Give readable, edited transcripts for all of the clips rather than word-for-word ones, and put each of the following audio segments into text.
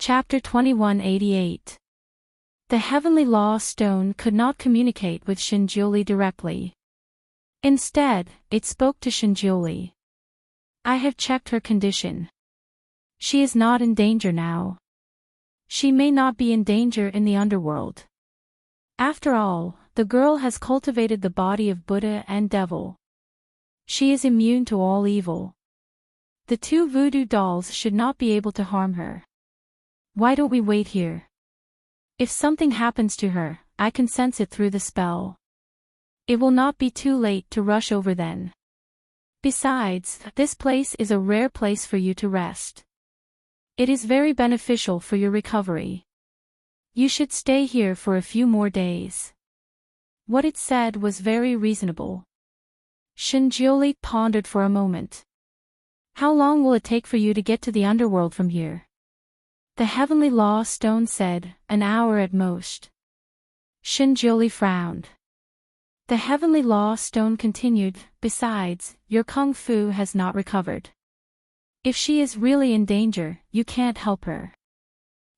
Chapter 2188. The Heavenly Law Stone could not communicate with Shinjiuli directly. Instead, it spoke to Shinjiuli. I have checked her condition. She is not in danger now. She may not be in danger in the underworld. After all, the girl has cultivated the body of Buddha and devil. She is immune to all evil. The two voodoo dolls should not be able to harm her. Why don't we wait here? If something happens to her, I can sense it through the spell. It will not be too late to rush over then. Besides, this place is a rare place for you to rest. It is very beneficial for your recovery. You should stay here for a few more days. What it said was very reasonable. Shinjiuli pondered for a moment. How long will it take for you to get to the underworld from here? The Heavenly Law Stone said, an hour at most. Shinjiuli frowned. The Heavenly Law Stone continued, besides, your kung fu has not recovered. If she is really in danger, you can't help her.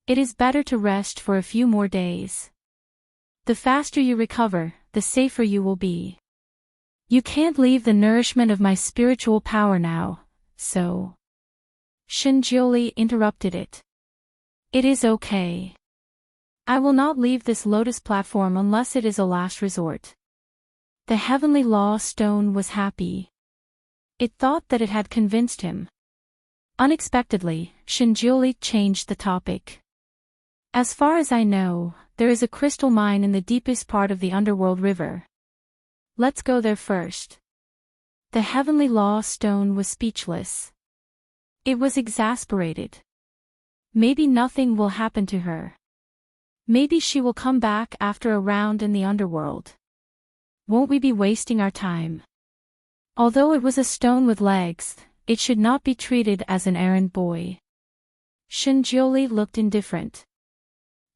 It is better to rest for a few more days. The faster you recover, the safer you will be. You can't leave the nourishment of my spiritual power now, so. Shinjiuli interrupted it. It is okay. I will not leave this lotus platform unless it is a last resort. The Heavenly Law Stone was happy. It thought that it had convinced him. Unexpectedly, Shinjiuli changed the topic. As far as I know, there is a crystal mine in the deepest part of the underworld river. Let's go there first. The Heavenly Law Stone was speechless. It was exasperated. Maybe nothing will happen to her. Maybe she will come back after a round in the underworld. Won't we be wasting our time? Although it was a stone with legs, it should not be treated as an errand boy. Shinjiuli looked indifferent.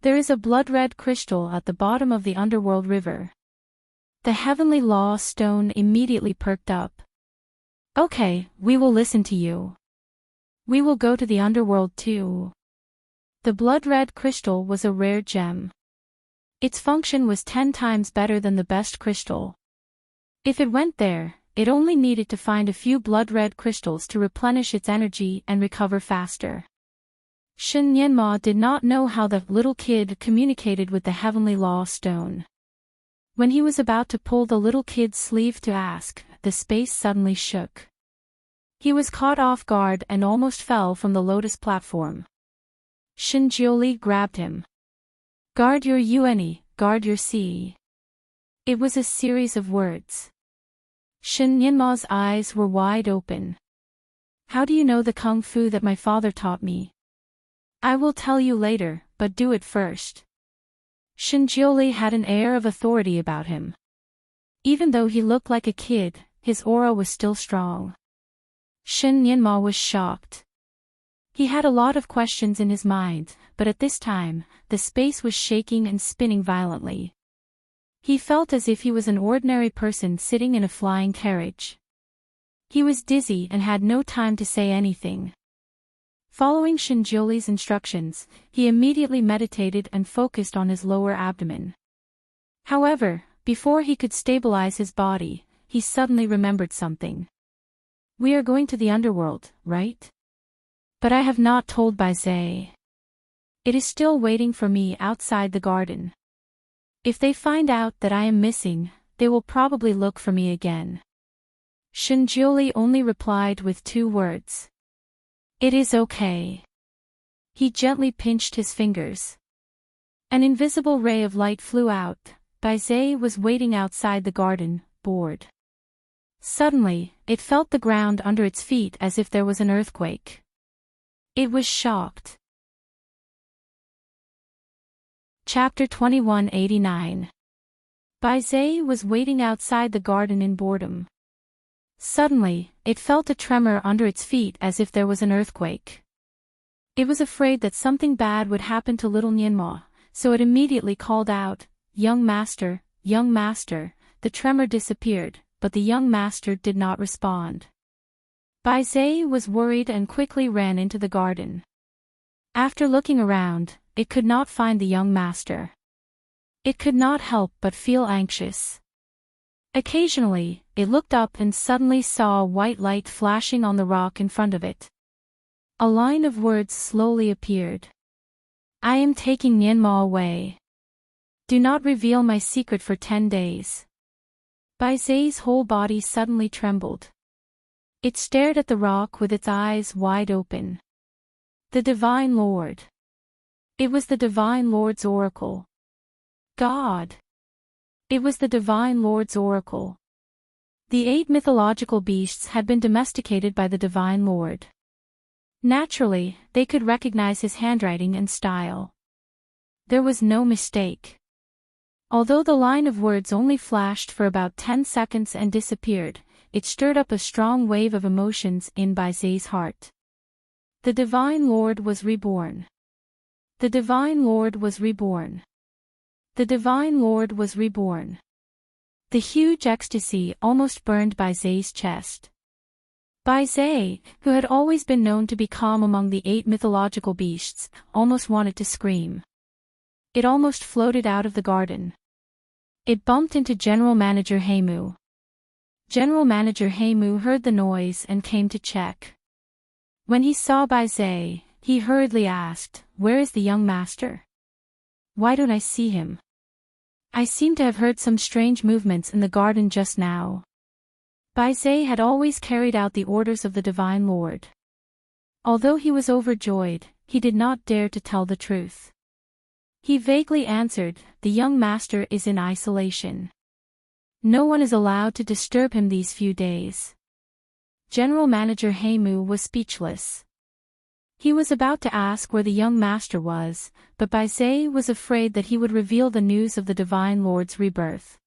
There is a blood-red crystal at the bottom of the underworld river. The Heavenly Law Stone immediately perked up. Okay, we will listen to you. We will go to the underworld too. The blood-red crystal was a rare gem. Its function was 10 times better than the best crystal. If it went there, it only needed to find a few blood-red crystals to replenish its energy and recover faster. Shin Yanma did not know how the little kid communicated with the Heavenly Law Stone. When he was about to pull the little kid's sleeve to ask, the space suddenly shook. He was caught off guard and almost fell from the lotus platform. Shinjiuli grabbed him. Guard your Yuani, guard your sea. It was a series of words. Shin Yanma's eyes were wide open. How do you know the kung fu that my father taught me? I will tell you later, but do it first. Shinjiuli had an air of authority about him. Even though he looked like a kid, his aura was still strong. Shin Yanma was shocked. He had a lot of questions in his mind, but at this time, the space was shaking and spinning violently. He felt as if he was an ordinary person sitting in a flying carriage. He was dizzy and had no time to say anything. Following Shinjiuli's instructions, he immediately meditated and focused on his lower abdomen. However, before he could stabilize his body, he suddenly remembered something. We are going to the underworld, right? But I have not told Baizé. It is still waiting for me outside the garden. If they find out that I am missing, they will probably look for me again. Shinjiuli only replied with 2 words. It is okay. He gently pinched his fingers. An invisible ray of light flew out. Baizé was waiting outside the garden, bored. Suddenly, it felt the ground under its feet as if there was an earthquake. It was shocked. Chapter 2189. Baizé was waiting outside the garden in boredom. Suddenly, it felt a tremor under its feet as if there was an earthquake. It was afraid that something bad would happen to little Yanma, so it immediately called out, young master, young master. The tremor disappeared, but the young master did not respond. Baizé was worried and quickly ran into the garden. After looking around, it could not find the young master. It could not help but feel anxious. Occasionally, it looked up and suddenly saw a white light flashing on the rock in front of it. A line of words slowly appeared. I am taking Nianma away. Do not reveal my secret for 10 days. Bai Zai's whole body suddenly trembled. It stared at the rock with its eyes wide open. The Divine Lord. It was the Divine Lord's oracle. God. It was the Divine Lord's oracle. The 8 mythological beasts had been domesticated by the Divine Lord. Naturally, they could recognize his handwriting and style. There was no mistake. Although the line of words only flashed for about 10 seconds and disappeared, it stirred up a strong wave of emotions in Bai Zai's heart. The Divine Lord was reborn. The Divine Lord was reborn. The Divine Lord was reborn. The huge ecstasy almost burned Bai Zai's chest. Bai Zai, who had always been known to be calm among the 8 mythological beasts, almost wanted to scream. It almost floated out of the garden. It bumped into General Manager Heimu. General Manager Heimu heard the noise and came to check. When he saw Bai Zai, he hurriedly asked, "Where is the young master? Why don't I see him? I seem to have heard some strange movements in the garden just now." Bai Zai had always carried out the orders of the Divine Lord. Although he was overjoyed, he did not dare to tell the truth. He vaguely answered, "The young master is in isolation. No one is allowed to disturb him these few days." General Manager Heimu was speechless. He was about to ask where the young master was, but Bai Zai was afraid that he would reveal the news of the Divine Lord's rebirth.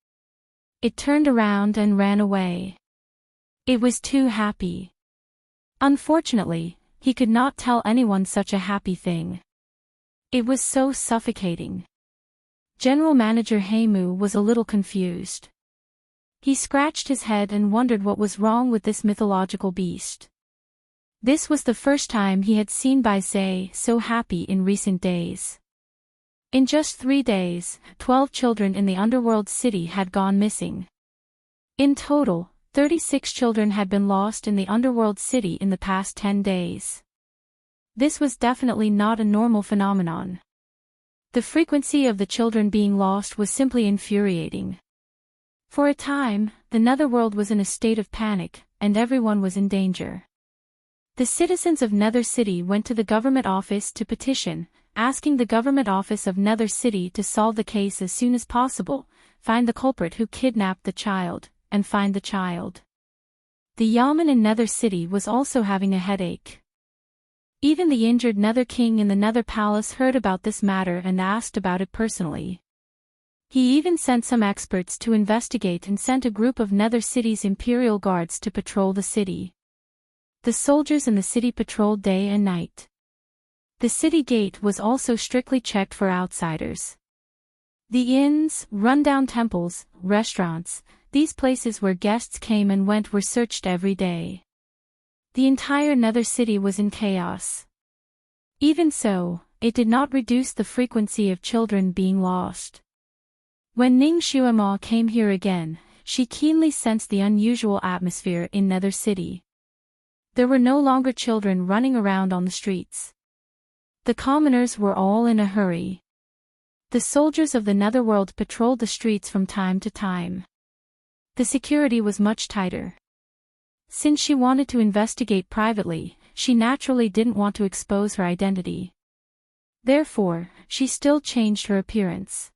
It turned around and ran away. It was too happy. Unfortunately, he could not tell anyone such a happy thing. It was so suffocating. General Manager Heimu was a little confused. He scratched his head and wondered what was wrong with this mythological beast. This was the first time he had seen Bai Zai so happy in recent days. In just 3 days, 12 children in the underworld city had gone missing. In total, 36 children had been lost in the underworld city in the past 10 days. This was definitely not a normal phenomenon. The frequency of the children being lost was simply infuriating. For a time, the Netherworld was in a state of panic, and everyone was in danger. The citizens of Nether City went to the government office to petition, asking the government office of Nether City to solve the case as soon as possible, find the culprit who kidnapped the child, and find the child. The Yaman in Nether City was also having a headache. Even the injured Nether King in the Nether Palace heard about this matter and asked about it personally. He even sent some experts to investigate and sent a group of Nether City's Imperial Guards to patrol the city. The soldiers in the city patrolled day and night. The city gate was also strictly checked for outsiders. The inns, rundown temples, restaurants, these places where guests came and went were searched every day. The entire Nether City was in chaos. Even so, it did not reduce the frequency of children being lost. When Ning Xuema came here again, she keenly sensed the unusual atmosphere in Nether City. There were no longer children running around on the streets. The commoners were all in a hurry. The soldiers of the Netherworld patrolled the streets from time to time. The security was much tighter. Since she wanted to investigate privately, she naturally didn't want to expose her identity. Therefore, she still changed her appearance.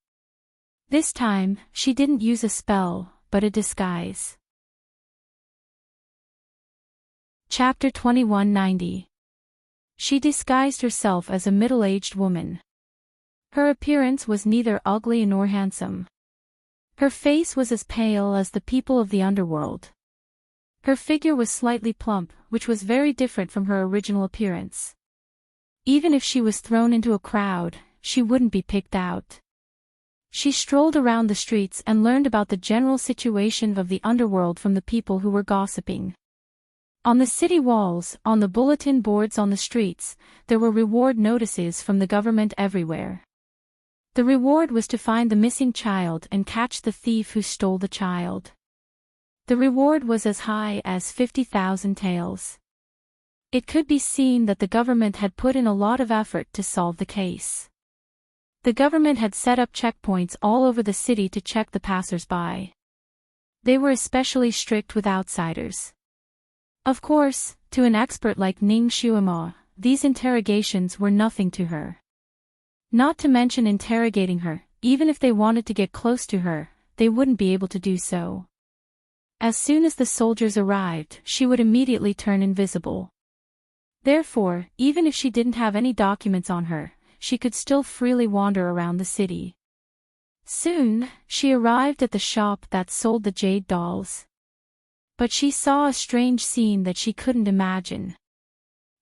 This time, she didn't use a spell, but a disguise. Chapter 2190. She disguised herself as a middle-aged woman. Her appearance was neither ugly nor handsome. Her face was as pale as the people of the underworld. Her figure was slightly plump, which was very different from her original appearance. Even if she was thrown into a crowd, she wouldn't be picked out. She strolled around the streets and learned about the general situation of the underworld from the people who were gossiping. On the city walls, on the bulletin boards on the streets, there were reward notices from the government everywhere. The reward was to find the missing child and catch the thief who stole the child. The reward was as high as 50,000 taels. It could be seen that the government had put in a lot of effort to solve the case. The government had set up checkpoints all over the city to check the passers-by. They were especially strict with outsiders. Of course, to an expert like Ning Xuema, these interrogations were nothing to her. Not to mention interrogating her, even if they wanted to get close to her, they wouldn't be able to do so. As soon as the soldiers arrived, she would immediately turn invisible. Therefore, even if she didn't have any documents on her, she could still freely wander around the city. Soon, she arrived at the shop that sold the jade dolls. But she saw a strange scene that she couldn't imagine.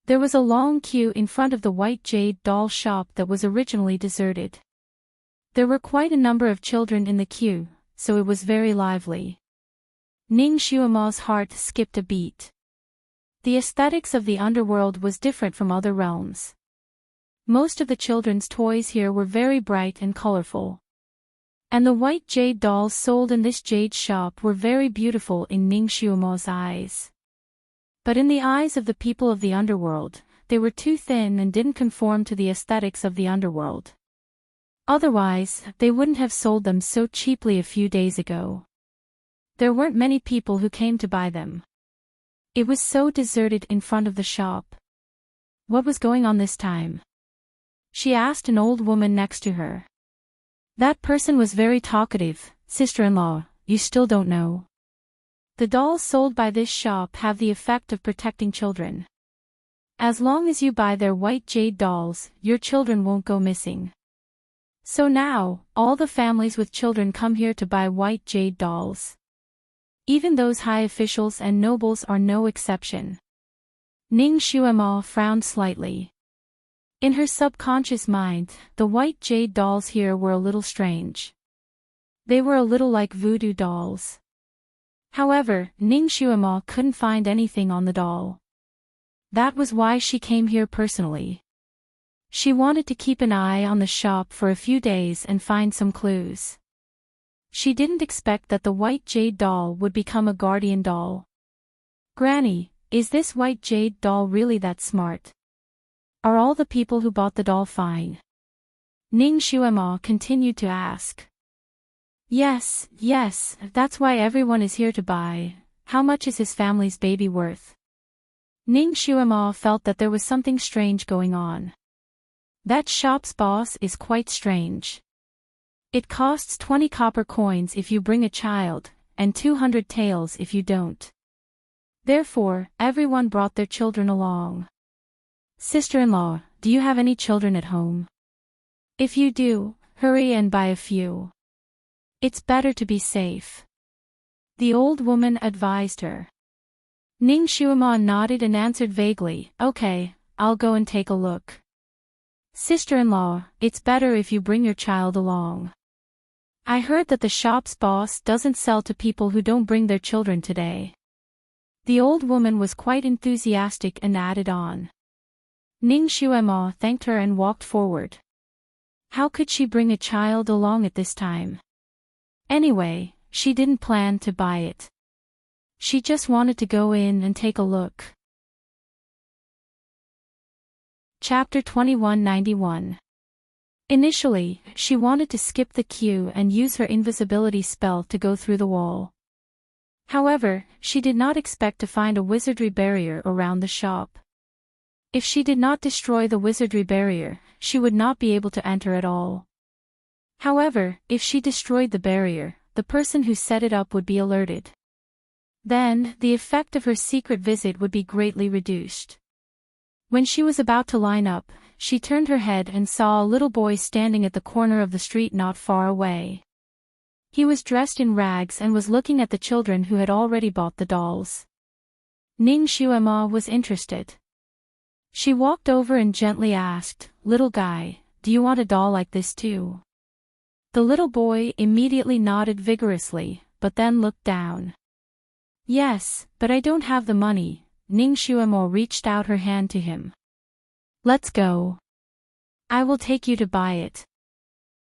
There was a long queue in front of the white jade doll shop that was originally deserted. There were quite a number of children in the queue, so it was very lively. Ning Xuema's heart skipped a beat. The aesthetics of the underworld was different from other realms. Most of the children's toys here were very bright and colorful. And the white jade dolls sold in this jade shop were very beautiful in Ning Xuema's eyes. But in the eyes of the people of the underworld, they were too thin and didn't conform to the aesthetics of the underworld. Otherwise, they wouldn't have sold them so cheaply a few days ago. There weren't many people who came to buy them. It was so deserted in front of the shop. What was going on this time? She asked an old woman next to her. That person was very talkative. Sister-in-law, you still don't know. The dolls sold by this shop have the effect of protecting children. As long as you buy their white jade dolls, your children won't go missing. So now, all the families with children come here to buy white jade dolls. Even those high officials and nobles are no exception. Ning Xuema frowned slightly. In her subconscious mind, the white jade dolls here were a little strange. They were a little like voodoo dolls. However, Ning Xuema couldn't find anything on the doll. That was why she came here personally. She wanted to keep an eye on the shop for a few days and find some clues. She didn't expect that the white jade doll would become a guardian doll. Granny, is this white jade doll really that smart? Are all the people who bought the doll fine? Ning Xuema continued to ask. Yes, that's why everyone is here to buy. How much is his family's baby worth? Ning Xuema felt that there was something strange going on. That shop's boss is quite strange. It costs 20 copper coins if you bring a child, and 200 taels if you don't. Therefore, everyone brought their children along. Sister-in-law, do you have any children at home? If you do, hurry and buy a few. It's better to be safe. The old woman advised her. Ning Xuema nodded and answered vaguely, okay, I'll go and take a look. Sister-in-law, it's better if you bring your child along. I heard that the shop's boss doesn't sell to people who don't bring their children today. The old woman was quite enthusiastic and added on. Ning Xuema thanked her and walked forward. How could she bring a child along at this time? Anyway, she didn't plan to buy it. She just wanted to go in and take a look. Chapter 2191. Initially, she wanted to skip the queue and use her invisibility spell to go through the wall. However, she did not expect to find a wizardry barrier around the shop. If she did not destroy the wizardry barrier, she would not be able to enter at all. However, if she destroyed the barrier, the person who set it up would be alerted. Then, the effect of her secret visit would be greatly reduced. When she was about to line up, she turned her head and saw a little boy standing at the corner of the street not far away. He was dressed in rags and was looking at the children who had already bought the dolls. Ning Xuema was interested. She walked over and gently asked, "Little guy, do you want a doll like this too?" The little boy immediately nodded vigorously, but then looked down. "Yes, but I don't have the money. Ning Xuemo reached out her hand to him. Let's go. I will take you to buy it.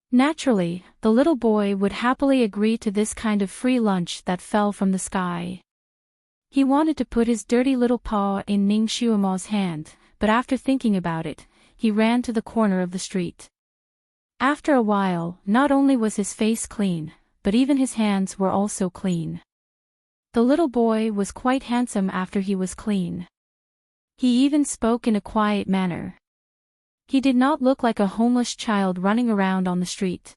Naturally, the little boy would happily agree to this kind of free lunch that fell from the sky. He wanted to put his dirty little paw in Ning Xuemo's hand, but after thinking about it, he ran to the corner of the street. After a while, not only was his face clean, but even his hands were also clean. The little boy was quite handsome after he was clean. He even spoke in a quiet manner. He did not look like a homeless child running around on the street.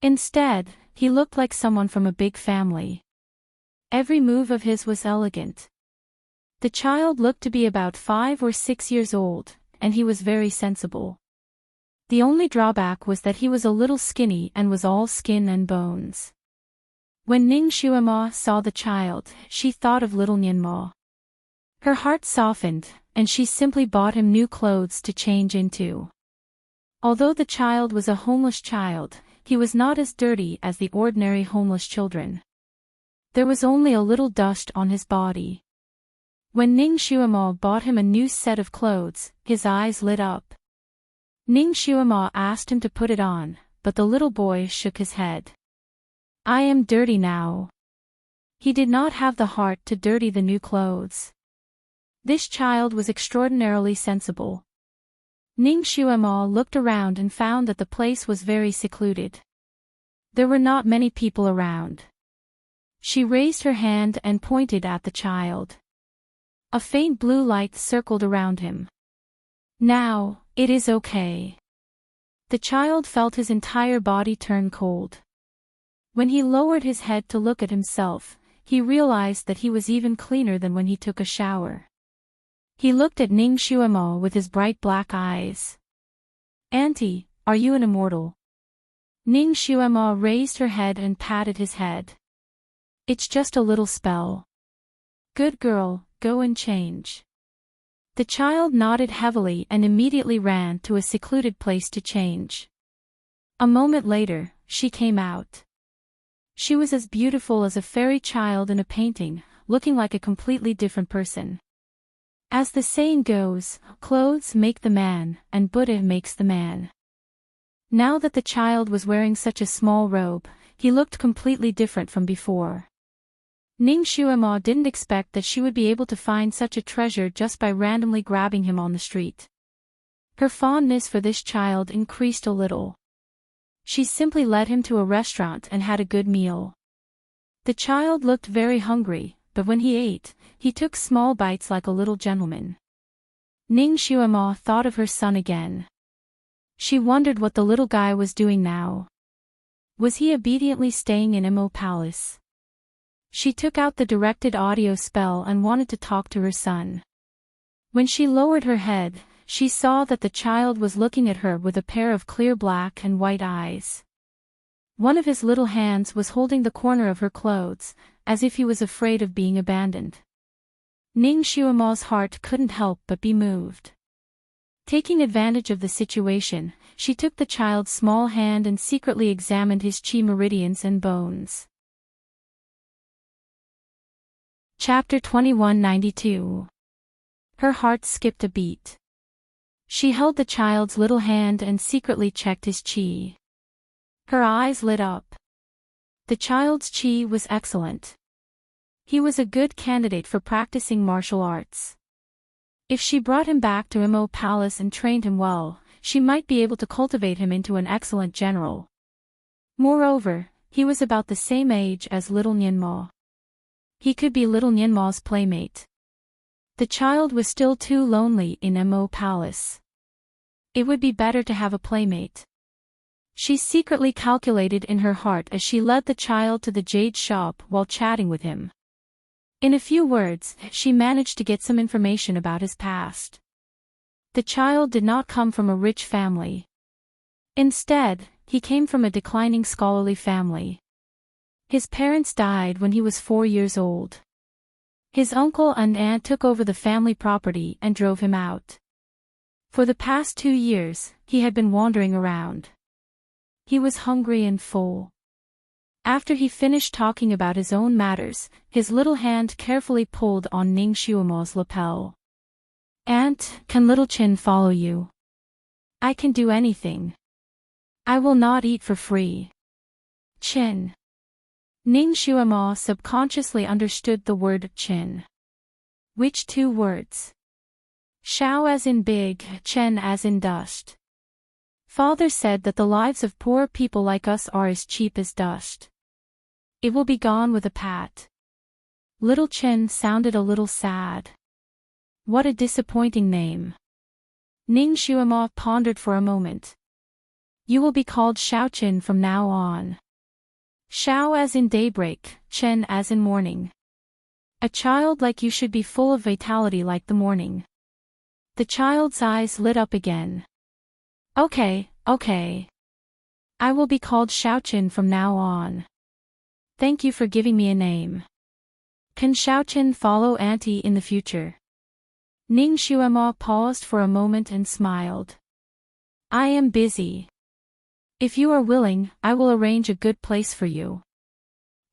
Instead, he looked like someone from a big family. Every move of his was elegant. The child looked to be about 5 or 6 years old, and he was very sensible. The only drawback was that he was a little skinny and was all skin and bones. When Ning Xuemo saw the child, she thought of little Nianmo. Her heart softened, and she simply bought him new clothes to change into. Although the child was a homeless child, he was not as dirty as the ordinary homeless children. There was only a little dust on his body. When Ning Xuemo bought him a new set of clothes, his eyes lit up. Ning Xuemo asked him to put it on, but the little boy shook his head. I am dirty now. He did not have the heart to dirty the new clothes. This child was extraordinarily sensible. Ning Xuemo looked around and found that the place was very secluded. There were not many people around. She raised her hand and pointed at the child. A faint blue light circled around him. Now, it is okay. The child felt his entire body turn cold. When he lowered his head to look at himself, he realized that he was even cleaner than when he took a shower. He looked at Ning Xuemo with his bright black eyes. Auntie, are you an immortal? Ning Xuemo raised her head and patted his head. It's just a little spell. Good girl, go and change. The child nodded heavily and immediately ran to a secluded place to change. A moment later, she came out. She was as beautiful as a fairy child in a painting, looking like a completely different person. As the saying goes, clothes make the man, and Buddha makes the man. Now that the child was wearing such a small robe, he looked completely different from before. Ning Xuemo didn't expect that she would be able to find such a treasure just by randomly grabbing him on the street. Her fondness for this child increased a little. She simply led him to a restaurant and had a good meal. The child looked very hungry, but when he ate, he took small bites like a little gentleman. Ning Xuemo thought of her son again. She wondered what the little guy was doing now. Was he obediently staying in Imo Palace? She took out the directed audio spell and wanted to talk to her son. When she lowered her head, she saw that the child was looking at her with a pair of clear black and white eyes. One of his little hands was holding the corner of her clothes, as if he was afraid of being abandoned. Ning Xuemo's heart couldn't help but be moved. Taking advantage of the situation, she took the child's small hand and secretly examined his chi meridians and bones. Chapter 2192. Her heart skipped a beat. She held the child's little hand and secretly checked his chi. Her eyes lit up. The child's chi was excellent. He was a good candidate for practicing martial arts. If she brought him back to Imo Palace and trained him well, she might be able to cultivate him into an excellent general. Moreover, he was about the same age as little Nianmo. He could be little Nianmo's playmate. The child was still too lonely in Imo Palace. It would be better to have a playmate. She secretly calculated in her heart as she led the child to the jade shop while chatting with him. In a few words, she managed to get some information about his past. The child did not come from a rich family. Instead, he came from a declining scholarly family. His parents died when he was 4 years old. His uncle and aunt took over the family property and drove him out. For the past 2 years, he had been wandering around. He was hungry and full. After he finished talking about his own matters, his little hand carefully pulled on Ning Xuemo's lapel. "Aunt, can little Chin follow you? I can do anything. I will not eat for free." Chin. Ning Xuemo subconsciously understood the word Chin. Which two words? Shao as in big, Chen as in dust. Father said that the lives of poor people like us are as cheap as dust. It will be gone with a pat. Little Chen sounded a little sad. What a disappointing name. Ning Xuemo pondered for a moment. You will be called Shaoqin from now on. Shao as in daybreak, Chen as in morning. A child like you should be full of vitality like the morning. The child's eyes lit up again. Okay. I will be called Shaoqin from now on. Thank you for giving me a name. Can Shaoqin follow Auntie in the future? Ning Xuemo paused for a moment and smiled. I am busy. If you are willing, I will arrange a good place for you.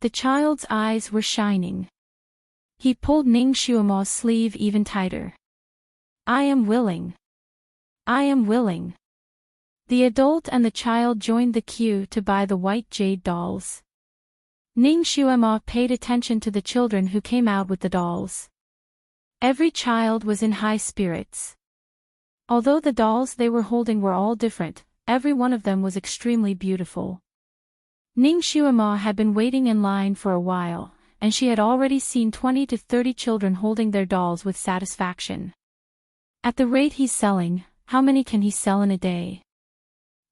The child's eyes were shining. He pulled Ning Xuemo's sleeve even tighter. I am willing. I am willing. The adult and the child joined the queue to buy the white jade dolls. Ning Xuemo paid attention to the children who came out with the dolls. Every child was in high spirits. Although the dolls they were holding were all different, every one of them was extremely beautiful. Ning Xuemo had been waiting in line for a while, and she had already seen 20 to 30 children holding their dolls with satisfaction. At the rate he's selling, how many can he sell in a day?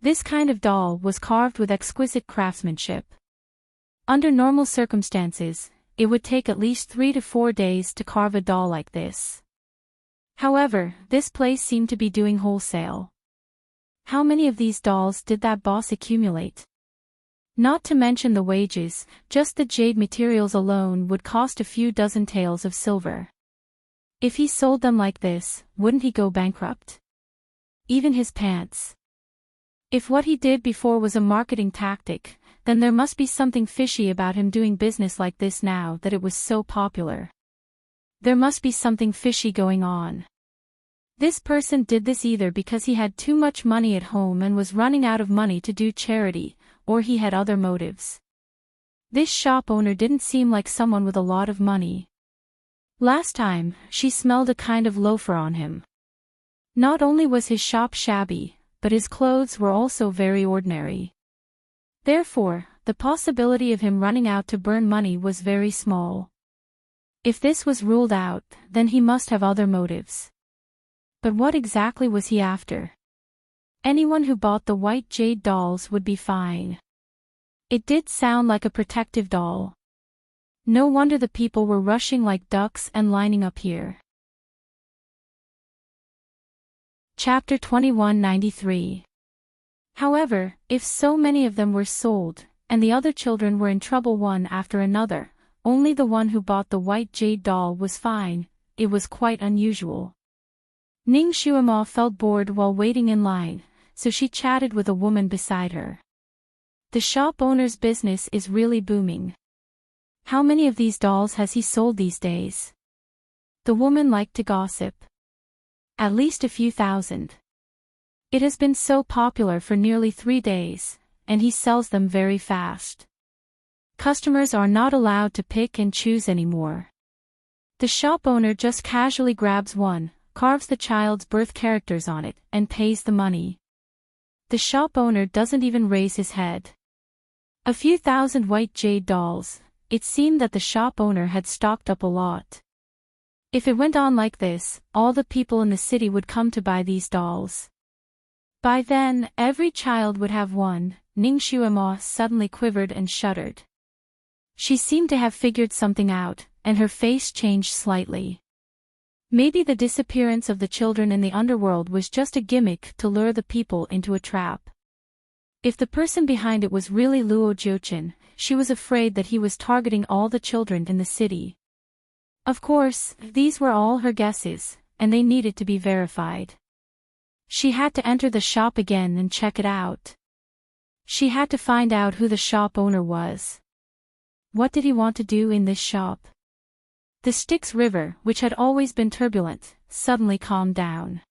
This kind of doll was carved with exquisite craftsmanship. Under normal circumstances, it would take at least 3 to 4 days to carve a doll like this. However, this place seemed to be doing wholesale. How many of these dolls did that boss accumulate? Not to mention the wages, just the jade materials alone would cost a few dozen taels of silver. If he sold them like this, wouldn't he go bankrupt? Even his pants. If what he did before was a marketing tactic, then there must be something fishy about him doing business like this now that it was so popular. There must be something fishy going on. This person did this either because he had too much money at home and was running out of money to do charity, or he had other motives. This shop owner didn't seem like someone with a lot of money. Last time, she smelled a kind of loafer on him. Not only was his shop shabby, but his clothes were also very ordinary. Therefore, the possibility of him running out to burn money was very small. If this was ruled out, then he must have other motives. But what exactly was he after? Anyone who bought the white jade dolls would be fine. It did sound like a protective doll. No wonder the people were rushing like ducks and lining up here. Chapter 2193. However, if so many of them were sold, and the other children were in trouble one after another, only the one who bought the white jade doll was fine. It was quite unusual. Ning Xuemo felt bored while waiting in line, so she chatted with a woman beside her. The shop owner's business is really booming. How many of these dolls has he sold these days? The woman liked to gossip. At least a few thousand. It has been so popular for nearly 3 days, and he sells them very fast. Customers are not allowed to pick and choose anymore. The shop owner just casually grabs one, carves the child's birth characters on it, and pays the money. The shop owner doesn't even raise his head. A few thousand white jade dolls, it seemed that the shop owner had stocked up a lot. If it went on like this, all the people in the city would come to buy these dolls. By then, every child would have one. Ning Xuemo suddenly quivered and shuddered. She seemed to have figured something out, and her face changed slightly. Maybe the disappearance of the children in the underworld was just a gimmick to lure the people into a trap. If the person behind it was really Luo Jiuqin, she was afraid that he was targeting all the children in the city. Of course, these were all her guesses, and they needed to be verified. She had to enter the shop again and check it out. She had to find out who the shop owner was. What did he want to do in this shop? The Styx River, which had always been turbulent, suddenly calmed down.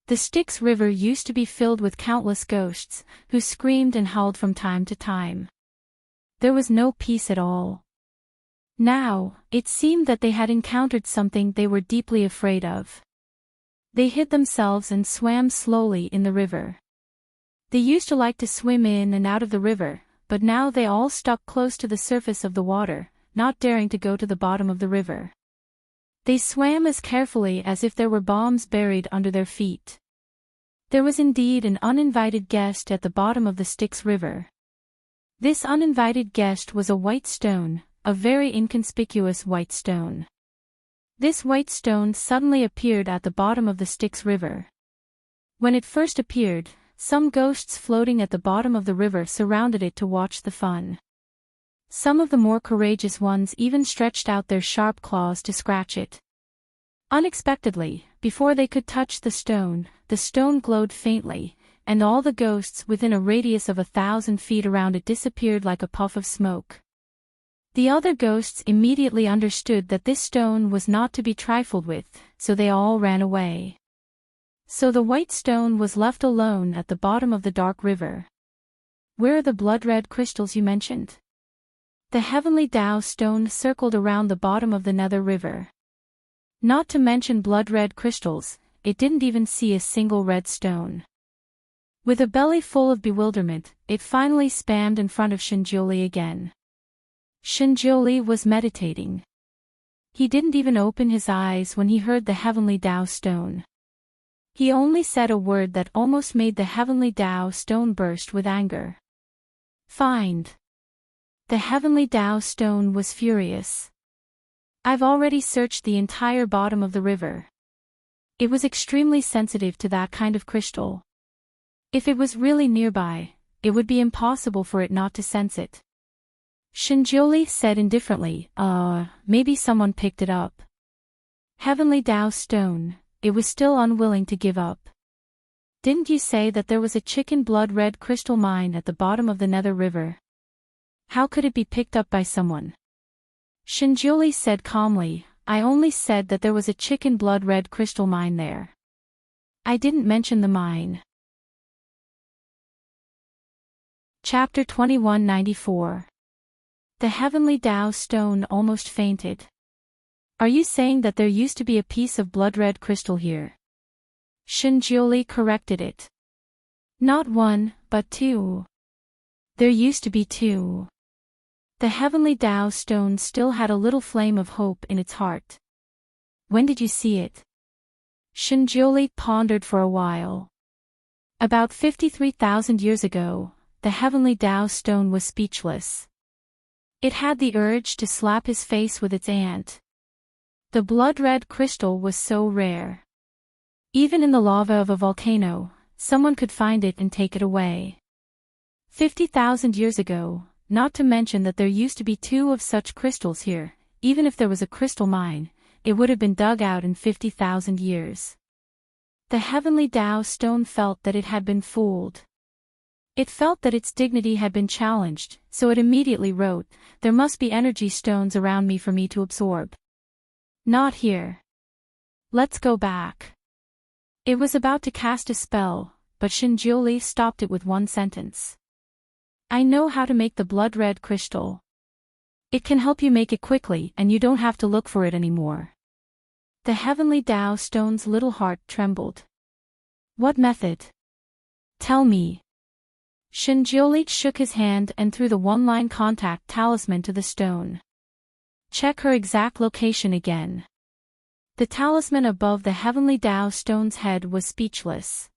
The Styx River used to be filled with countless ghosts, who screamed and howled from time to time. There was no peace at all. Now, it seemed that they had encountered something they were deeply afraid of. They hid themselves and swam slowly in the river. They used to like to swim in and out of the river, but now they all stuck close to the surface of the water, not daring to go to the bottom of the river. They swam as carefully as if there were bombs buried under their feet. There was indeed an uninvited guest at the bottom of the Styx River. This uninvited guest was a white stone, a very inconspicuous white stone. This white stone suddenly appeared at the bottom of the Styx River. When it first appeared, some ghosts floating at the bottom of the river surrounded it to watch the fun. Some of the more courageous ones even stretched out their sharp claws to scratch it. Unexpectedly, before they could touch the stone glowed faintly, and all the ghosts within a radius of 1,000 feet around it disappeared like a puff of smoke. The other ghosts immediately understood that this stone was not to be trifled with, so they all ran away. So the white stone was left alone at the bottom of the dark river. Where are the blood-red crystals you mentioned? The heavenly Tao stone circled around the bottom of the nether river. Not to mention blood-red crystals, it didn't even see a single red stone. With a belly full of bewilderment, it finally spammed in front of Shinjiuli again. Shinjiuli was meditating. He didn't even open his eyes when he heard the heavenly Tao stone. He only said a word that almost made the heavenly Tao stone burst with anger. Find. The heavenly Tao stone was furious. I've already searched the entire bottom of the river. It was extremely sensitive to that kind of crystal. If it was really nearby, it would be impossible for it not to sense it. Shinjiuli said indifferently, maybe someone picked it up. Heavenly Tao stone, it was still unwilling to give up. Didn't you say that there was a chicken blood-red crystal mine at the bottom of the nether river? How could it be picked up by someone? Shinjiuli said calmly, I only said that there was a chicken blood-red crystal mine there. I didn't mention the mine. Chapter 2194. The heavenly Tao stone almost fainted. Are you saying that there used to be a piece of blood-red crystal here? Shinjiuli corrected it. Not one, but two. There used to be two. The heavenly Tao stone still had a little flame of hope in its heart. When did you see it? Shinjiuli pondered for a while. About 53,000 years ago, the heavenly Tao stone was speechless. It had the urge to slap his face with its ant. The blood-red crystal was so rare. Even in the lava of a volcano, someone could find it and take it away. 50,000 years ago, not to mention that there used to be two of such crystals here, even if there was a crystal mine, it would have been dug out in 50,000 years. The heavenly Tao stone felt that it had been fooled. It felt that its dignity had been challenged, so it immediately wrote, there must be energy stones around me for me to absorb. Not here. Let's go back. It was about to cast a spell, but Shinjiuli stopped it with one sentence. I know how to make the blood-red crystal. It can help you make it quickly and you don't have to look for it anymore. The heavenly Tao stone's little heart trembled. What method? Tell me. Shinjiuli shook his hand and threw the one-line contact talisman to the stone. Check her exact location again. The talisman above the heavenly Tao stone's head was speechless.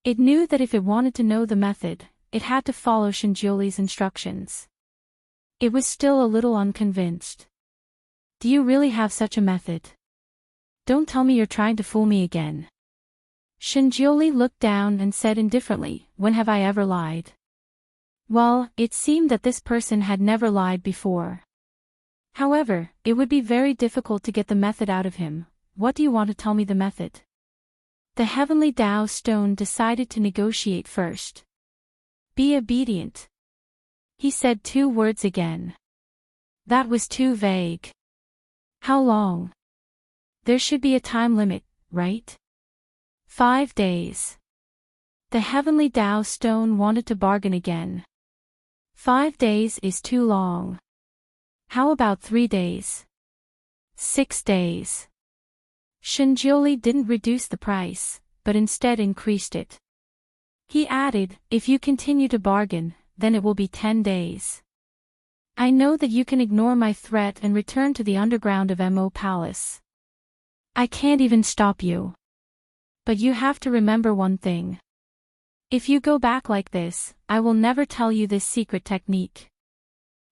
It knew that if it wanted to know the method, it had to follow Shinjiuli's instructions. It was still a little unconvinced. Do you really have such a method? Don't tell me you're trying to fool me again. Shinjiuli looked down and said indifferently, when have I ever lied? Well, it seemed that this person had never lied before. However, it would be very difficult to get the method out of him. What do you want to tell me the method? The heavenly Tao stone decided to negotiate first. Be obedient. He said two words again. That was too vague. How long? There should be a time limit, right? 5 days. The heavenly Tao stone wanted to bargain again. 5 days is too long. How about 3 days? 6 days. Shinjioli didn't reduce the price, but instead increased it. He added, if you continue to bargain, then it will be 10 days. I know that you can ignore my threat and return to the underground of Mo Palace. I can't even stop you. But you have to remember one thing. If you go back like this, I will never tell you this secret technique.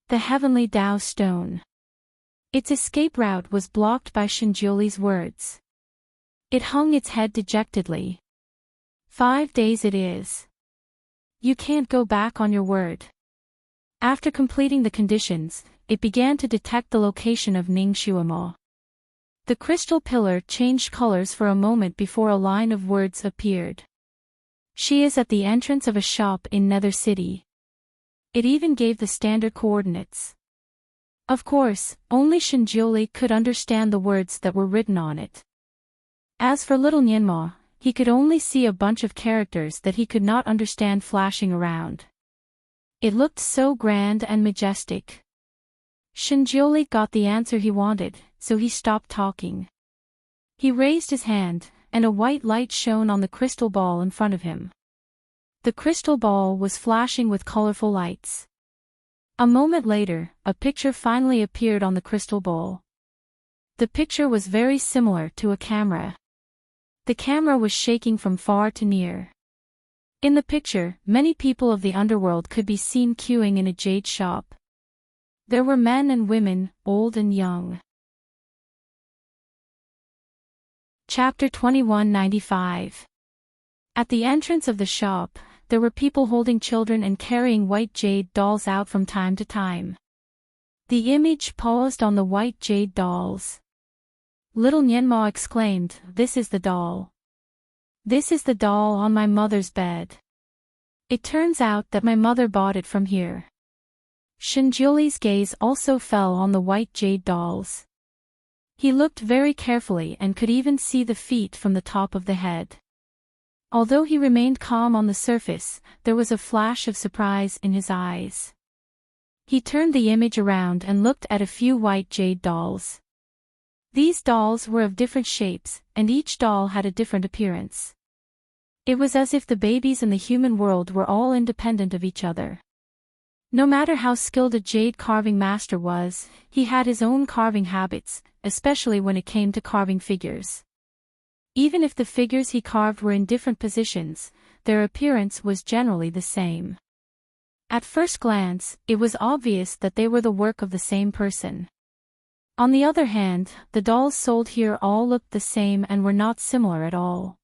The heavenly Tao stone. Its escape route was blocked by Shinjioli's words. It hung its head dejectedly. 5 days it is. You can't go back on your word. After completing the conditions, it began to detect the location of Ningshuamo. The crystal pillar changed colors for a moment before a line of words appeared. She is at the entrance of a shop in Nether City. It even gave the standard coordinates. Of course, only Shinjioli could understand the words that were written on it. As for little Nyenma, he could only see a bunch of characters that he could not understand flashing around. It looked so grand and majestic. Shinjioli got the answer he wanted, so he stopped talking. He raised his hand, and a white light shone on the crystal ball in front of him. The crystal ball was flashing with colorful lights. A moment later, a picture finally appeared on the crystal ball. The picture was very similar to a camera. The camera was shaking from far to near. In the picture, many people of the underworld could be seen queuing in a jade shop. There were men and women, old and young. Chapter 2195. At the entrance of the shop, there were people holding children and carrying white jade dolls out from time to time. The image paused on the white jade dolls. Little Nyenma exclaimed, "This is the doll. This is the doll on my mother's bed. It turns out that my mother bought it from here." Shinjioli's gaze also fell on the white jade dolls. He looked very carefully and could even see the feet from the top of the head. Although he remained calm on the surface, there was a flash of surprise in his eyes. He turned the image around and looked at a few white jade dolls. These dolls were of different shapes, and each doll had a different appearance. It was as if the babies in the human world were all independent of each other. No matter how skilled a jade carving master was, he had his own carving habits, especially when it came to carving figures. Even if the figures he carved were in different positions, their appearance was generally the same. At first glance, it was obvious that they were the work of the same person. On the other hand, the dolls sold here all looked the same and were not similar at all.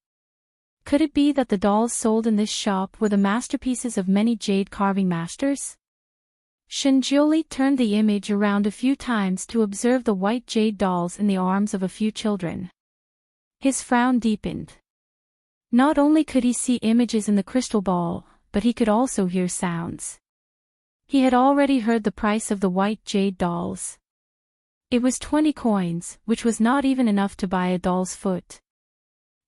Could it be that the dolls sold in this shop were the masterpieces of many jade carving masters? Shinjioli turned the image around a few times to observe the white jade dolls in the arms of a few children. His frown deepened. Not only could he see images in the crystal ball, but he could also hear sounds. He had already heard the price of the white jade dolls. It was 20 coins, which was not even enough to buy a doll's foot.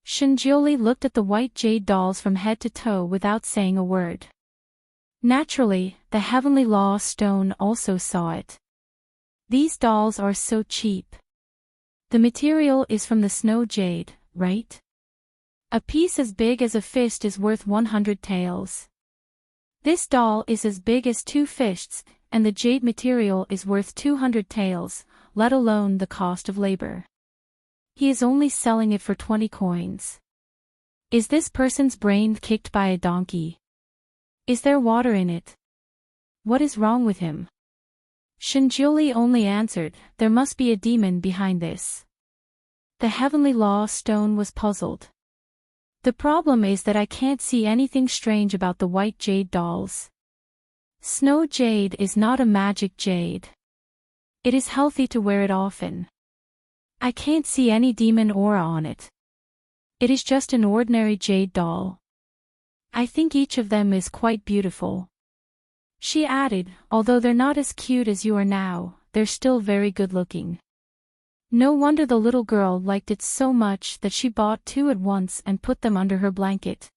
Shinjioli looked at the white jade dolls from head to toe without saying a word. Naturally, the heavenly law stone also saw it. These dolls are so cheap. The material is from the snow jade, right? A piece as big as a fist is worth 100 taels. This doll is as big as 2 fists, and the jade material is worth 200 taels, let alone the cost of labor. He is only selling it for 20 coins. Is this person's brain kicked by a donkey? Is there water in it? What is wrong with him? Shinjioli only answered, there must be a demon behind this. The heavenly law stone was puzzled. The problem is that I can't see anything strange about the white jade dolls. Snow jade is not a magic jade. It is healthy to wear it often. I can't see any demon aura on it. It is just an ordinary jade doll. I think each of them is quite beautiful. She added, although they're not as cute as you are now, they're still very good-looking. No wonder the little girl liked it so much that she bought 2 at once and put them under her blanket.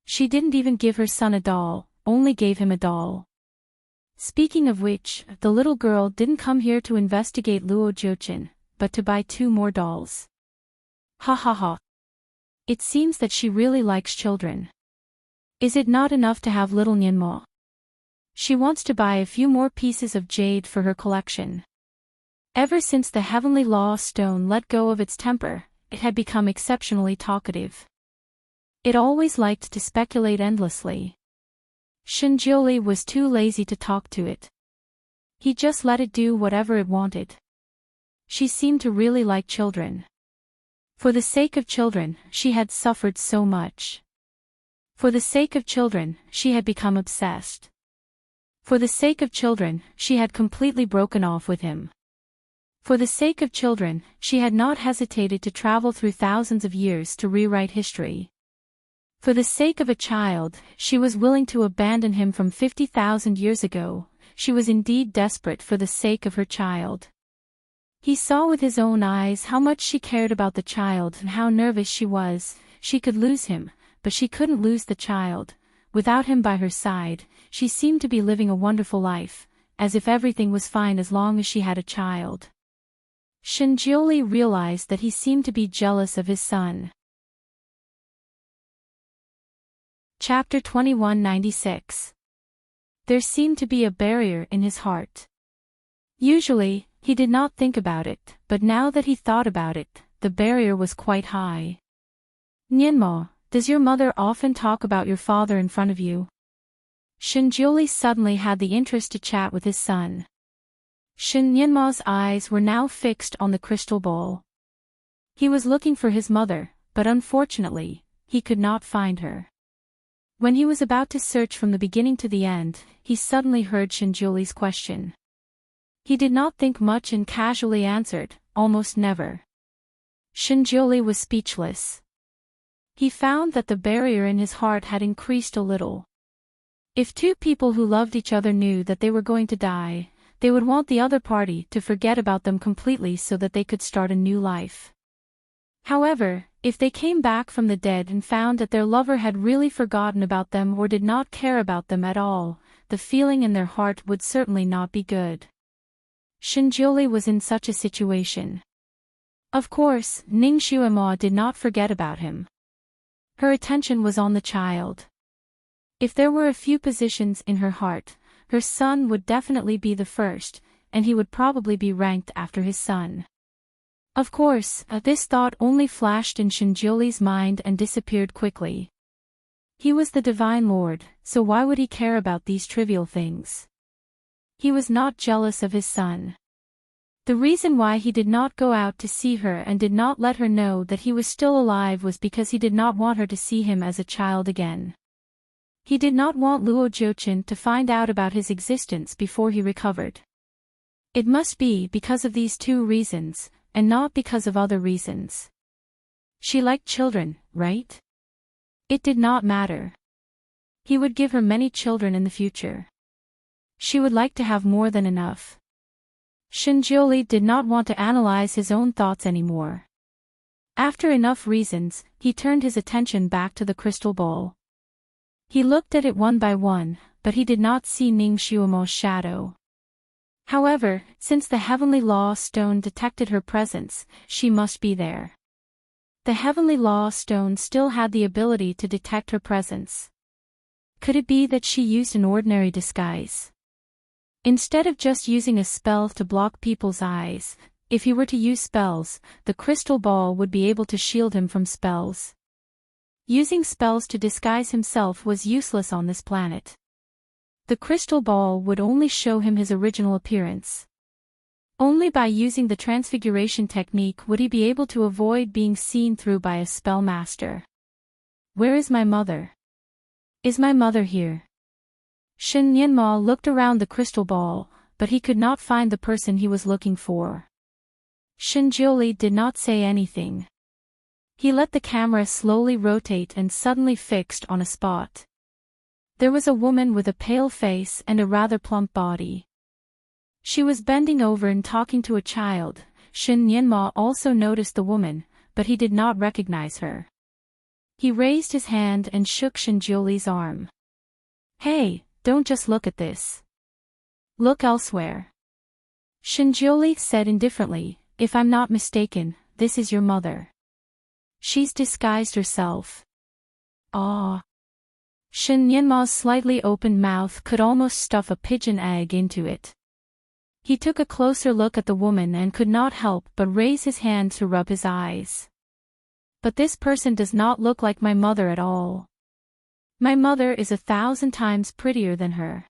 She didn't even give her son a doll, only gave him a doll. Speaking of which, the little girl didn't come here to investigate Luo Jiuqin, but to buy 2 more dolls. Ha ha ha. It seems that she really likes children. Is it not enough to have little Nianmo? She wants to buy a few more pieces of jade for her collection. Ever since the heavenly law stone let go of its temper, it had become exceptionally talkative. It always liked to speculate endlessly. Shinjiuli was too lazy to talk to it. He just let it do whatever it wanted. She seemed to really like children. For the sake of children, she had suffered so much. For the sake of children, she had become obsessed. For the sake of children, she had completely broken off with him. For the sake of children, she had not hesitated to travel through thousands of years to rewrite history. For the sake of a child, she was willing to abandon him from 50,000 years ago. She was indeed desperate for the sake of her child. He saw with his own eyes how much she cared about the child and how nervous she was. She could lose him, but she couldn't lose the child. Without him by her side, she seemed to be living a wonderful life, as if everything was fine as long as she had a child. Shinjiuli realized that he seemed to be jealous of his son. Chapter 2196. There seemed to be a barrier in his heart. Usually, he did not think about it, but now that he thought about it, the barrier was quite high. Nianmo, does your mother often talk about your father in front of you? Shinjiuli suddenly had the interest to chat with his son. Shin Nianmo's eyes were now fixed on the crystal ball. He was looking for his mother, but unfortunately, he could not find her. When he was about to search from the beginning to the end, he suddenly heard Shinjiuli's question. He did not think much and casually answered, almost never. Shinjiuli was speechless. He found that the barrier in his heart had increased a little. If 2 people who loved each other knew that they were going to die, they would want the other party to forget about them completely so that they could start a new life. However, if they came back from the dead and found that their lover had really forgotten about them or did not care about them at all, the feeling in their heart would certainly not be good. Shinjiuli was in such a situation. Of course, Ning Xuemo did not forget about him. Her attention was on the child. If there were a few positions in her heart, her son would definitely be the first, and he would probably be ranked after his son. Of course, this thought only flashed in Shinjiuli's mind and disappeared quickly. He was the Divine Lord, so why would he care about these trivial things? He was not jealous of his son. The reason why he did not go out to see her and did not let her know that he was still alive was because he did not want her to see him as a child again. He did not want Luo Jiuqin to find out about his existence before he recovered. It must be because of these 2 reasons, and not because of other reasons. She liked children, right? It did not matter. He would give her many children in the future. She would like to have more than enough. Shinjiuli did not want to analyze his own thoughts anymore. After enough reasons, he turned his attention back to the crystal ball. He looked at it one by one, but he did not see Ning Xuemo's shadow. However, since the heavenly law stone detected her presence, she must be there. The heavenly law stone still had the ability to detect her presence. Could it be that she used an ordinary disguise? Instead of just using a spell to block people's eyes, if he were to use spells, the crystal ball would be able to shield him from spells. Using spells to disguise himself was useless on this planet. The crystal ball would only show him his original appearance. Only by using the transfiguration technique would he be able to avoid being seen through by a spell master. Where is my mother? Is my mother here? Shin Nianmo looked around the crystal ball, but he could not find the person he was looking for. Shinjiuli did not say anything. He let the camera slowly rotate and suddenly fixed on a spot. There was a woman with a pale face and a rather plump body. She was bending over and talking to a child. Shin Nyenma also noticed the woman, but he did not recognize her. He raised his hand and shook Shinjuli's arm. Hey, don't just look at this. Look elsewhere. Shinjuli said indifferently, if I'm not mistaken, this is your mother. She's disguised herself. Ah. Shin Nyenma's slightly opened mouth could almost stuff a pigeon egg into it. He took a closer look at the woman and could not help but raise his hand to rub his eyes. But this person does not look like my mother at all. My mother is 1,000 times prettier than her.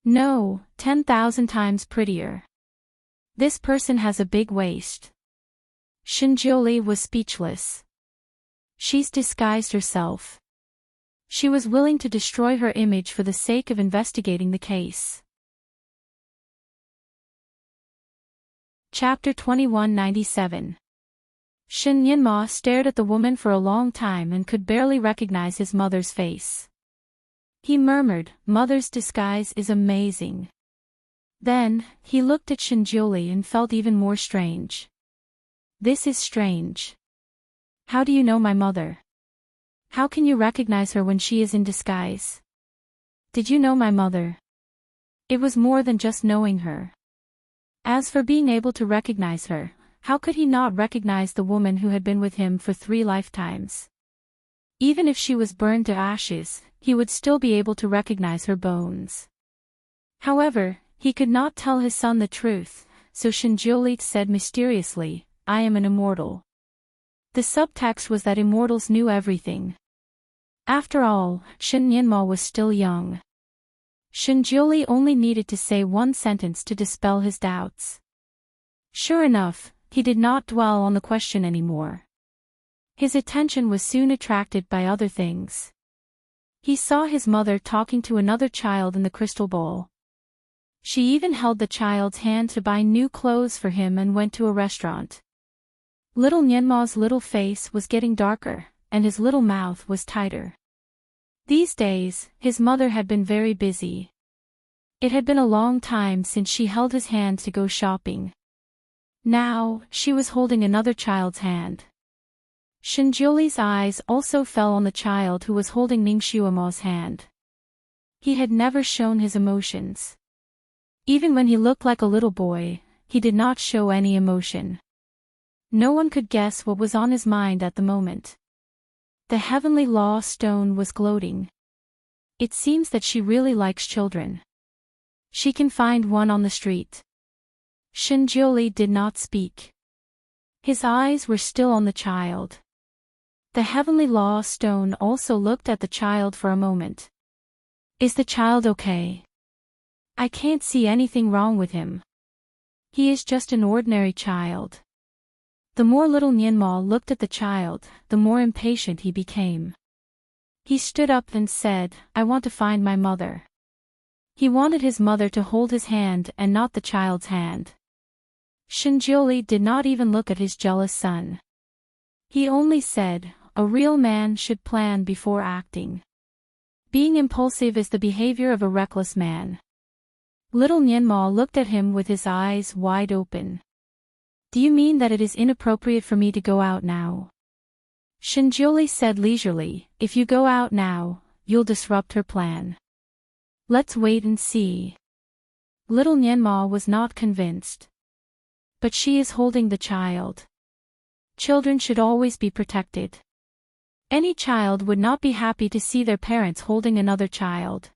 No, 10,000 times prettier. This person has a big waist. Shinjuli was speechless. She's disguised herself. She was willing to destroy her image for the sake of investigating the case. Chapter 2197. Shin Nyenma stared at the woman for a long time and could barely recognize his mother's face. He murmured, "Mother's disguise is amazing." Then, he looked at Shinjuli and felt even more strange. This is strange. How do you know my mother? How can you recognize her when she is in disguise? Did you know my mother? It was more than just knowing her. As for being able to recognize her, how could he not recognize the woman who had been with him for 3 lifetimes? Even if she was burned to ashes, he would still be able to recognize her bones. However, he could not tell his son the truth, so Shinjuli said mysteriously, I am an immortal. The subtext was that immortals knew everything. After all, Shin Nyenma was still young. Shinjuli only needed to say one sentence to dispel his doubts. Sure enough, he did not dwell on the question anymore. His attention was soon attracted by other things. He saw his mother talking to another child in the crystal bowl. She even held the child's hand to buy new clothes for him and went to a restaurant. Little Nyenma's little face was getting darker, and his little mouth was tighter. These days, his mother had been very busy. It had been a long time since she held his hand to go shopping. Now, she was holding another child's hand. Shinjuli's eyes also fell on the child who was holding Ningxiuma's hand. He had never shown his emotions. Even when he looked like a little boy, he did not show any emotion. No one could guess what was on his mind at the moment. The heavenly law stone was gloating. It seems that she really likes children. She can find one on the street. Shinjuli did not speak. His eyes were still on the child. The heavenly law stone also looked at the child for a moment. Is the child okay? I can't see anything wrong with him. He is just an ordinary child. The more little Nyenma looked at the child, the more impatient he became. He stood up and said, I want to find my mother. He wanted his mother to hold his hand and not the child's hand. Shinjuli did not even look at his jealous son. He only said, a real man should plan before acting. Being impulsive is the behavior of a reckless man. Little Nyenma looked at him with his eyes wide open. Do you mean that it is inappropriate for me to go out now? Shinjuli said leisurely, if you go out now, you'll disrupt her plan. Let's wait and see. Little Nyenma was not convinced. But she is holding the child. Children should always be protected. Any child would not be happy to see their parents holding another child.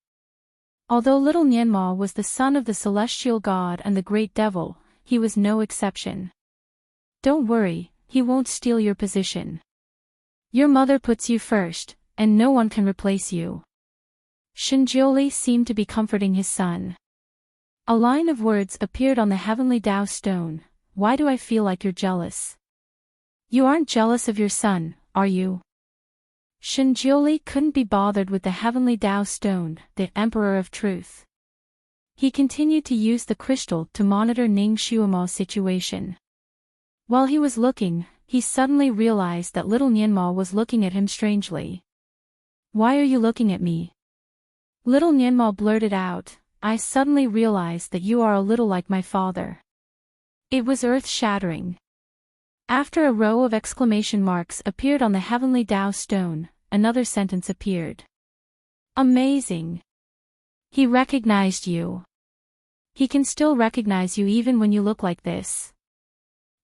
Although little Nyenma was the son of the celestial god and the great devil, he was no exception. Don't worry, he won't steal your position. Your mother puts you first, and no one can replace you. Shinjuli seemed to be comforting his son. A line of words appeared on the heavenly Tao stone. Why do I feel like you're jealous? You aren't jealous of your son, are you? Shinjuli couldn't be bothered with the heavenly Tao stone, the emperor of truth. He continued to use the crystal to monitor Ningxiuma's situation. While he was looking, he suddenly realized that little Nyenma was looking at him strangely. Why are you looking at me? Little Nyenma blurted out, I suddenly realized that you are a little like my father. It was earth-shattering. After a row of exclamation marks appeared on the heavenly Tao stone, another sentence appeared. Amazing. He recognized you. He can still recognize you even when you look like this.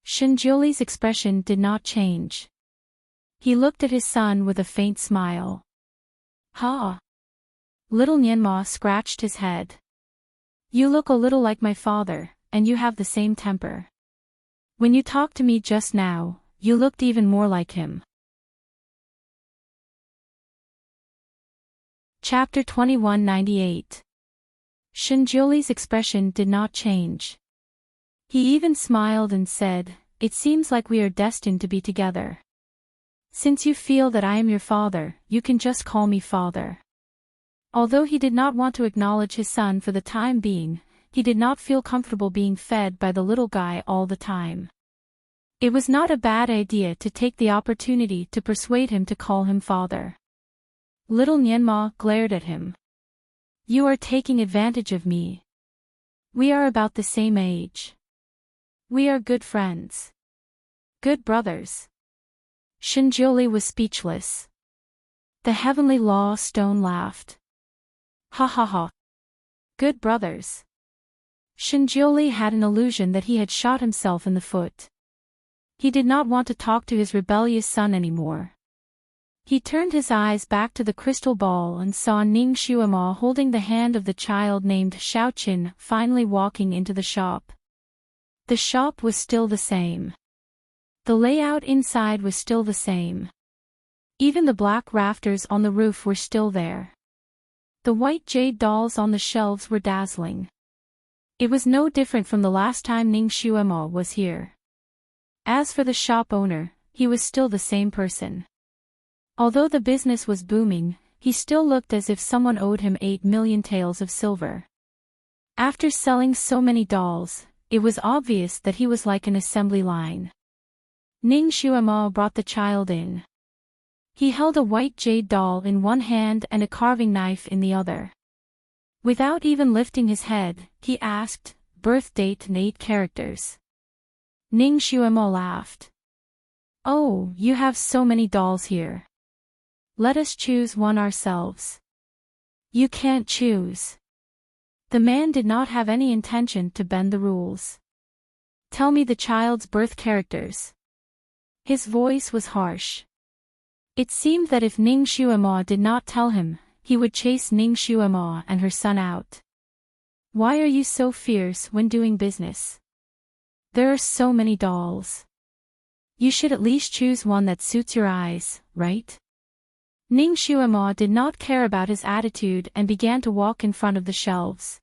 Shinjuli's expression did not change. He looked at his son with a faint smile. Ha! Little Nyenma scratched his head. You look a little like my father, and you have the same temper. When you talked to me just now, you looked even more like him. Chapter 2198. Shinjuli's expression did not change. He even smiled and said, "It seems like we are destined to be together. Since you feel that I am your father, you can just call me father." Although he did not want to acknowledge his son for the time being, he did not feel comfortable being fed by the little guy all the time. It was not a bad idea to take the opportunity to persuade him to call him father. Little Nyenma glared at him. You are taking advantage of me. We are about the same age. We are good friends. Good brothers. Shinjuli was speechless. The heavenly law stone laughed. Ha ha ha. Good brothers. Shinjuli had an illusion that he had shot himself in the foot. He did not want to talk to his rebellious son anymore. He turned his eyes back to the crystal ball and saw Ning Xuema holding the hand of the child named Xiaoqin finally walking into the shop. The shop was still the same. The layout inside was still the same. Even the black rafters on the roof were still there. The white jade dolls on the shelves were dazzling. It was no different from the last time Ning Xuema was here. As for the shop owner, he was still the same person. Although the business was booming, he still looked as if someone owed him 8 million taels of silver. After selling so many dolls, it was obvious that he was like an assembly line. Ning Xuema brought the child in. He held a white jade doll in one hand and a carving knife in the other. Without even lifting his head, he asked, "Birth date and 8 characters." Ning Xuema laughed. "Oh, you have so many dolls here. Let us choose one ourselves." "You can't choose." The man did not have any intention to bend the rules. "Tell me the child's birth characters." His voice was harsh. It seemed that if Ning Xuema did not tell him, he would chase Ning Xuema and her son out. "Why are you so fierce when doing business? There are so many dolls. You should at least choose one that suits your eyes, right?" Ning Xuema did not care about his attitude and began to walk in front of the shelves.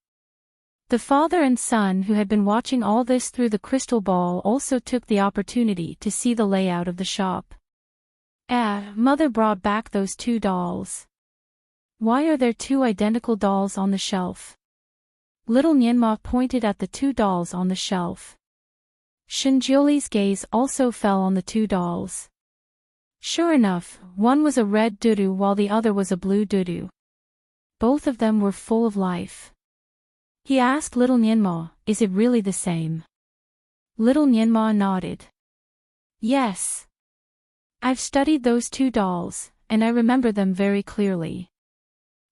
The father and son who had been watching all this through the crystal ball also took the opportunity to see the layout of the shop. Mother brought back those 2 dolls. Why are there 2 identical dolls on the shelf? Little Nyenma pointed at the 2 dolls on the shelf. Shinjuli's gaze also fell on the 2 dolls. Sure enough, one was a red dudu while the other was a blue dudu. Both of them were full of life. He asked Little Nyenma, "Is it really the same?" Little Nyenma nodded. "Yes. I've studied those 2 dolls, and I remember them very clearly.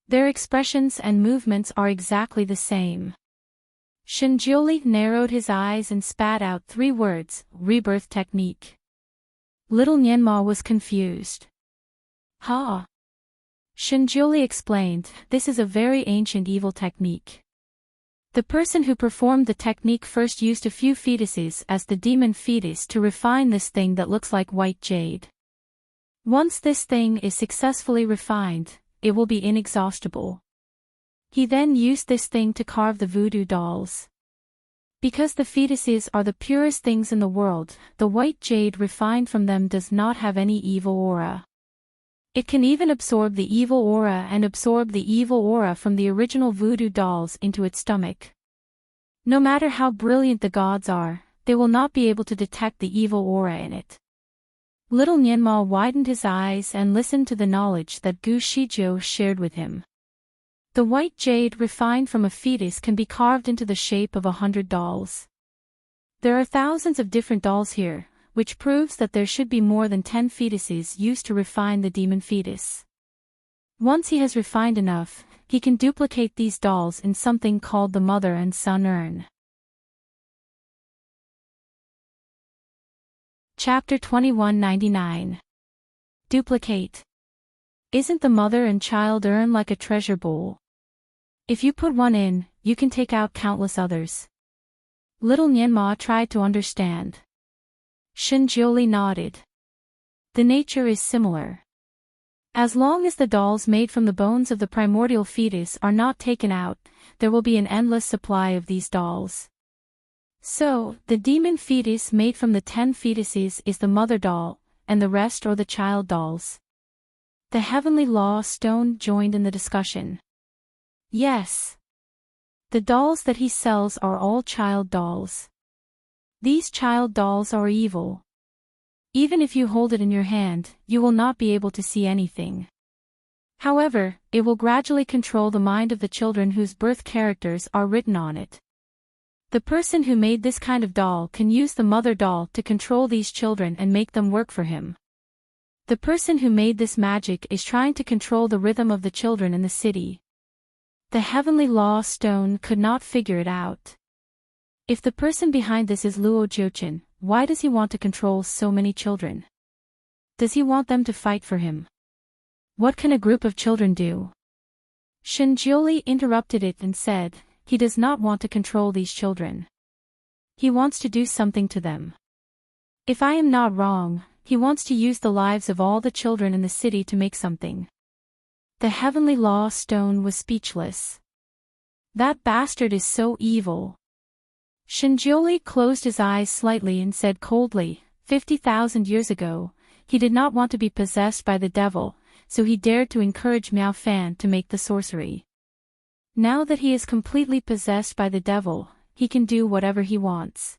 Their expressions and movements are exactly the same." Shinjuli narrowed his eyes and spat out 3 words, "Rebirth technique." Little Nyenma was confused. "Ha!" Shinjuli explained, "This is a very ancient evil technique. The person who performed the technique first used a few fetuses as the demon fetus to refine this thing that looks like white jade. Once this thing is successfully refined, it will be inexhaustible. He then used this thing to carve the voodoo dolls. Because the fetuses are the purest things in the world, the white jade refined from them does not have any evil aura. It can even absorb the evil aura and absorb the evil aura from the original voodoo dolls into its stomach. No matter how brilliant the gods are, they will not be able to detect the evil aura in it." Little Nyenma widened his eyes and listened to the knowledge that Gu Shijiu shared with him. The white jade refined from a fetus can be carved into the shape of 100 dolls. There are thousands of different dolls here, which proves that there should be more than 10 fetuses used to refine the demon fetus. Once he has refined enough, he can duplicate these dolls in something called the mother and son urn. Chapter 2199. Duplicate. Isn't the mother and child urn like a treasure bowl? If you put one in, you can take out countless others. Little Nyenma tried to understand. Shinjioli nodded. The nature is similar. As long as the dolls made from the bones of the primordial fetus are not taken out, there will be an endless supply of these dolls. So, the demon fetus made from the 10 fetuses is the mother doll, and the rest are the child dolls. The Heavenly Law Stone joined in the discussion. Yes. The dolls that he sells are all child dolls. These child dolls are evil. Even if you hold it in your hand, you will not be able to see anything. However, it will gradually control the mind of the children whose birth characters are written on it. The person who made this kind of doll can use the mother doll to control these children and make them work for him. The person who made this magic is trying to control the rhythm of the children in the city. The Heavenly Law Stone could not figure it out. If the person behind this is Luo Jiuchen, why does he want to control so many children? Does he want them to fight for him? What can a group of children do? Shinjioli interrupted it and said, he does not want to control these children. He wants to do something to them. If I am not wrong, he wants to use the lives of all the children in the city to make something. The Heavenly Law Stone was speechless. That bastard is so evil. Shinjioli closed his eyes slightly and said coldly, 50,000 years ago, he did not want to be possessed by the devil, so he dared to encourage Miao Fan to make the sorcery. Now that he is completely possessed by the devil, he can do whatever he wants.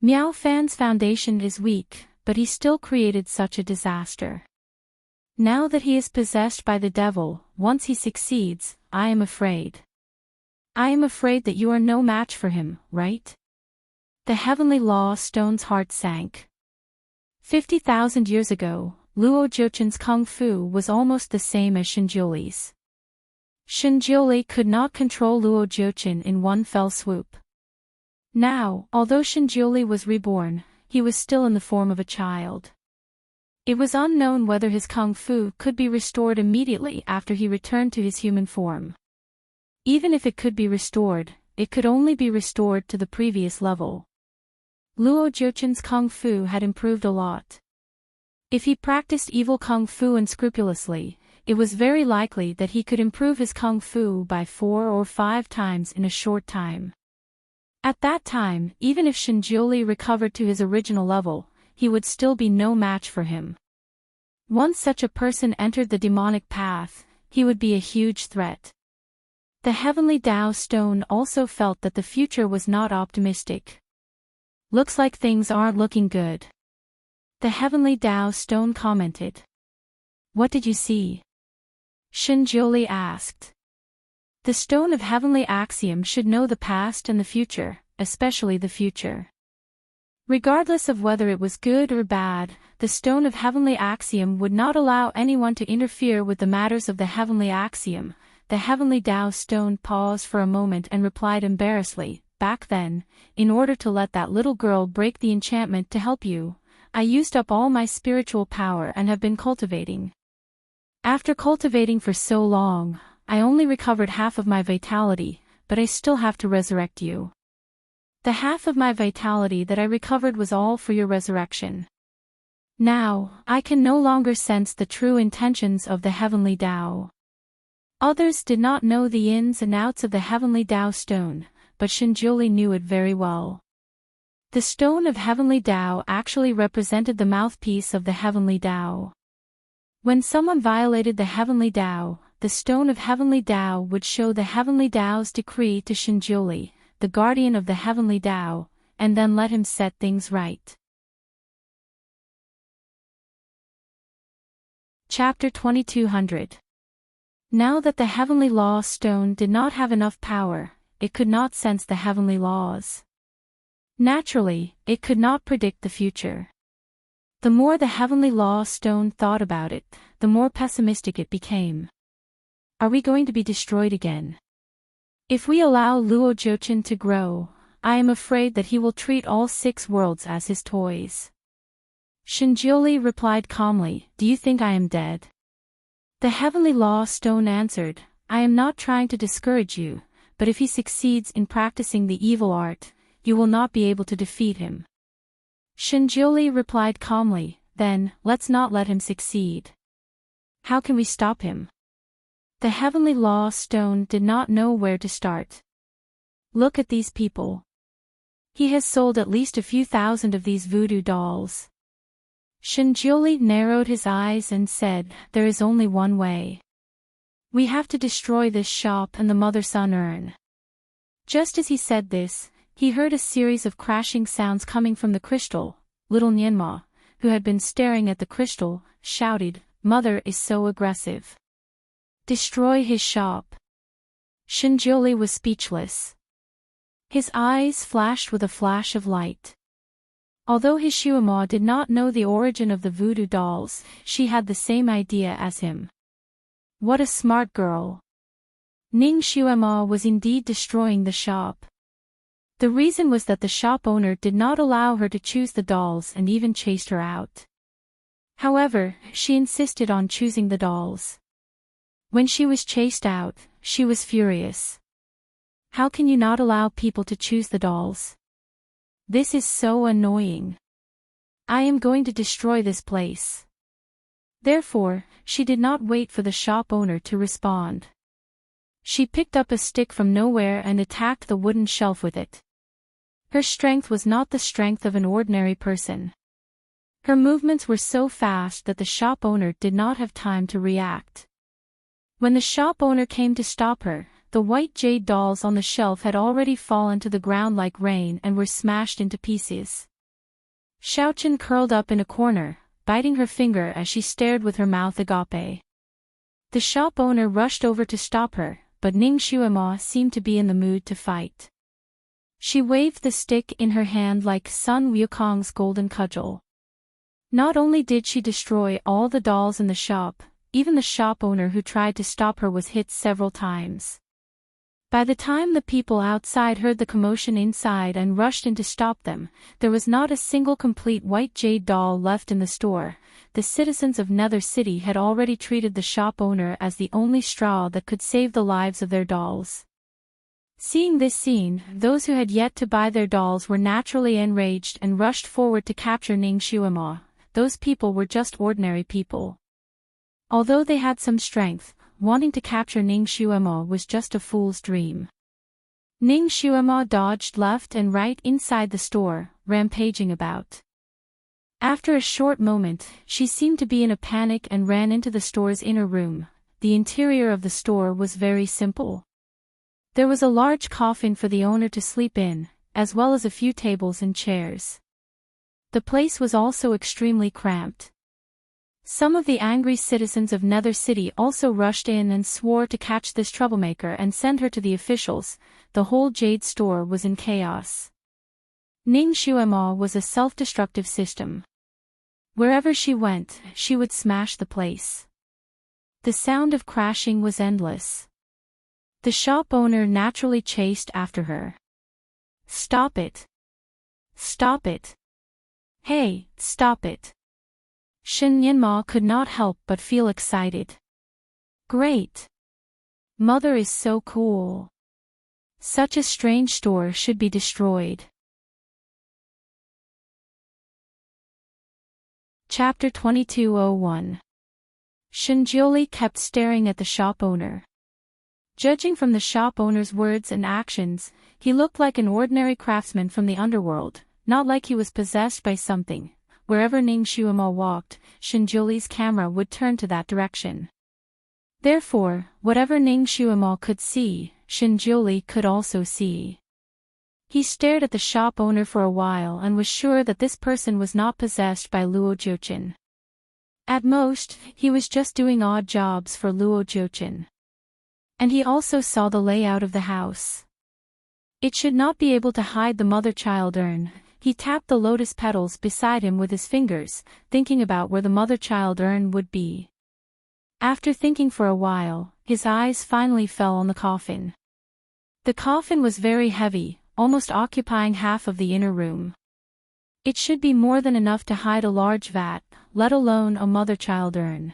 Miao Fan's foundation is weak, but he still created such a disaster. Now that he is possessed by the devil, once he succeeds, I am afraid. I am afraid that you are no match for him, right? The Heavenly Law Stone's heart sank. 50,000 years ago, Luo Jiuchen's kung fu was almost the same as Shinjioli's. Shinjioli could not control Luo Jiuchen in one fell swoop. Now, although Shinjioli was reborn, he was still in the form of a child. It was unknown whether his kung fu could be restored immediately after he returned to his human form. Even if it could be restored, it could only be restored to the previous level. Luo Jiuchen's kung fu had improved a lot. If he practiced evil kung fu unscrupulously, it was very likely that he could improve his kung fu by 4 or 5 times in a short time. At that time, even if Shinjioli recovered to his original level, he would still be no match for him. Once such a person entered the demonic path, he would be a huge threat. The Heavenly Tao Stone also felt that the future was not optimistic. Looks like things aren't looking good. The Heavenly Tao Stone commented. What did you see? Shinjioli asked. The Stone of Heavenly Axiom should know the past and the future, especially the future. Regardless of whether it was good or bad, the Stone of Heavenly Axiom would not allow anyone to interfere with the matters of the Heavenly Axiom. The Heavenly Tao Stone paused for a moment and replied embarrassedly, back then, in order to let that little girl break the enchantment to help you, I used up all my spiritual power and have been cultivating. After cultivating for so long, I only recovered half of my vitality, but I still have to resurrect you. The half of my vitality that I recovered was all for your resurrection. Now, I can no longer sense the true intentions of the Heavenly Tao. Others did not know the ins and outs of the Heavenly Tao Stone, but Shinjioli knew it very well. The Stone of Heavenly Tao actually represented the mouthpiece of the Heavenly Tao. When someone violated the Heavenly Tao, the Stone of Heavenly Tao would show the Heavenly Tao's decree to Shinjioli, the guardian of the Heavenly Tao, and then let him set things right. Chapter 2200. Now that the heavenly law stone did not have enough power, it could not sense the heavenly laws. Naturally, it could not predict the future. The more the heavenly law stone thought about it, the more pessimistic it became. Are we going to be destroyed again? If we allow Luo Jiuqin to grow, I am afraid that he will treat all 6 worlds as his toys. Shinjiuli replied calmly, "Do you think I am dead?" The heavenly law stone answered, "I am not trying to discourage you, but if he succeeds in practicing the evil art, you will not be able to defeat him." Shinjiuli replied calmly, "Then, let's not let him succeed. How can we stop him?" The heavenly law stone did not know where to start. Look at these people. He has sold at least a few thousand of these voodoo dolls. Shinjiuli narrowed his eyes and said, "There is only one way. We have to destroy this shop and the mother-son urn." Just as he said this, he heard a series of crashing sounds coming from the crystal. Little Nianma, who had been staring at the crystal, shouted, "Mother is so aggressive. Destroy his shop." Shinjiuli was speechless. His eyes flashed with a flash of light. Although his Shuama did not know the origin of the voodoo dolls, she had the same idea as him. What a smart girl. Ning Shuama was indeed destroying the shop. The reason was that the shop owner did not allow her to choose the dolls and even chased her out. However, she insisted on choosing the dolls. When she was chased out, she was furious. How can you not allow people to choose the dolls? This is so annoying. I am going to destroy this place. Therefore, she did not wait for the shop owner to respond. She picked up a stick from nowhere and attacked the wooden shelf with it. Her strength was not the strength of an ordinary person. Her movements were so fast that the shop owner did not have time to react. When the shop owner came to stop her, the white jade dolls on the shelf had already fallen to the ground like rain and were smashed into pieces. Xiaochen curled up in a corner, biting her finger as she stared with her mouth agape. The shop owner rushed over to stop her, but Ning Shuama seemed to be in the mood to fight. She waved the stick in her hand like Sun Wukong's golden cudgel. Not only did she destroy all the dolls in the shop, even the shop owner who tried to stop her was hit several times. By the time the people outside heard the commotion inside and rushed in to stop them, there was not a single complete white jade doll left in the store. The citizens of Nether City had already treated the shop owner as the only straw that could save the lives of their dolls. Seeing this scene, those who had yet to buy their dolls were naturally enraged and rushed forward to capture Ning Shuama. Those people were just ordinary people. Although they had some strength, wanting to capture Ning Shuama was just a fool's dream. Ning Shuama dodged left and right inside the store, rampaging about. After a short moment, she seemed to be in a panic and ran into the store's inner room. The interior of the store was very simple. There was a large coffin for the owner to sleep in, as well as a few tables and chairs. The place was also extremely cramped. Some of the angry citizens of Nether City also rushed in and swore to catch this troublemaker and send her to the officials. The whole jade store was in chaos. Ning Shuama was a self-destructive system. Wherever she went, she would smash the place. The sound of crashing was endless. The shop owner naturally chased after her. "Stop it! Stop it! Hey, stop it!" Shin Yanma could not help but feel excited. Great! Mother is so cool. Such a strange store should be destroyed. Chapter 2201. Shinjiuli kept staring at the shop owner. Judging from the shop owner's words and actions, he looked like an ordinary craftsman from the underworld, not like he was possessed by something. Wherever Ning Shuama walked, Shinjiuli's camera would turn to that direction. Therefore, whatever Ning Shuama could see, Shinjiuli could also see. He stared at the shop owner for a while and was sure that this person was not possessed by Luo Jiuqin. At most, he was just doing odd jobs for Luo Jiuqin. And he also saw the layout of the house. It should not be able to hide the mother-child urn. He tapped the lotus petals beside him with his fingers, thinking about where the mother-child urn would be. After thinking for a while, his eyes finally fell on the coffin. The coffin was very heavy, almost occupying half of the inner room. It should be more than enough to hide a large vat, let alone a mother-child urn.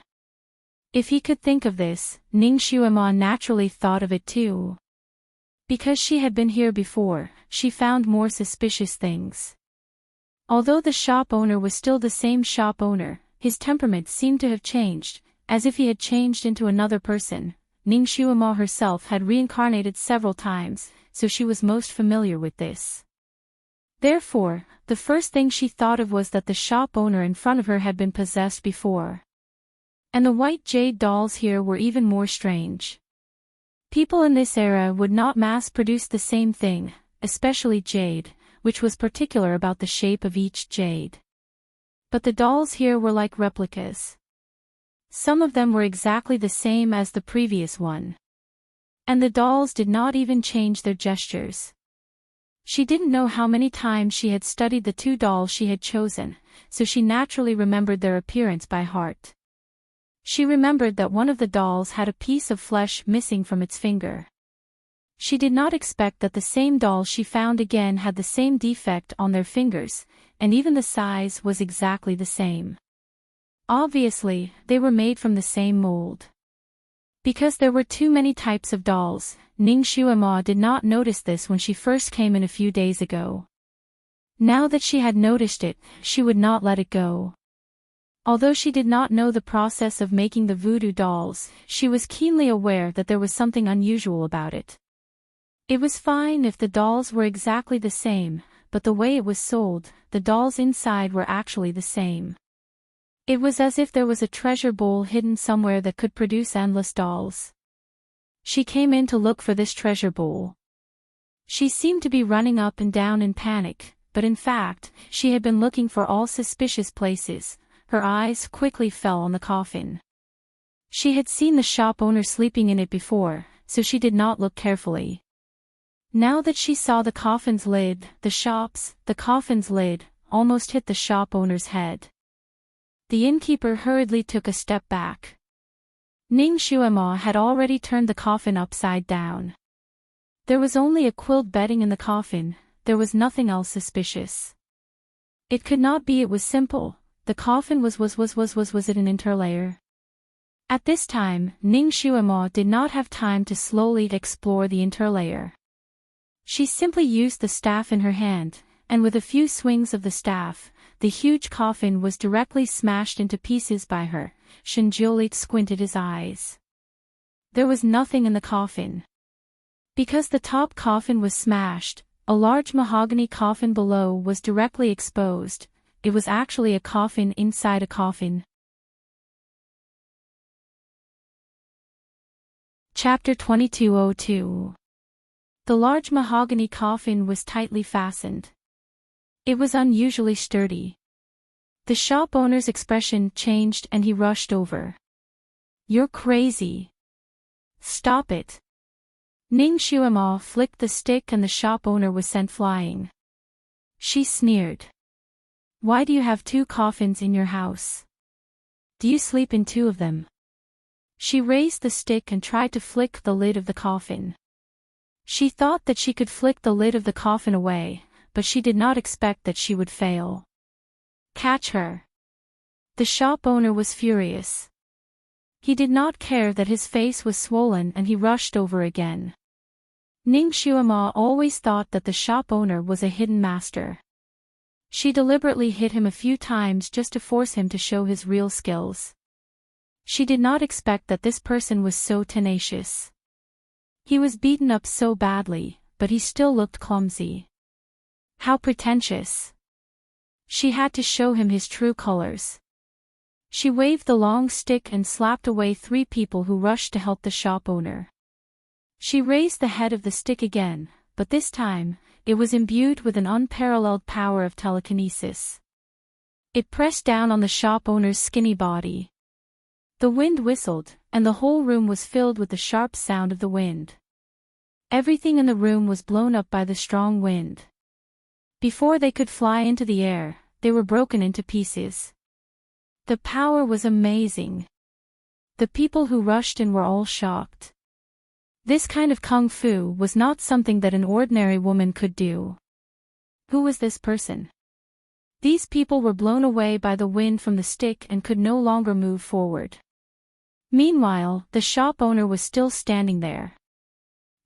If he could think of this, Ning Xuema naturally thought of it too. Because she had been here before, she found more suspicious things. Although the shop owner was still the same shop owner, his temperament seemed to have changed, as if he had changed into another person. Ning Xuema herself had reincarnated several times, so she was most familiar with this. Therefore, the first thing she thought of was that the shop owner in front of her had been possessed before. And the white jade dolls here were even more strange. People in this era would not mass-produce the same thing, especially jade, which was particular about the shape of each jade. But the dolls here were like replicas. Some of them were exactly the same as the previous one. And the dolls did not even change their gestures. She didn't know how many times she had studied the two dolls she had chosen, so she naturally remembered their appearance by heart. She remembered that one of the dolls had a piece of flesh missing from its finger. She did not expect that the same doll she found again had the same defect on their fingers, and even the size was exactly the same. Obviously, they were made from the same mold. Because there were too many types of dolls, Ning Xuema did not notice this when she first came in a few days ago. Now that she had noticed it, she would not let it go. Although she did not know the process of making the voodoo dolls, she was keenly aware that there was something unusual about it. It was fine if the dolls were exactly the same, but the way it was sold, the dolls inside were actually the same. It was as if there was a treasure bowl hidden somewhere that could produce endless dolls. She came in to look for this treasure bowl. She seemed to be running up and down in panic, but in fact, she had been looking for all suspicious places. Her eyes quickly fell on the coffin. She had seen the shop owner sleeping in it before, so she did not look carefully. Now that she saw the coffin's lid, the coffin's lid, almost hit the shop owner's head. The innkeeper hurriedly took a step back. Ning Xuema had already turned the coffin upside down. There was only a quilt bedding in the coffin, there was nothing else suspicious. It could not be, it was simple, the coffin was it an interlayer? At this time, Ning Xuema did not have time to slowly explore the interlayer. She simply used the staff in her hand, and with a few swings of the staff, the huge coffin was directly smashed into pieces by her. Shinjiuli squinted his eyes. There was nothing in the coffin. Because the top coffin was smashed, a large mahogany coffin below was directly exposed. It was actually a coffin inside a coffin. Chapter 2202. The large mahogany coffin was tightly fastened. It was unusually sturdy. The shop owner's expression changed and he rushed over. "You're crazy. Stop it." Ning Xuema flicked the stick and the shop owner was sent flying. She sneered. "Why do you have two coffins in your house? Do you sleep in two of them?" She raised the stick and tried to flick the lid of the coffin. She thought that she could flick the lid of the coffin away, but she did not expect that she would fail. "Catch her." The shop owner was furious. He did not care that his face was swollen and he rushed over again. Ning Xuema always thought that the shop owner was a hidden master. She deliberately hit him a few times just to force him to show his real skills. She did not expect that this person was so tenacious. He was beaten up so badly, but he still looked clumsy. How pretentious. She had to show him his true colors. She waved the long stick and slapped away 3 people who rushed to help the shop owner. She raised the head of the stick again, but this time, it was imbued with an unparalleled power of telekinesis. It pressed down on the shop owner's skinny body. The wind whistled, and the whole room was filled with the sharp sound of the wind. Everything in the room was blown up by the strong wind. Before they could fly into the air, they were broken into pieces. The power was amazing. The people who rushed in were all shocked. This kind of kung fu was not something that an ordinary woman could do. Who was this person? These people were blown away by the wind from the stick and could no longer move forward. Meanwhile, the shop owner was still standing there.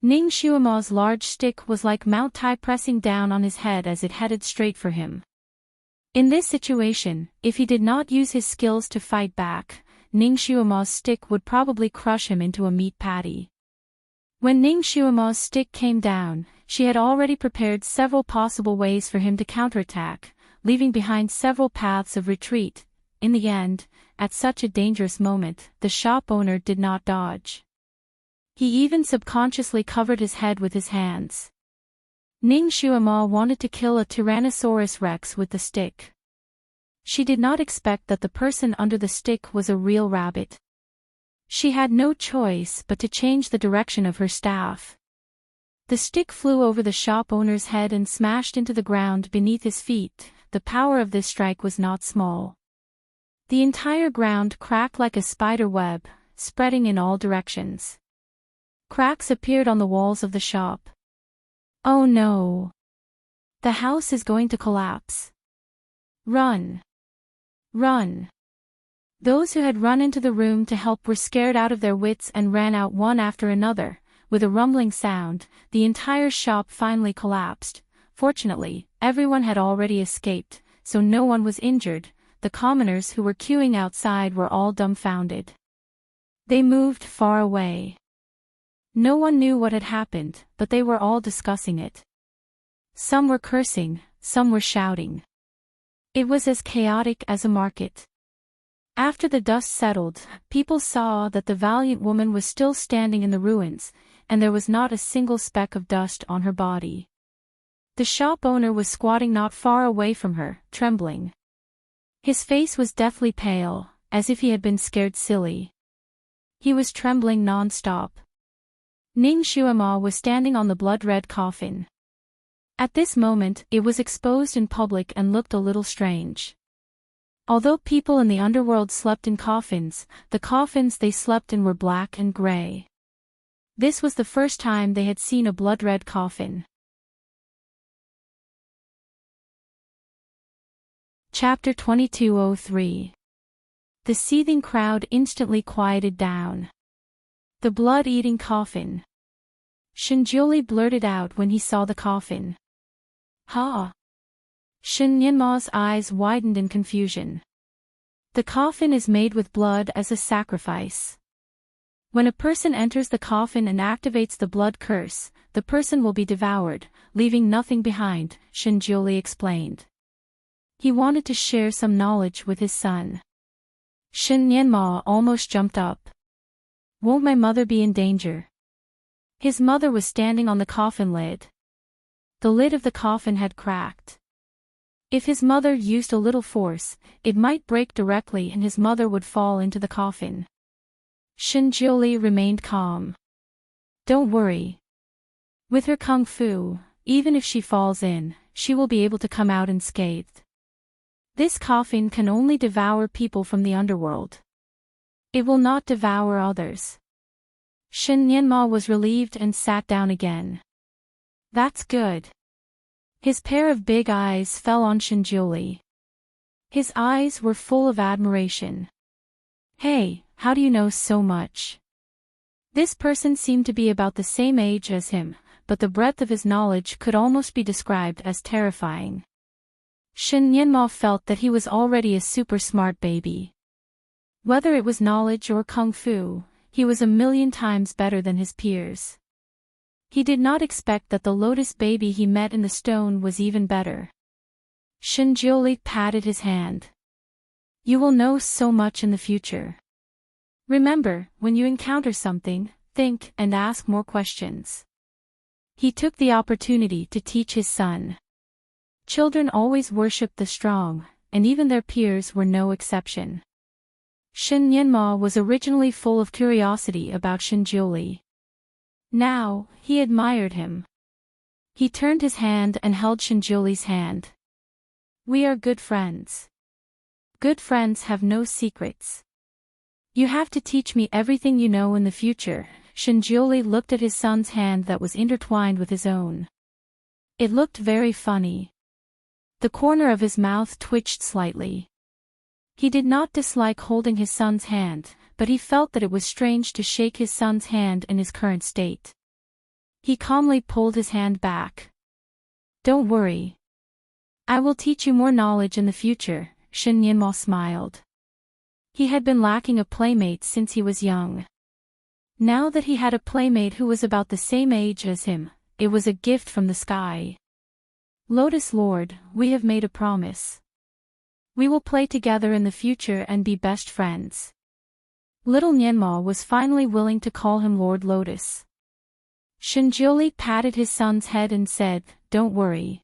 Ning Xuema's large stick was like Mount Tai pressing down on his head as it headed straight for him. In this situation, if he did not use his skills to fight back, Ning Xuema's stick would probably crush him into a meat patty. When Ning Xuema's stick came down, she had already prepared several possible ways for him to counterattack, leaving behind several paths of retreat. In the end, at such a dangerous moment, the shop owner did not dodge. He even subconsciously covered his head with his hands. Ning Xuema wanted to kill a Tyrannosaurus Rex with the stick. She did not expect that the person under the stick was a real rabbit. She had no choice but to change the direction of her staff. The stick flew over the shop owner's head and smashed into the ground beneath his feet. The power of this strike was not small. The entire ground cracked like a spider web, spreading in all directions. Cracks appeared on the walls of the shop. Oh no! The house is going to collapse. Run! Run! Those who had run into the room to help were scared out of their wits and ran out one after another. With a rumbling sound, the entire shop finally collapsed. Fortunately, everyone had already escaped, so no one was injured. The commoners who were queuing outside were all dumbfounded. They moved far away. No one knew what had happened, but they were all discussing it. Some were cursing, some were shouting. It was as chaotic as a market. After the dust settled, people saw that the valiant woman was still standing in the ruins, and there was not a single speck of dust on her body. The shop owner was squatting not far away from her, trembling. His face was deathly pale, as if he had been scared silly. He was trembling non-stop. Ning Xuema was standing on the blood-red coffin. At this moment, it was exposed in public and looked a little strange. Although people in the underworld slept in coffins, the coffins they slept in were black and gray. This was the first time they had seen a blood-red coffin. Chapter 2203. The seething crowd instantly quieted down. The blood-eating coffin. Shinjiuli blurted out when he saw the coffin. Ha! Shin Yanma's eyes widened in confusion. The coffin is made with blood as a sacrifice. When a person enters the coffin and activates the blood curse, the person will be devoured, leaving nothing behind, Shinjiuli explained. He wanted to share some knowledge with his son. Shin Yanma almost jumped up. Won't my mother be in danger? His mother was standing on the coffin lid. The lid of the coffin had cracked. If his mother used a little force, it might break directly and his mother would fall into the coffin. Shinjiuli remained calm. Don't worry. With her kung fu, even if she falls in, she will be able to come out unscathed. This coffin can only devour people from the underworld. It will not devour others. Shin Yanma was relieved and sat down again. That's good. His pair of big eyes fell on Shinjiuli. His eyes were full of admiration. Hey, how do you know so much? This person seemed to be about the same age as him, but the breadth of his knowledge could almost be described as terrifying. Shin Yanma felt that he was already a super smart baby. Whether it was knowledge or kung fu, he was a million times better than his peers. He did not expect that the lotus baby he met in the stone was even better. Shinjiuli patted his hand. You will know so much in the future. Remember, when you encounter something, think and ask more questions. He took the opportunity to teach his son. Children always worship the strong, and even their peers were no exception. Shin Nianma was originally full of curiosity about Shinjuli. Now, he admired him. He turned his hand and held Shinjuli's hand. We are good friends. Good friends have no secrets. You have to teach me everything you know in the future. Shinjuli looked at his son's hand that was intertwined with his own. It looked very funny. The corner of his mouth twitched slightly. He did not dislike holding his son's hand, but he felt that it was strange to shake his son's hand in his current state. He calmly pulled his hand back. Don't worry. I will teach you more knowledge in the future, Shin Nianma smiled. He had been lacking a playmate since he was young. Now that he had a playmate who was about the same age as him, it was a gift from the sky. Lotus Lord, we have made a promise. We will play together in the future and be best friends. Little Nianma was finally willing to call him Lord Lotus. Shinjuli patted his son's head and said, Don't worry.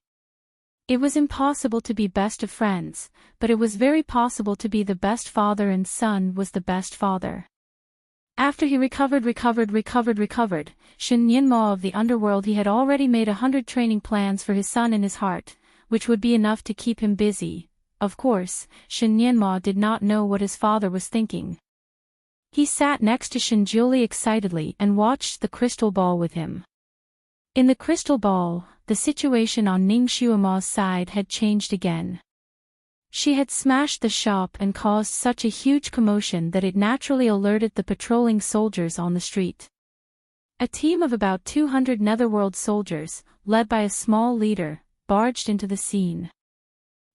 It was impossible to be best of friends, but it was very possible to be the best father, and son was the best father. After he recovered, Shin Nianma of the underworld, he had already made 100 training plans for his son in his heart, which would be enough to keep him busy. Of course, Shin Nianma did not know what his father was thinking. He sat next to Shinjuli excitedly and watched the crystal ball with him. In the crystal ball, the situation on Ning Xuema's side had changed again. She had smashed the shop and caused such a huge commotion that it naturally alerted the patrolling soldiers on the street. A team of about 200 Netherworld soldiers, led by a small leader, barged into the scene.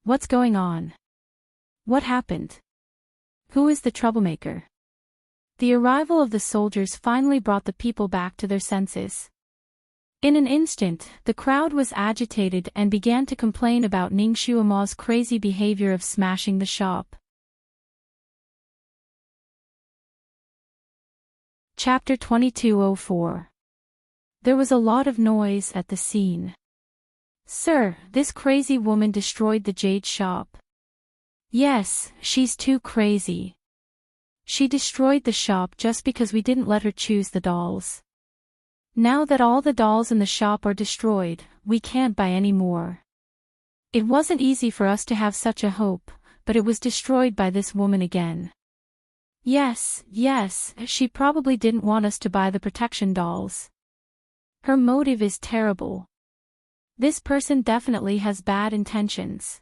What's going on? What happened? Who is the troublemaker? The arrival of the soldiers finally brought the people back to their senses. In an instant, the crowd was agitated and began to complain about Ning Xuema's crazy behavior of smashing the shop. Chapter 2204. There was a lot of noise at the scene. Sir, this crazy woman destroyed the jade shop. Yes, she's too crazy. She destroyed the shop just because we didn't let her choose the dolls. Now that all the dolls in the shop are destroyed, we can't buy any more. It wasn't easy for us to have such a hope, but it was destroyed by this woman again. Yes, she probably didn't want us to buy the protection dolls. Her motive is terrible. This person definitely has bad intentions.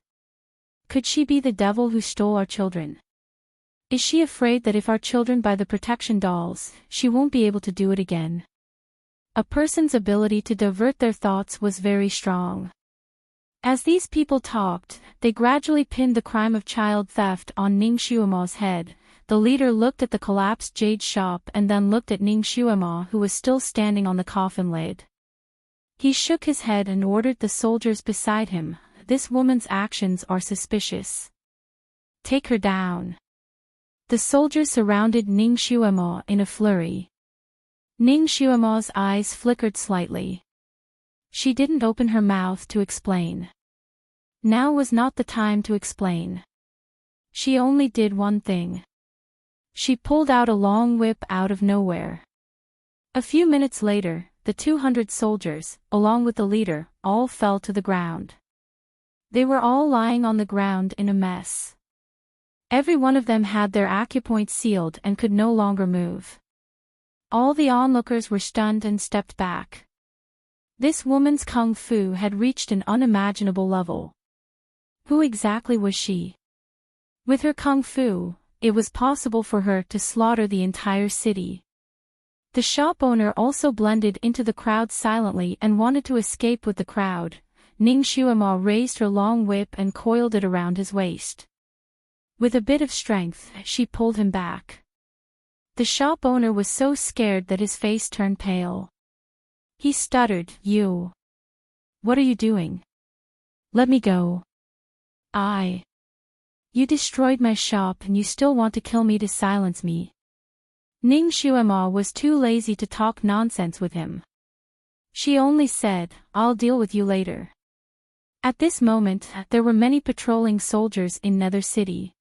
Could she be the devil who stole our children? Is she afraid that if our children buy the protection dolls, she won't be able to do it again? A person's ability to divert their thoughts was very strong. As these people talked, they gradually pinned the crime of child theft on Ning Xuema's head. The leader looked at the collapsed jade shop and then looked at Ning Xuema, who was still standing on the coffin lid. He shook his head and ordered the soldiers beside him, This woman's actions are suspicious. Take her down. The soldiers surrounded Ning Xuema in a flurry. Ning Xuema's eyes flickered slightly. She didn't open her mouth to explain. Now was not the time to explain. She only did one thing. She pulled out a long whip out of nowhere. A few minutes later, the 200 soldiers, along with the leader, all fell to the ground. They were all lying on the ground in a mess. Every one of them had their acupoints sealed and could no longer move. All the onlookers were stunned and stepped back. This woman's kung fu had reached an unimaginable level. Who exactly was she? With her kung fu, it was possible for her to slaughter the entire city. The shop owner also blended into the crowd silently and wanted to escape with the crowd. Ning Xuema raised her long whip and coiled it around his waist. With a bit of strength, she pulled him back. The shop owner was so scared that his face turned pale. He stuttered, "You. What are you doing? Let me go. You destroyed my shop and you still want to kill me to silence me." Ning Xuema was too lazy to talk nonsense with him. She only said, "I'll deal with you later." At this moment, there were many patrolling soldiers in Nether City.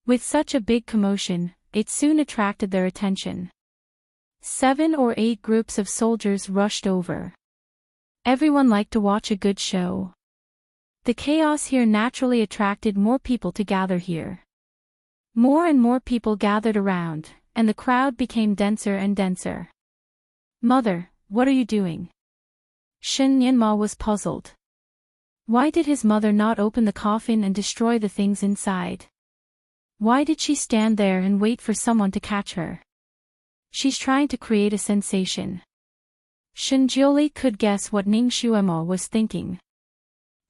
With such a big commotion, it soon attracted their attention. 7 or 8 groups of soldiers rushed over. Everyone liked to watch a good show. The chaos here naturally attracted more people to gather here. More and more people gathered around, and the crowd became denser and denser. "Mother, what are you doing?" Shin Nyenma was puzzled. Why did his mother not open the coffin and destroy the things inside? Why did she stand there and wait for someone to catch her? She's trying to create a sensation. Shinjioli could guess what Ning Shuema was thinking.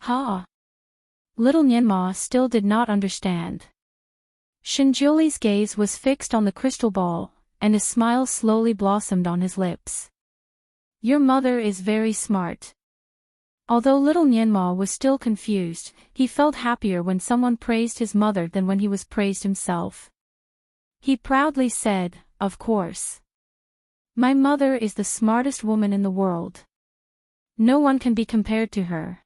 Ha! Little Nyenma still did not understand. Shinjioli's gaze was fixed on the crystal ball, and a smile slowly blossomed on his lips. Your mother is very smart. Although little Nyenma was still confused, he felt happier when someone praised his mother than when he was praised himself. He proudly said, "Of course. My mother is the smartest woman in the world. No one can be compared to her."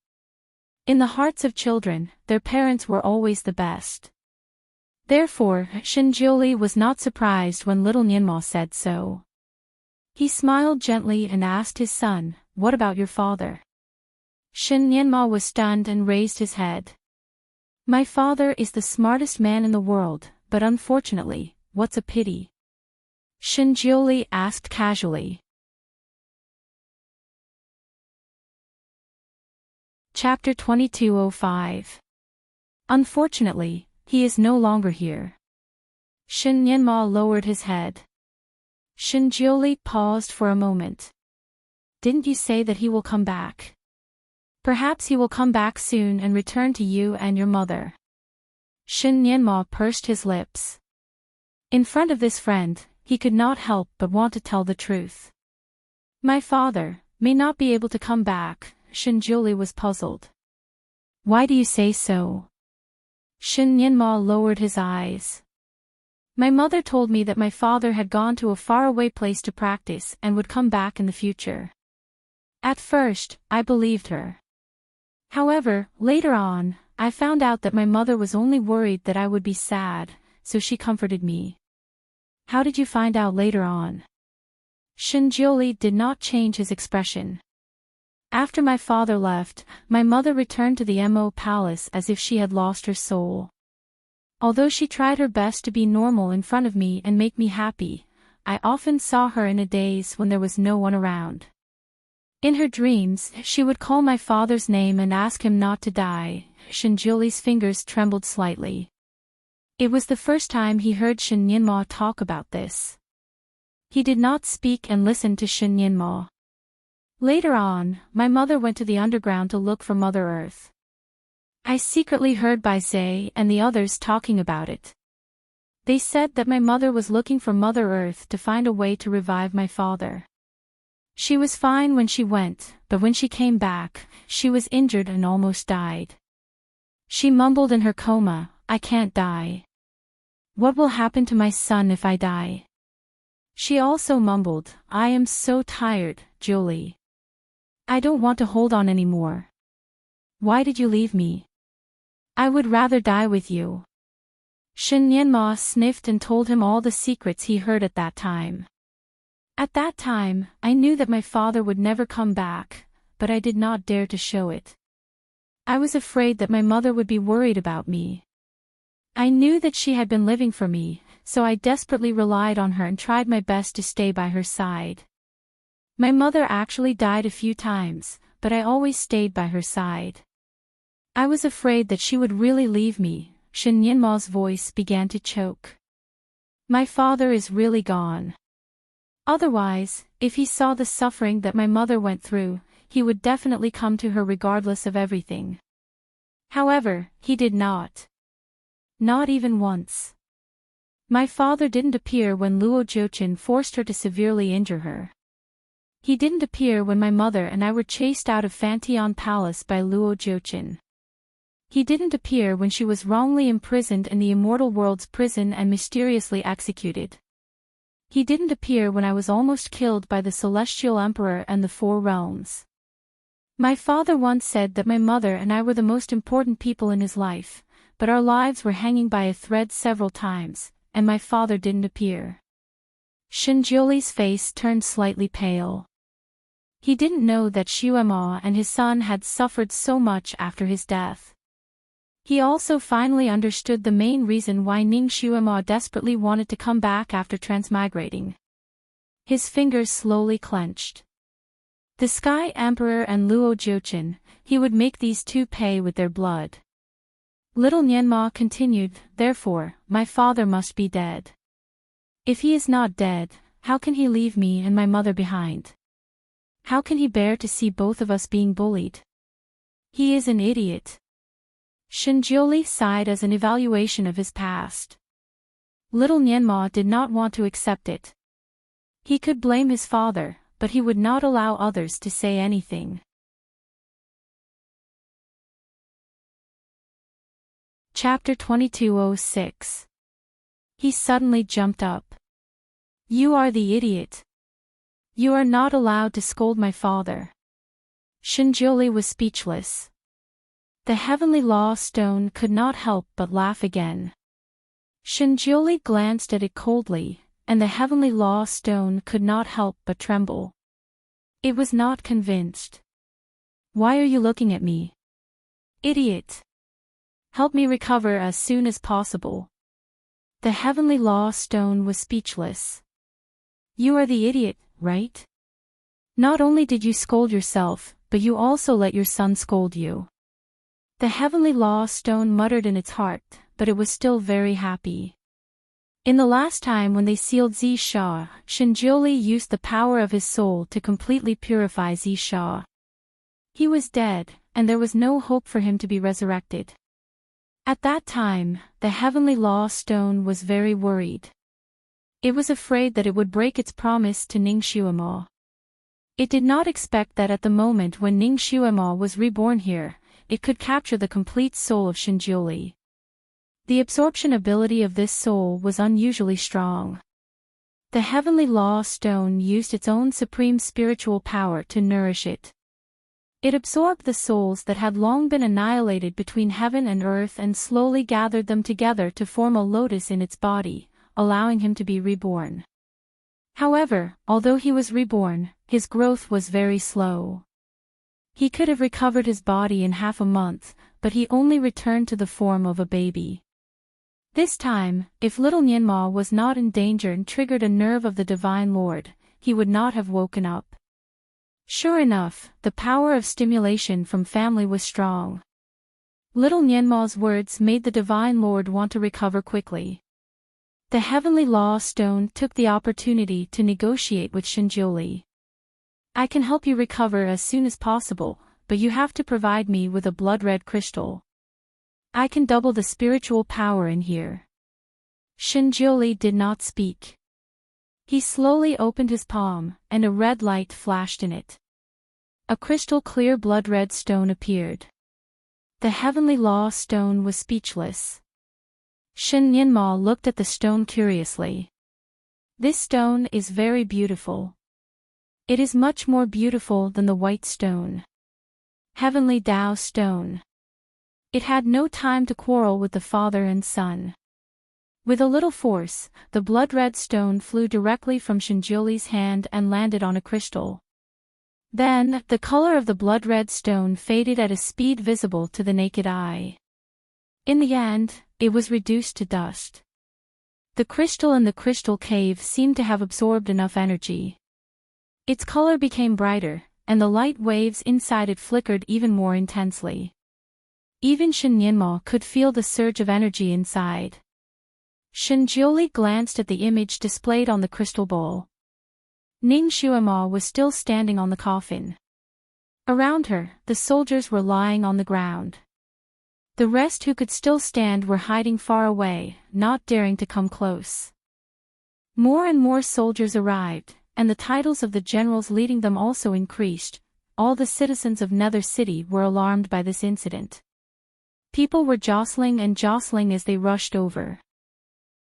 In the hearts of children, their parents were always the best. Therefore, Shinjioli was not surprised when little Nyenma said so. He smiled gently and asked his son, "What about your father?" Shin Nyenma was stunned and raised his head. "My father is the smartest man in the world, but unfortunately, what's a pity?" Shinjioli asked casually. Chapter 2205. Unfortunately, he is no longer here. Shin Nyenma lowered his head. Shinjioli paused for a moment. "Didn't you say that he will come back? Perhaps he will come back soon and return to you and your mother." Shin Nyenma pursed his lips. In front of this friend, he could not help but want to tell the truth. "My father may not be able to come back." Shinjioli was puzzled. "Why do you say so?" Shin Nyenma lowered his eyes. "My mother told me that my father had gone to a faraway place to practice and would come back in the future. At first, I believed her. However, later on, I found out that my mother was only worried that I would be sad, so she comforted me." "How did you find out later on?" Shinjioli did not change his expression. "After my father left, my mother returned to the Mo palace as if she had lost her soul. Although she tried her best to be normal in front of me and make me happy, I often saw her in a daze when there was no one around. In her dreams, she would call my father's name and ask him not to die." Shinjioli's fingers trembled slightly. It was the first time he heard Shin Nyenma talk about this. He did not speak and listened to Shin Nyenma. "Later on, my mother went to the underground to look for Mother Earth. I secretly heard Bai Zhe and the others talking about it. They said that my mother was looking for Mother Earth to find a way to revive my father. She was fine when she went, but when she came back, she was injured and almost died. She mumbled in her coma, 'I can't die. What will happen to my son if I die?' She also mumbled, 'I am so tired, Julie. I don't want to hold on anymore. Why did you leave me? I would rather die with you.' Shin Nyenma sniffed and told him all the secrets he heard at that time. At that time, I knew that my father would never come back, but I did not dare to show it. I was afraid that my mother would be worried about me. I knew that she had been living for me, so I desperately relied on her and tried my best to stay by her side. My mother actually died a few times, but I always stayed by her side. I was afraid that she would really leave me." Shin Nyenma's voice began to choke. "My father is really gone. Otherwise, if he saw the suffering that my mother went through, he would definitely come to her regardless of everything. However, he did not. Not even once. My father didn't appear when Luo Jochin forced her to severely injure her. He didn't appear when my mother and I were chased out of Fantian Palace by Luo Jochin. He didn't appear when she was wrongly imprisoned in the Immortal World's prison and mysteriously executed. He didn't appear when I was almost killed by the Celestial Emperor and the Four Realms. My father once said that my mother and I were the most important people in his life, but our lives were hanging by a thread several times, and my father didn't appear. Shinjuli's face turned slightly pale. He didn't know that Shuema and his son had suffered so much after his death. He also finally understood the main reason why Ning Shuema desperately wanted to come back after transmigrating. His fingers slowly clenched. The Sky Emperor and Luo Jiuqin, he would make these two pay with their blood. Little Nianma continued, therefore, my father must be dead. If he is not dead, how can he leave me and my mother behind? How can he bear to see both of us being bullied? He is an idiot. Shinjuoli sighed as an evaluation of his past. Little Nianma did not want to accept it. He could blame his father, but he would not allow others to say anything. Chapter 2206. He suddenly jumped up. You are the idiot. You are not allowed to scold my father. Shinjuoli was speechless. The heavenly law stone could not help but laugh again. Shinjuoli glanced at it coldly, and the heavenly law stone could not help but tremble. It was not convinced. Why are you looking at me? Idiot! Help me recover as soon as possible. The heavenly law stone was speechless. You are the idiot, right? Not only did you scold yourself, but you also let your son scold you. The heavenly law stone muttered in its heart, but it was still very happy. In the last time when they sealed Zisha, Shinjuoli used the power of his soul to completely purify Zisha. He was dead, and there was no hope for him to be resurrected. At that time, the heavenly law stone was very worried. It was afraid that it would break its promise to Ning Shuema. It did not expect that at the moment when Ning Shuema was reborn here, it could capture the complete soul of Shinjuoli. The absorption ability of this soul was unusually strong. The heavenly law stone used its own supreme spiritual power to nourish it. It absorbed the souls that had long been annihilated between heaven and earth and slowly gathered them together to form a lotus in its body, allowing him to be reborn. However, although he was reborn, his growth was very slow. He could have recovered his body in half a month, but he only returned to the form of a baby. This time, if little Nianma was not in danger and triggered a nerve of the Divine Lord, he would not have woken up. Sure enough, the power of stimulation from family was strong. Little Nianma's words made the Divine Lord want to recover quickly. The heavenly law stone took the opportunity to negotiate with Shinjuoli. I can help you recover as soon as possible, but you have to provide me with a blood-red crystal. I can double the spiritual power in here. Shinjuoli did not speak. He slowly opened his palm, and a red light flashed in it. A crystal-clear blood-red stone appeared. The heavenly law stone was speechless. Shin Nianma looked at the stone curiously. This stone is very beautiful. It is much more beautiful than the white stone. Heavenly Tao stone. It had no time to quarrel with the father and son. With a little force, the blood-red stone flew directly from Shinjuoli's hand and landed on a crystal. Then, the color of the blood-red stone faded at a speed visible to the naked eye. In the end, it was reduced to dust. The crystal in the crystal cave seemed to have absorbed enough energy. Its color became brighter, and the light waves inside it flickered even more intensely. Even Shin Nianma could feel the surge of energy inside. Shinjuoli glanced at the image displayed on the crystal bowl. Ning Shuema was still standing on the coffin. Around her, the soldiers were lying on the ground. The rest who could still stand were hiding far away, not daring to come close. More and more soldiers arrived, and the titles of the generals leading them also increased. All the citizens of Nether City were alarmed by this incident. People were jostling as they rushed over.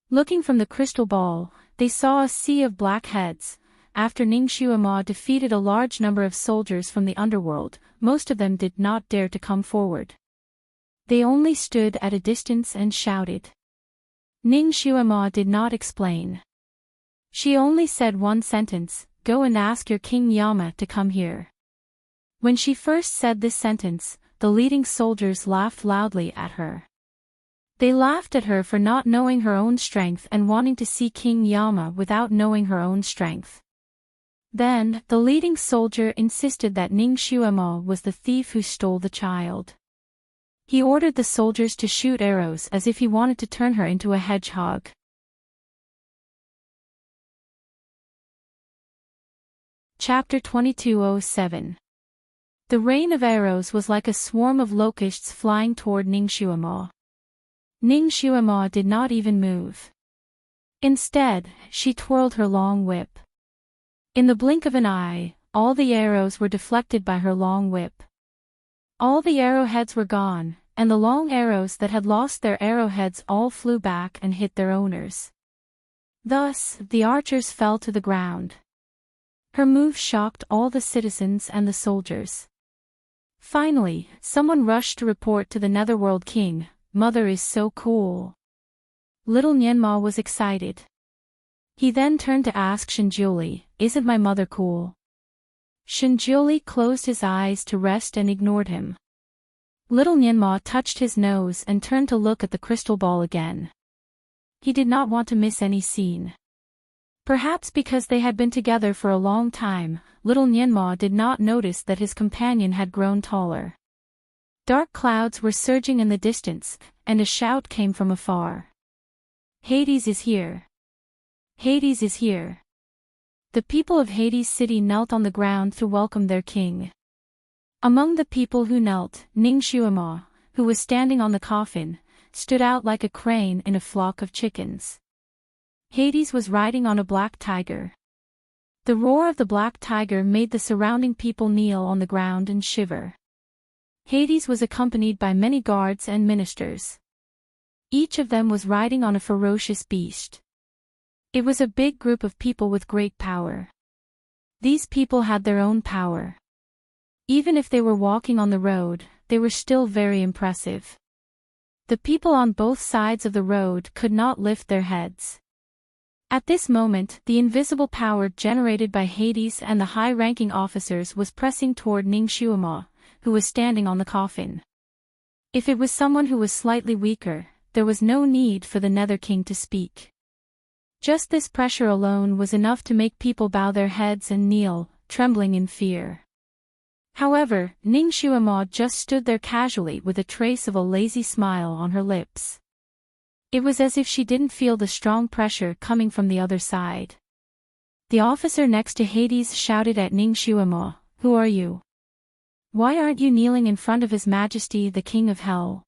Looking from the crystal ball, they saw a sea of black heads. After Ning Shuema defeated a large number of soldiers from the underworld, most of them did not dare to come forward. They only stood at a distance and shouted. Ning Xuema did not explain. She only said one sentence, "Go and ask your King Yama to come here." When she first said this sentence, the leading soldiers laughed loudly at her. They laughed at her for not knowing her own strength and wanting to see King Yama without knowing her own strength. Then, the leading soldier insisted that Ning Xuema was the thief who stole the child. He ordered the soldiers to shoot arrows as if he wanted to turn her into a hedgehog. Chapter 2207. The rain of arrows was like a swarm of locusts flying toward Ning Xuema. Ning Xuema did not even move. Instead, she twirled her long whip. In the blink of an eye, all the arrows were deflected by her long whip. All the arrowheads were gone, and the long arrows that had lost their arrowheads all flew back and hit their owners. Thus, the archers fell to the ground. Her move shocked all the citizens and the soldiers. Finally, someone rushed to report to the Netherworld King, "Mother is so cool." Little Nyenma was excited. He then turned to ask Shinjuli, "Isn't my mother cool?" Shinjuli closed his eyes to rest and ignored him. Little Nyenma touched his nose and turned to look at the crystal ball again. He did not want to miss any scene. Perhaps because they had been together for a long time, little Nyenma did not notice that his companion had grown taller. Dark clouds were surging in the distance, and a shout came from afar. "Hades is here! Hades is here!" The people of Hades City knelt on the ground to welcome their king. Among the people who knelt, Ning Xuema, who was standing on the coffin, stood out like a crane in a flock of chickens. Hades was riding on a black tiger. The roar of the black tiger made the surrounding people kneel on the ground and shiver. Hades was accompanied by many guards and ministers. Each of them was riding on a ferocious beast. It was a big group of people with great power. These people had their own power. Even if they were walking on the road, they were still very impressive. The people on both sides of the road could not lift their heads. At this moment, the invisible power generated by Hades and the high-ranking officers was pressing toward Ning Xuema, who was standing on the coffin. If it was someone who was slightly weaker, there was no need for the Nether King to speak. Just this pressure alone was enough to make people bow their heads and kneel, trembling in fear. However, Ning Xuema just stood there casually with a trace of a lazy smile on her lips. It was as if she didn't feel the strong pressure coming from the other side. The officer next to Hades shouted at Ning Xuema, "Who are you? Why aren't you kneeling in front of His Majesty the King of Hell?"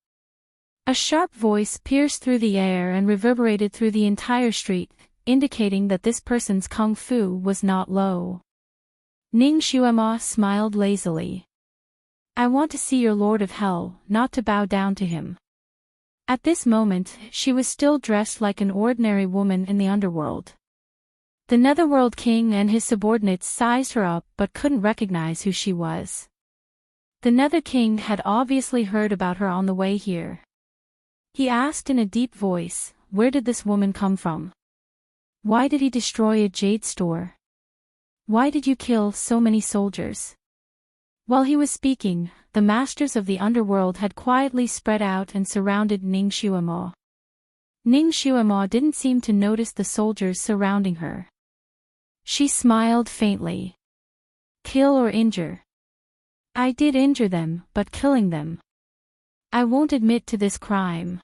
A sharp voice pierced through the air and reverberated through the entire street, indicating that this person's kung fu was not low. Ning Xuema smiled lazily. "I want to see your Lord of Hell, not to bow down to him." At this moment, she was still dressed like an ordinary woman in the underworld. The Netherworld King and his subordinates sized her up but couldn't recognize who she was. The Nether King had obviously heard about her on the way here. He asked in a deep voice, "Where did this woman come from? Why did he destroy a jade store? Why did you kill so many soldiers?" While he was speaking, the masters of the underworld had quietly spread out and surrounded Ning Xuema. Ning Xuema didn't seem to notice the soldiers surrounding her. She smiled faintly. "Kill or injure?" "I did injure them, but killing them. I won't admit to this crime."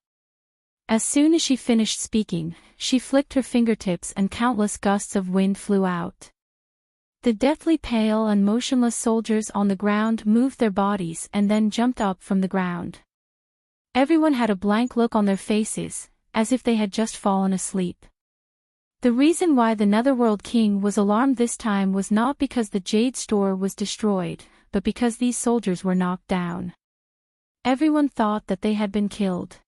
As soon as she finished speaking, she flicked her fingertips and countless gusts of wind flew out. The deathly pale and motionless soldiers on the ground moved their bodies and then jumped up from the ground. Everyone had a blank look on their faces, as if they had just fallen asleep. The reason why the Netherworld King was alarmed this time was not because the jade store was destroyed, but because these soldiers were knocked down. Everyone thought that they had been killed.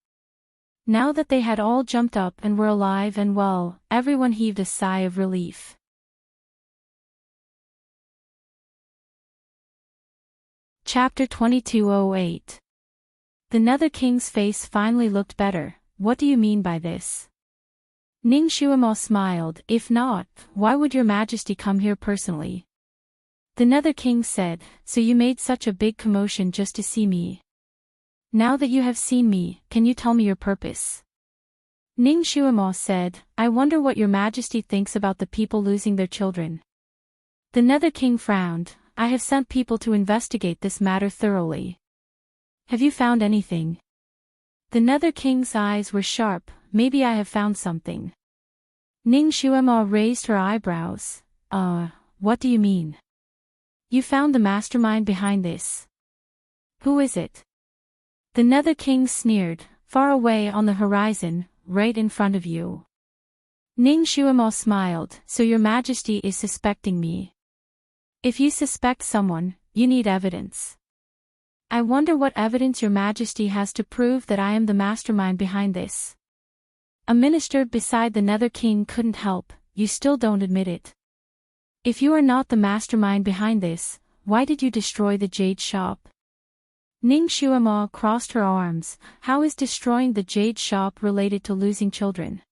Now that they had all jumped up and were alive and well, everyone heaved a sigh of relief. Chapter 2208. The Nether King's face finally looked better. What do you mean by this? Ning Shuamo smiled. If not, why would your majesty come here personally? The Nether King said, so you made such a big commotion just to see me. Now that you have seen me, can you tell me your purpose? Ning Shuamo said, I wonder what your majesty thinks about the people losing their children. The Nether King frowned. I have sent people to investigate this matter thoroughly. Have you found anything? The Nether King's eyes were sharp. Maybe I have found something. Ning Shuamo raised her eyebrows. What do you mean? You found the mastermind behind this. Who is it? The Nether King sneered. Far away on the horizon, right in front of you. Ning Shuamo smiled. So your majesty is suspecting me. If you suspect someone, you need evidence. I wonder what evidence your majesty has to prove that I am the mastermind behind this. A minister beside the Nether King couldn't help. You still don't admit it. If you are not the mastermind behind this, why did you destroy the Jade Shop? Ning Shuamo crossed her arms. How is destroying the Jade Shop related to losing children?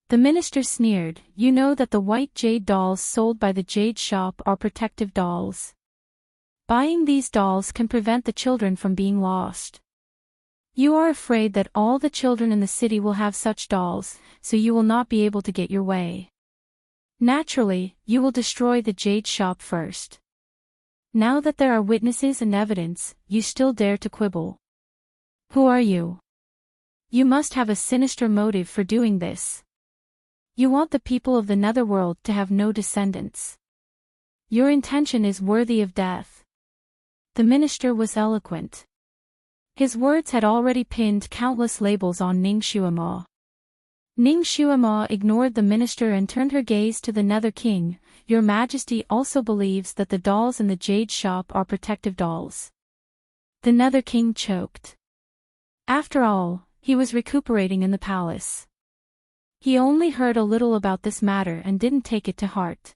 The minister sneered. You know that the white jade dolls sold by the Jade Shop are protective dolls. Buying these dolls can prevent the children from being lost. You are afraid that all the children in the city will have such dolls, so you will not be able to get your way. Naturally, you will destroy the Jade Shop first. Now that there are witnesses and evidence, you still dare to quibble. Who are you? You must have a sinister motive for doing this. You want the people of the Netherworld to have no descendants. Your intention is worthy of death. The minister was eloquent. His words had already pinned countless labels on Ning Shuamo. Ning Shuamo ignored the minister and turned her gaze to the Nether King. Your majesty also believes that the dolls in the Jade Shop are protective dolls. The Nether King choked. After all, he was recuperating in the palace. He only heard a little about this matter and didn't take it to heart.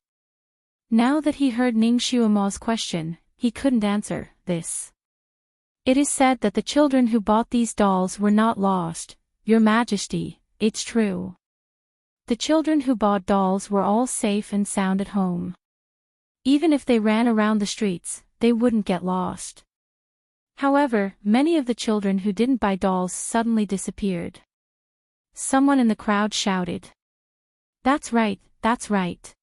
Now that he heard Ning Shuamo's question, he couldn't answer this. It is said that the children who bought these dolls were not lost, your majesty. It's true. The children who bought dolls were all safe and sound at home. Even if they ran around the streets, they wouldn't get lost. However, many of the children who didn't buy dolls suddenly disappeared. Someone in the crowd shouted. That's right, that's right.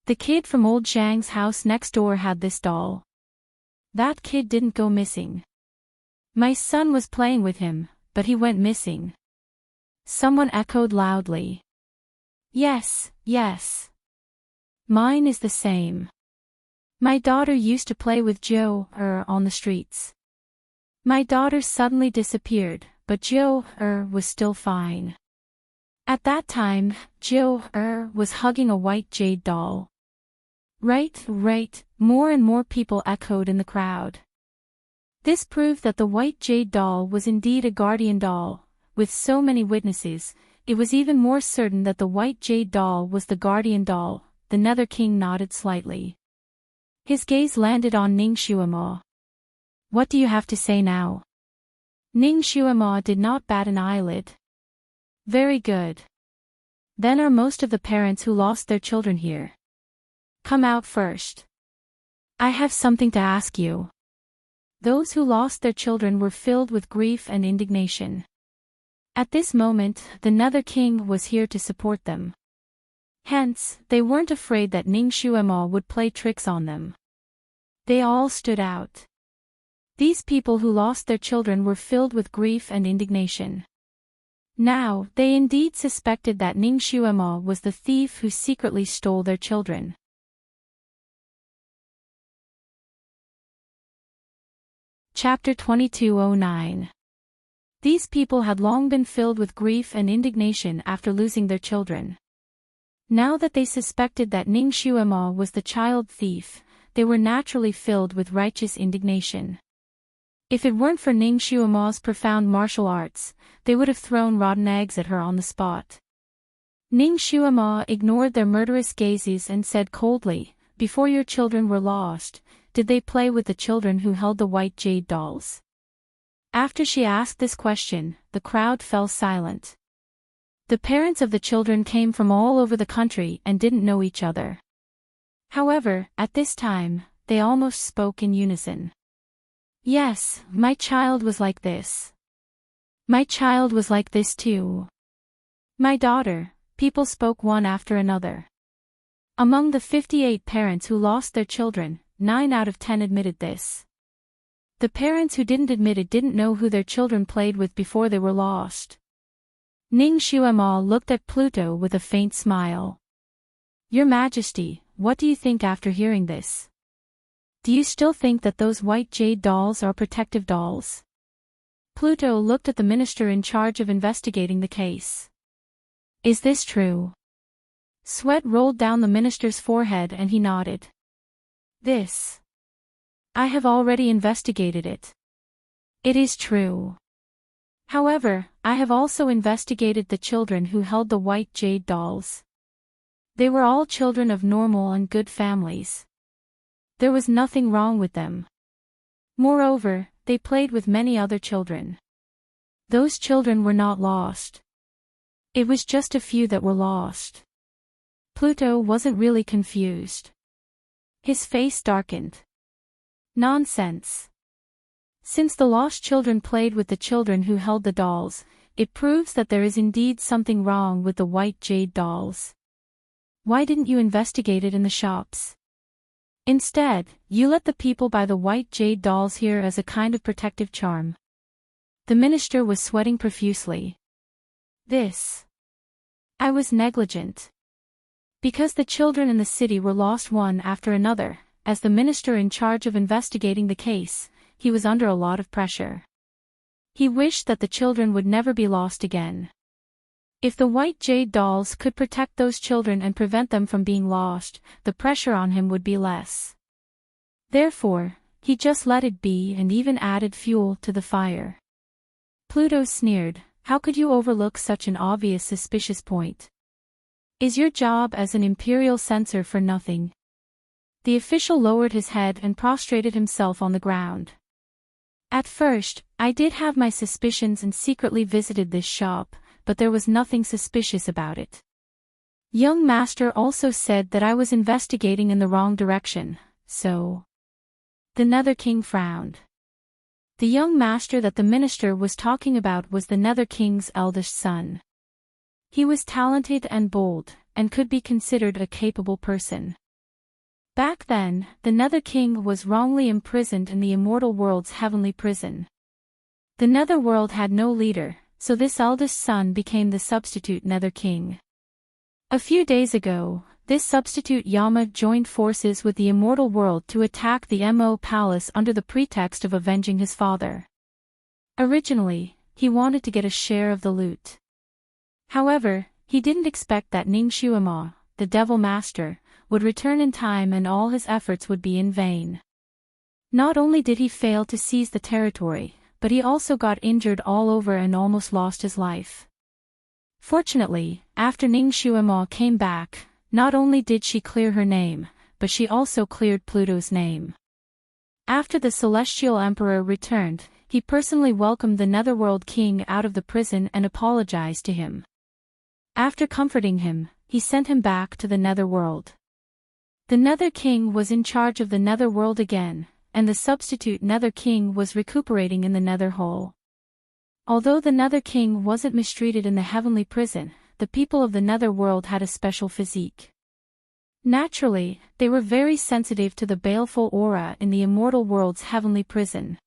The kid from old Zhang's house next door had this doll. That kid didn't go missing. My son was playing with him, but he went missing. Someone echoed loudly. Yes, yes. Mine is the same. My daughter used to play with Joe on the streets. My daughter suddenly disappeared, but Joe was still fine. At that time, Joe was hugging a white jade doll. Right, more and more people echoed in the crowd. This proved that the white jade doll was indeed a guardian doll. With so many witnesses, it was even more certain that the white jade doll was the guardian doll. The Nether King nodded slightly. His gaze landed on Ning Shuamo. What do you have to say now? Ning Shuamo did not bat an eyelid. Very good. Then are most of the parents who lost their children here? Come out first. I have something to ask you. Those who lost their children were filled with grief and indignation. At this moment, the Nether King was here to support them. Hence, they weren't afraid that Ning Shuamo would play tricks on them. They all stood out. These people who lost their children were filled with grief and indignation. Now, they indeed suspected that Ning Shuamo was the thief who secretly stole their children. Chapter 2209. These people had long been filled with grief and indignation after losing their children. Now that they suspected that Ning Shuamo was the child thief, they were naturally filled with righteous indignation. If it weren't for Ning Shuamo's profound martial arts, they would have thrown rotten eggs at her on the spot. Ning Shuamo ignored their murderous gazes and said coldly, "Before your children were lost, did they play with the children who held the white jade dolls?" After she asked this question, the crowd fell silent. The parents of the children came from all over the country and didn't know each other. However, at this time, they almost spoke in unison. Yes, my child was like this. My child was like this too. My daughter, people spoke one after another. Among the 58 parents who lost their children, 9 out of 10 admitted this. The parents who didn't admit it didn't know who their children played with before they were lost. Ning Xuema looked at Pluto with a faint smile. Your Majesty, what do you think after hearing this? Do you still think that those white jade dolls are protective dolls? Pluto looked at the minister in charge of investigating the case. Is this true? Sweat rolled down the minister's forehead and he nodded. This. I have already investigated it. It is true. However, I have also investigated the children who held the white jade dolls. They were all children of normal and good families. There was nothing wrong with them. Moreover, they played with many other children. Those children were not lost. It was just a few that were lost. Pluto wasn't really confused. His face darkened. Nonsense. Since the lost children played with the children who held the dolls, it proves that there is indeed something wrong with the white jade dolls. Why didn't you investigate it in the shops? Instead, you let the people buy the white jade dolls here as a kind of protective charm. The minister was sweating profusely. I was negligent. Because the children in the city were lost one after another, as the minister in charge of investigating the case, he was under a lot of pressure. He wished that the children would never be lost again. If the white jade dolls could protect those children and prevent them from being lost, the pressure on him would be less. Therefore, he just let it be and even added fuel to the fire. Pluto sneered, how could you overlook such an obvious suspicious point? Is your job as an imperial censor for nothing? The official lowered his head and prostrated himself on the ground. At first, I did have my suspicions and secretly visited this shop, but there was nothing suspicious about it. Young Master also said that I was investigating in the wrong direction, so... The Nether King frowned. The young master that the minister was talking about was the Nether King's eldest son. He was talented and bold, and could be considered a capable person. Back then, the Nether King was wrongly imprisoned in the immortal world's heavenly prison. The Nether world had no leader, so this eldest son became the substitute Nether King. A few days ago, this substitute Yama joined forces with the immortal world to attack the Mo Palace under the pretext of avenging his father. Originally, he wanted to get a share of the loot. However, he didn't expect that Ning Xuema, the Devil Master, would return in time and all his efforts would be in vain. Not only did he fail to seize the territory, but he also got injured all over and almost lost his life. Fortunately, after Ning Xuema came back, not only did she clear her name, but she also cleared Pluto's name. After the Celestial Emperor returned, he personally welcomed the Netherworld King out of the prison and apologized to him. After comforting him, he sent him back to the Netherworld. The Nether King was in charge of the Netherworld again, and the substitute Nether King was recuperating in the Nether Hole. Although the Nether King wasn't mistreated in the heavenly prison, the people of the Netherworld had a special physique. Naturally, they were very sensitive to the baleful aura in the immortal world's heavenly prison.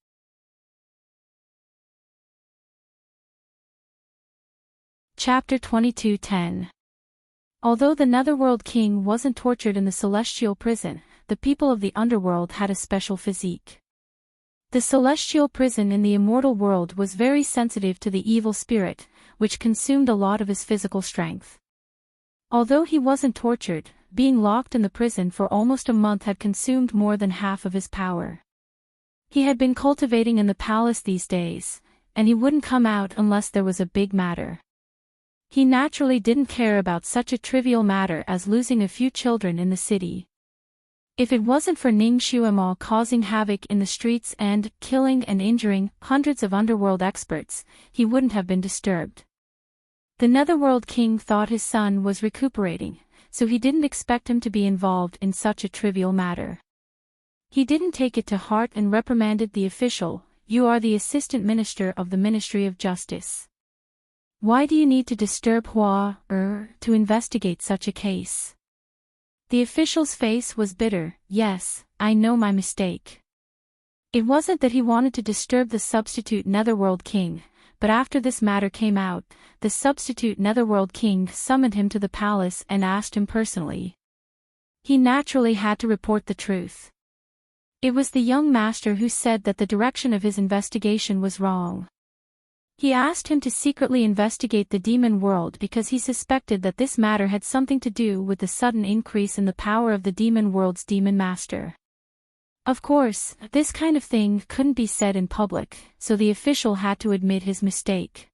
Chapter 22:10. Although the Netherworld King wasn't tortured in the celestial prison, the people of the underworld had a special physique. The celestial prison in the immortal world was very sensitive to the evil spirit, which consumed a lot of his physical strength. Although he wasn't tortured, being locked in the prison for almost a month had consumed more than half of his power. He had been cultivating in the palace these days, and he wouldn't come out unless there was a big matter. He naturally didn't care about such a trivial matter as losing a few children in the city. If it wasn't for Ning Xuemo causing havoc in the streets and killing and injuring hundreds of underworld experts, he wouldn't have been disturbed. The Netherworld King thought his son was recuperating, so he didn't expect him to be involved in such a trivial matter. He didn't take it to heart and reprimanded the official. "You are the Assistant Minister of the Ministry of Justice. Why do you need to disturb to investigate such a case?" The official's face was bitter. "Yes, I know my mistake." It wasn't that he wanted to disturb the substitute Netherworld King, but after this matter came out, the substitute Netherworld King summoned him to the palace and asked him personally. He naturally had to report the truth. It was the young master who said that the direction of his investigation was wrong. He asked him to secretly investigate the demon world because he suspected that this matter had something to do with the sudden increase in the power of the demon world's demon master. Of course, this kind of thing couldn't be said in public, so the official had to admit his mistake.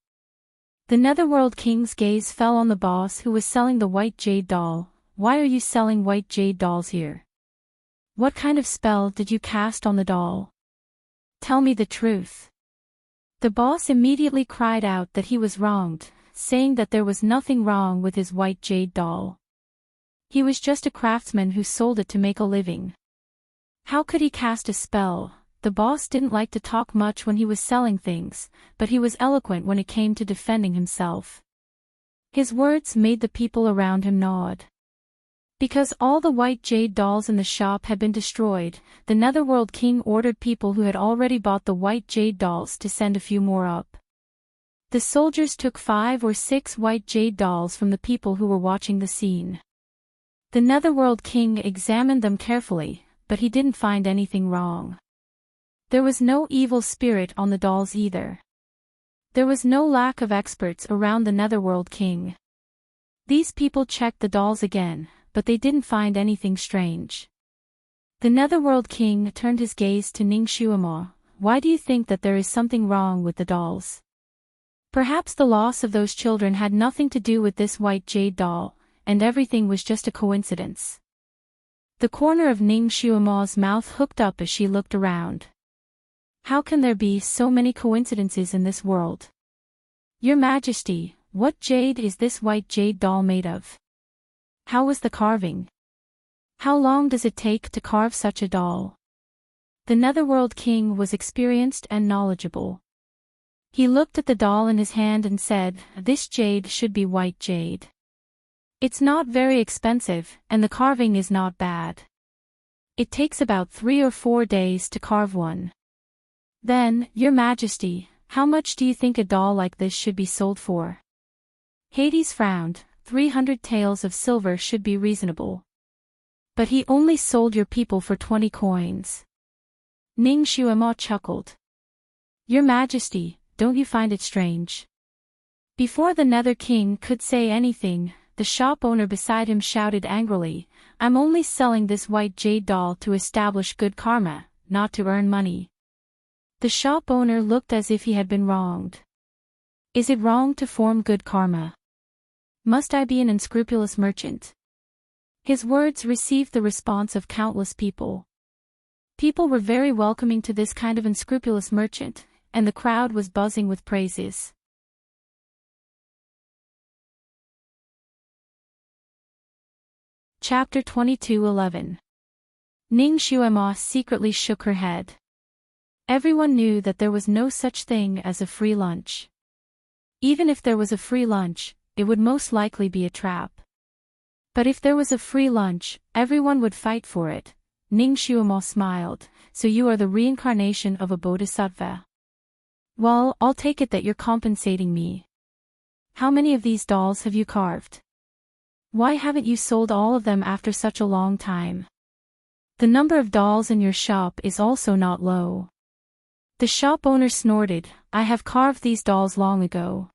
The Netherworld King's gaze fell on the boss who was selling the white jade doll. "Why are you selling white jade dolls here? What kind of spell did you cast on the doll? Tell me the truth." The boss immediately cried out that he was wronged, saying that there was nothing wrong with his white jade doll. He was just a craftsman who sold it to make a living. How could he cast a spell? The boss didn't like to talk much when he was selling things, but he was eloquent when it came to defending himself. His words made the people around him nod. Because all the white jade dolls in the shop had been destroyed, the Netherworld King ordered people who had already bought the white jade dolls to send a few more up. The soldiers took 5 or 6 white jade dolls from the people who were watching the scene. The Netherworld King examined them carefully, but he didn't find anything wrong. There was no evil spirit on the dolls either. There was no lack of experts around the Netherworld King. These people checked the dolls again, but they didn't find anything strange. The Netherworld King turned his gaze to Ning Xuemo. "Why do you think that there is something wrong with the dolls? Perhaps the loss of those children had nothing to do with this white jade doll, and everything was just a coincidence." The corner of Ning Xuemo's mouth hooked up as she looked around. "How can there be so many coincidences in this world? Your Majesty, what jade is this white jade doll made of? How was the carving? How long does it take to carve such a doll?" The Netherworld King was experienced and knowledgeable. He looked at the doll in his hand and said, "This jade should be white jade. It's not very expensive, and the carving is not bad. It takes about 3 or 4 days to carve one. Then, Your Majesty, how much do you think a doll like this should be sold for?" Hades frowned. 300 taels of silver should be reasonable. But he only sold your people for 20 coins. Ning Xuemo chuckled. "Your Majesty, don't you find it strange?" Before the Nether King could say anything, the shop owner beside him shouted angrily, "I'm only selling this white jade doll to establish good karma, not to earn money." The shop owner looked as if he had been wronged. "Is it wrong to form good karma? Must I be an unscrupulous merchant?" His words received the response of countless people. People were very welcoming to this kind of unscrupulous merchant, and the crowd was buzzing with praises. Chapter 22:11. Ning Xuemo secretly shook her head. Everyone knew that there was no such thing as a free lunch. Even if there was a free lunch, it would most likely be a trap. But if there was a free lunch, everyone would fight for it. Ning Xuemo smiled. "So you are the reincarnation of a bodhisattva. Well, I'll take it that you're compensating me. How many of these dolls have you carved? Why haven't you sold all of them after such a long time? The number of dolls in your shop is also not low." The shop owner snorted. "I have carved these dolls long ago.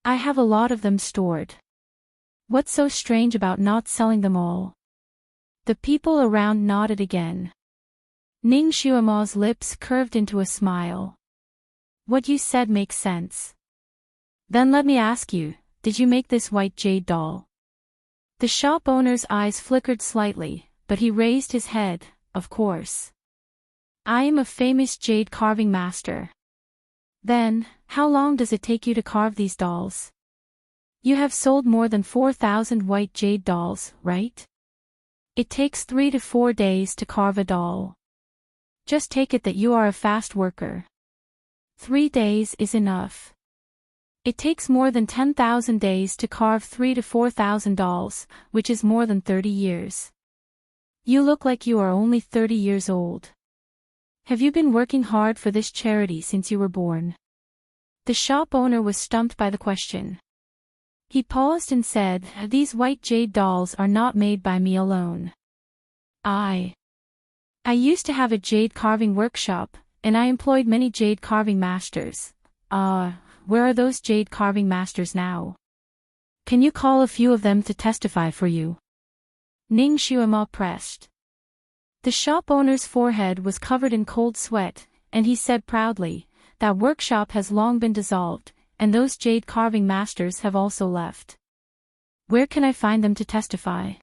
I have a lot of them stored. What's so strange about not selling them all?" The people around nodded again. Ning Xuemo's lips curved into a smile. "What you said makes sense. Then let me ask you, did you make this white jade doll?" The shop owner's eyes flickered slightly. but he raised his head, of course. I am a famous jade carving master. Then, how long does it take you to carve these dolls? You have sold more than 4,000 white jade dolls, right? It takes 3 to 4 days to carve a doll. Just take it that you are a fast worker. 3 days is enough. It takes more than 10,000 days to carve 3 to 4,000 dolls, which is more than 30 years. You look like you are only 30 years old. Have you been working hard for this charity since you were born? The shop owner was stumped by the question. He paused and said, "These white jade dolls are not made by me alone. I used to have a jade carving workshop, and I employed many jade carving masters. Where are those jade carving masters now? Can you call a few of them to testify for you?" Ning Xuema pressed. The shop owner's forehead was covered in cold sweat, and he said proudly, "That workshop has long been dissolved, and those jade carving masters have also left. Where can I find them to testify?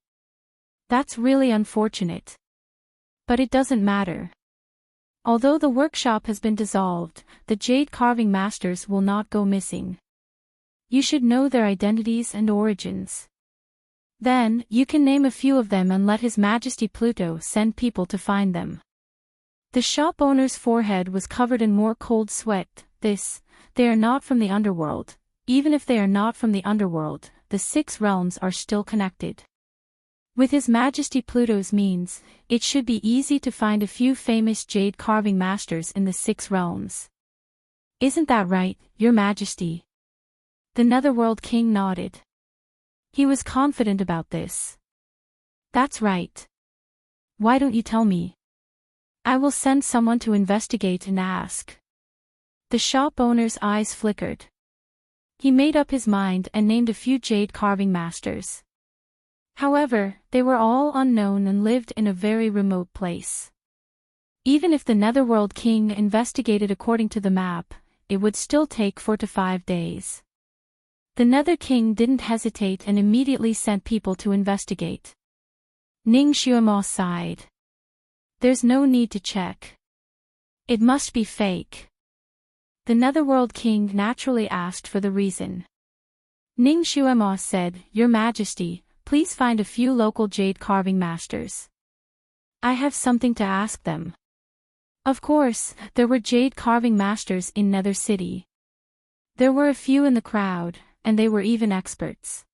That's really unfortunate. But it doesn't matter. Although the workshop has been dissolved, the jade carving masters will not go missing. You should know their identities and origins. Then, you can name a few of them and let His Majesty Pluto send people to find them." The shop owner's forehead was covered in more cold sweat. They are not from the underworld. Even if they are not from the underworld, the 6 realms are still connected. With His Majesty Pluto's means, it should be easy to find a few famous jade carving masters in the 6 realms. Isn't that right, Your Majesty? The Netherworld King nodded. He was confident about this. That's right. Why don't you tell me? I will send someone to investigate and ask. The shop owner's eyes flickered. He made up his mind and named a few jade carving masters. However, they were all unknown and lived in a very remote place. Even if the Netherworld King investigated according to the map, it would still take 4 to 5 days. The Nether King didn't hesitate and immediately sent people to investigate. Ning Xuema sighed. There's no need to check. It must be fake. The Netherworld King naturally asked for the reason. Ning Xuema said, "Your Majesty, please find a few local jade carving masters. I have something to ask them." Of course, there were jade carving masters in Nether City. There were a few in the crowd, and they were even experts.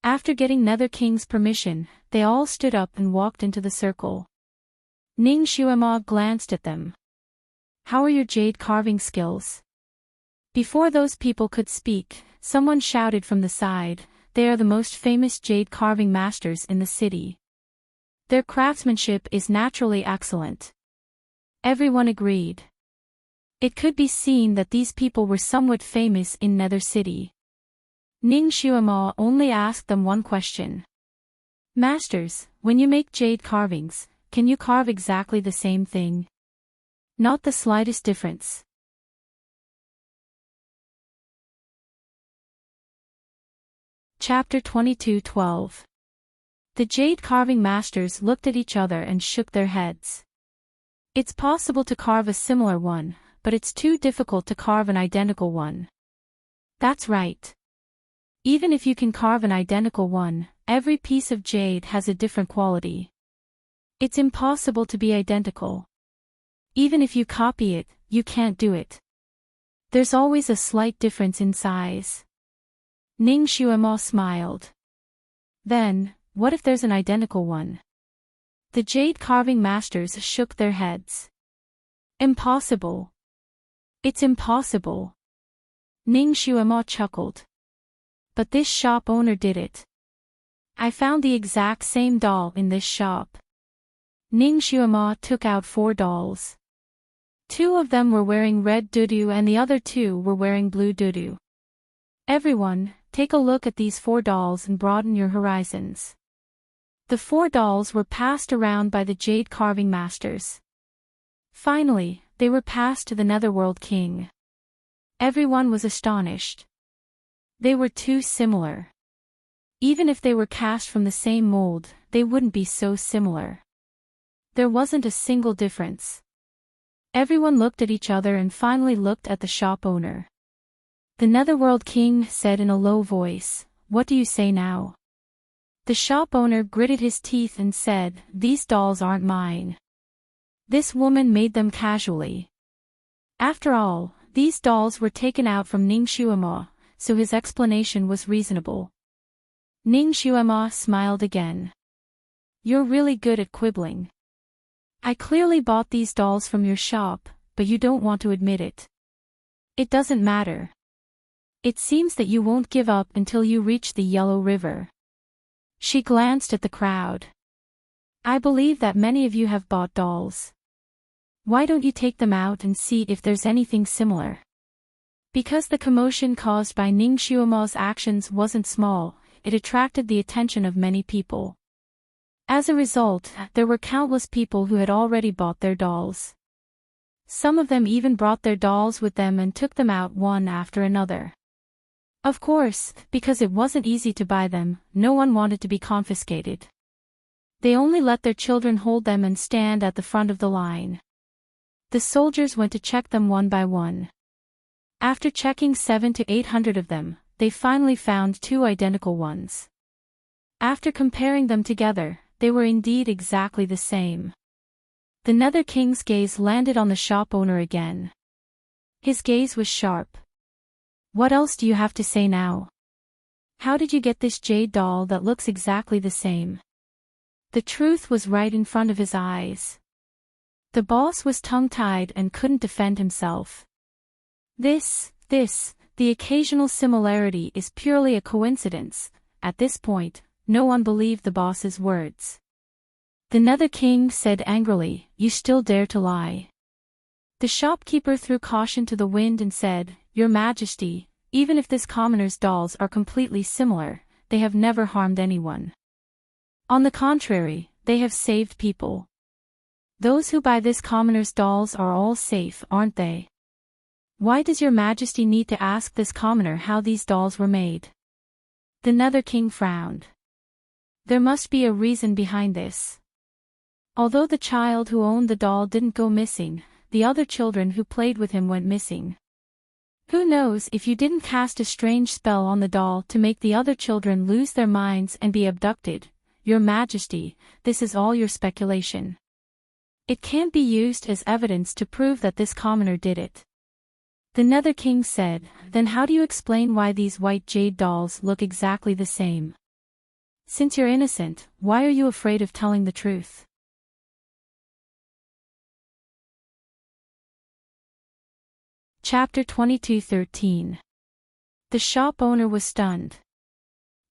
After getting Nether King's permission, they all stood up and walked into the circle. Ning Xuema glanced at them. "How are your jade carving skills?" Before those people could speak, someone shouted from the side, "They are the most famous jade carving masters in the city. Their craftsmanship is naturally excellent." Everyone agreed. It could be seen that these people were somewhat famous in Nether City. Ning Xuema only asked them one question. "Masters, when you make jade carvings, can you carve exactly the same thing?" "Not the slightest difference." Chapter 22:12. The jade carving masters looked at each other and shook their heads. It's possible to carve a similar one, but it's too difficult to carve an identical one. That's right. Even if you can carve an identical one, every piece of jade has a different quality. It's impossible to be identical. Even if you copy it, you can't do it. There's always a slight difference in size. Ning Xuema smiled. Then, what if there's an identical one? The jade carving masters shook their heads. Impossible. It's impossible. Ning Xuema chuckled. But this shop owner did it. I found the exact same doll in this shop. Ning Xuema took out 4 dolls. 2 of them were wearing red dudu and the other 2 were wearing blue dudu. Everyone, take a look at these 4 dolls and broaden your horizons. The 4 dolls were passed around by the jade carving masters. Finally, they were passed to the Netherworld King. Everyone was astonished. They were too similar. Even if they were cast from the same mold, they wouldn't be so similar. There wasn't a single difference. Everyone looked at each other and finally looked at the shop owner. The Netherworld King said in a low voice, "What do you say now?" The shop owner gritted his teeth and said, "These dolls aren't mine. This woman made them casually." After all, these dolls were taken out from Ning Xuema, so his explanation was reasonable. Ning Xuema smiled again. "You're really good at quibbling. I clearly bought these dolls from your shop, but you don't want to admit it. It doesn't matter. It seems that you won't give up until you reach the Yellow River." She glanced at the crowd. "I believe that many of you have bought dolls. Why don't you take them out and see if there's anything similar?" Because the commotion caused by Ning Xuema's actions wasn't small, it attracted the attention of many people. As a result, there were countless people who had already bought their dolls. Some of them even brought their dolls with them and took them out one after another. Of course, because it wasn't easy to buy them, no one wanted to be confiscated. They only let their children hold them and stand at the front of the line. The soldiers went to check them one by one. After checking 700 to 800 of them, they finally found 2 identical ones. After comparing them together, they were indeed exactly the same. The Nether King's gaze landed on the shop owner again. His gaze was sharp. "What else do you have to say now? How did you get this jade doll that looks exactly the same?" The truth was right in front of his eyes. The boss was tongue-tied and couldn't defend himself. The occasional similarity is purely a coincidence. At this point, no one believed the boss's words. The Nether King said angrily, "You still dare to lie." The shopkeeper threw caution to the wind and said, "Your Majesty, even if this commoner's dolls are completely similar, they have never harmed anyone. On the contrary, they have saved people. Those who buy this commoner's dolls are all safe, aren't they? Why does your Majesty need to ask this commoner how these dolls were made?" The Nether King frowned. There must be a reason behind this. Although the child who owned the doll didn't go missing, the other children who played with him went missing. Who knows if you didn't cast a strange spell on the doll to make the other children lose their minds and be abducted? Your Majesty, this is all your speculation. It can't be used as evidence to prove that this commoner did it. The Nether King said, "Then how do you explain why these white jade dolls look exactly the same? Since you're innocent, why are you afraid of telling the truth?" Chapter 22:13. The shop owner was stunned.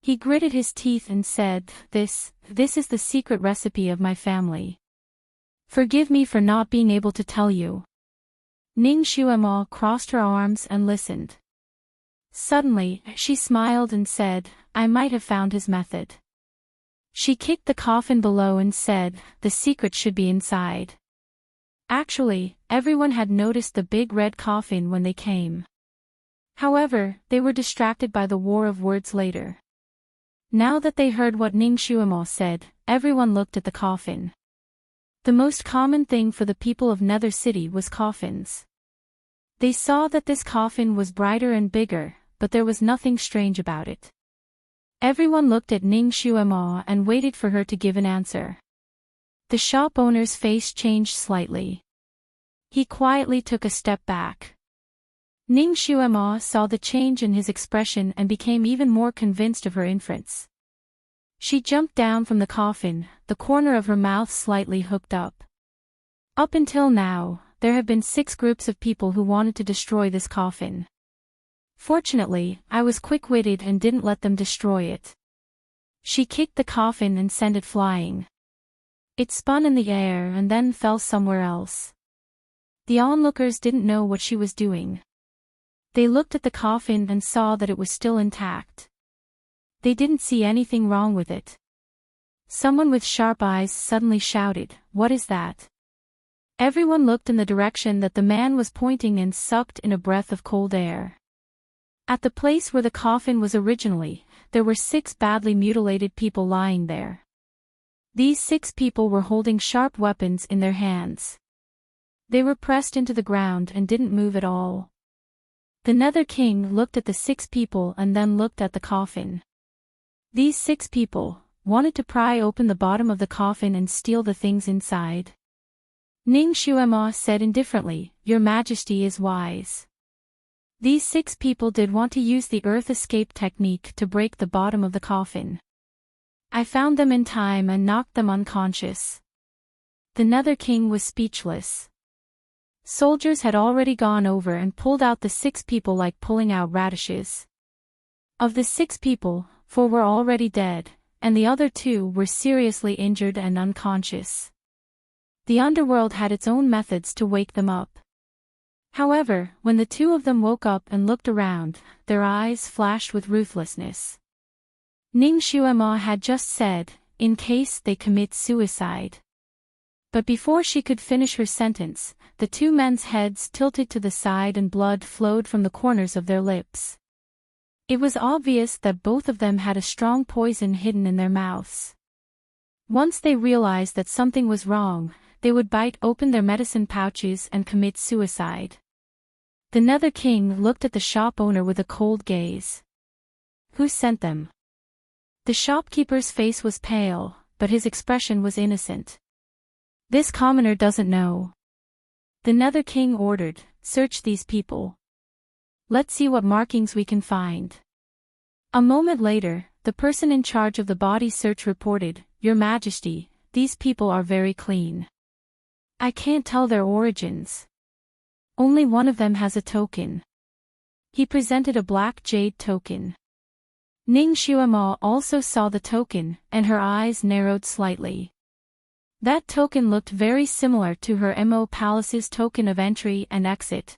He gritted his teeth and said, This is the secret recipe of my family. Forgive me for not being able to tell you." Ning Xuema crossed her arms and listened. Suddenly, she smiled and said, "I might have found his method." She kicked the coffin below and said, "The secret should be inside." Actually, everyone had noticed the big red coffin when they came. However, they were distracted by the war of words later. Now that they heard what Ning Xuema said, everyone looked at the coffin. The most common thing for the people of Nether City was coffins. They saw that this coffin was brighter and bigger, but there was nothing strange about it. Everyone looked at Ning Xuema and waited for her to give an answer. The shop owner's face changed slightly. He quietly took a step back. Ning Xuema saw the change in his expression and became even more convinced of her inference. She jumped down from the coffin, the corner of her mouth slightly hooked up. Up until now, there have been 6 groups of people who wanted to destroy this coffin. Fortunately, I was quick-witted and didn't let them destroy it. She kicked the coffin and sent it flying. It spun in the air and then fell somewhere else. The onlookers didn't know what she was doing. They looked at the coffin and saw that it was still intact. They didn't see anything wrong with it. Someone with sharp eyes suddenly shouted, "What is that?" Everyone looked in the direction that the man was pointing and sucked in a breath of cold air. At the place where the coffin was originally, there were 6 badly mutilated people lying there. These 6 people were holding sharp weapons in their hands. They were pressed into the ground and didn't move at all. The Nether King looked at the 6 people and then looked at the coffin. These 6 people wanted to pry open the bottom of the coffin and steal the things inside. Ning Xuema said indifferently, "Your Majesty is wise." These 6 people did want to use the earth escape technique to break the bottom of the coffin. I found them in time and knocked them unconscious. The Nether King was speechless. Soldiers had already gone over and pulled out the 6 people like pulling out radishes. Of the 6 people, 4 were already dead, and the other 2 were seriously injured and unconscious. The underworld had its own methods to wake them up. However, when the 2 of them woke up and looked around, their eyes flashed with ruthlessness. Ning Xuema had just said, "In case they commit suicide." But before she could finish her sentence, the 2 men's heads tilted to the side and blood flowed from the corners of their lips. It was obvious that both of them had a strong poison hidden in their mouths. Once they realized that something was wrong, they would bite open their medicine pouches and commit suicide. The Nether King looked at the shop owner with a cold gaze. "Who sent them?" The shopkeeper's face was pale, but his expression was innocent. "This commoner doesn't know." The Nether King ordered, "Search these people. Let's see what markings we can find." A moment later, the person in charge of the body search reported, "Your Majesty, these people are very clean. I can't tell their origins. Only one of them has a token." He presented a black jade token. Ning Xuema also saw the token, and her eyes narrowed slightly. That token looked very similar to her Mo Palace's token of entry and exit.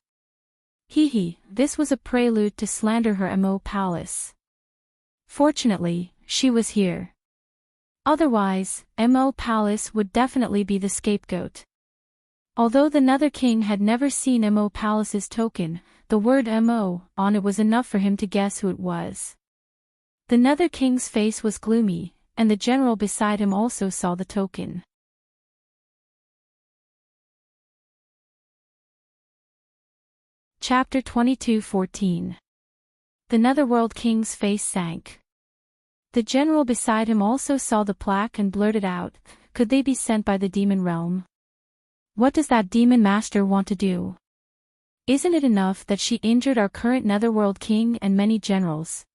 This was a prelude to slander her Mo Palace. Fortunately, she was here. Otherwise, Mo Palace would definitely be the scapegoat. Although the Nether King had never seen Mo Palace's token, the word Mo on it was enough for him to guess who it was. The Nether King's face was gloomy, and the general beside him also saw the token. Chapter 22:14. The Netherworld King's face sank. The general beside him also saw the plaque and blurted out, "Could they be sent by the demon realm? What does that demon master want to do? Isn't it enough that she injured our current Netherworld King and many generals?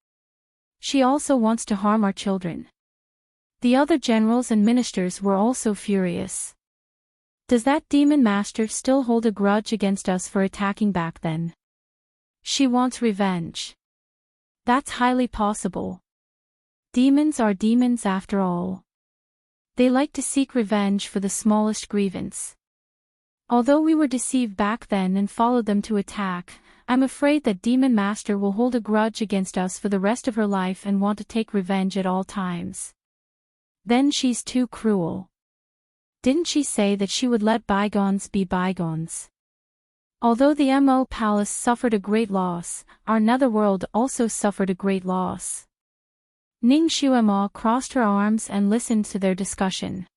She also wants to harm our children." The other generals and ministers were also furious. Does that demon master still hold a grudge against us for attacking back then? She wants revenge. That's highly possible. Demons are demons after all. They like to seek revenge for the smallest grievance. Although we were deceived back then and followed them to attack, I'm afraid that Demon Master will hold a grudge against us for the rest of her life and want to take revenge at all times. Then she's too cruel. Didn't she say that she would let bygones be bygones? Although the Mo Palace suffered a great loss, our netherworld also suffered a great loss. Ning Xuema crossed her arms and listened to their discussion.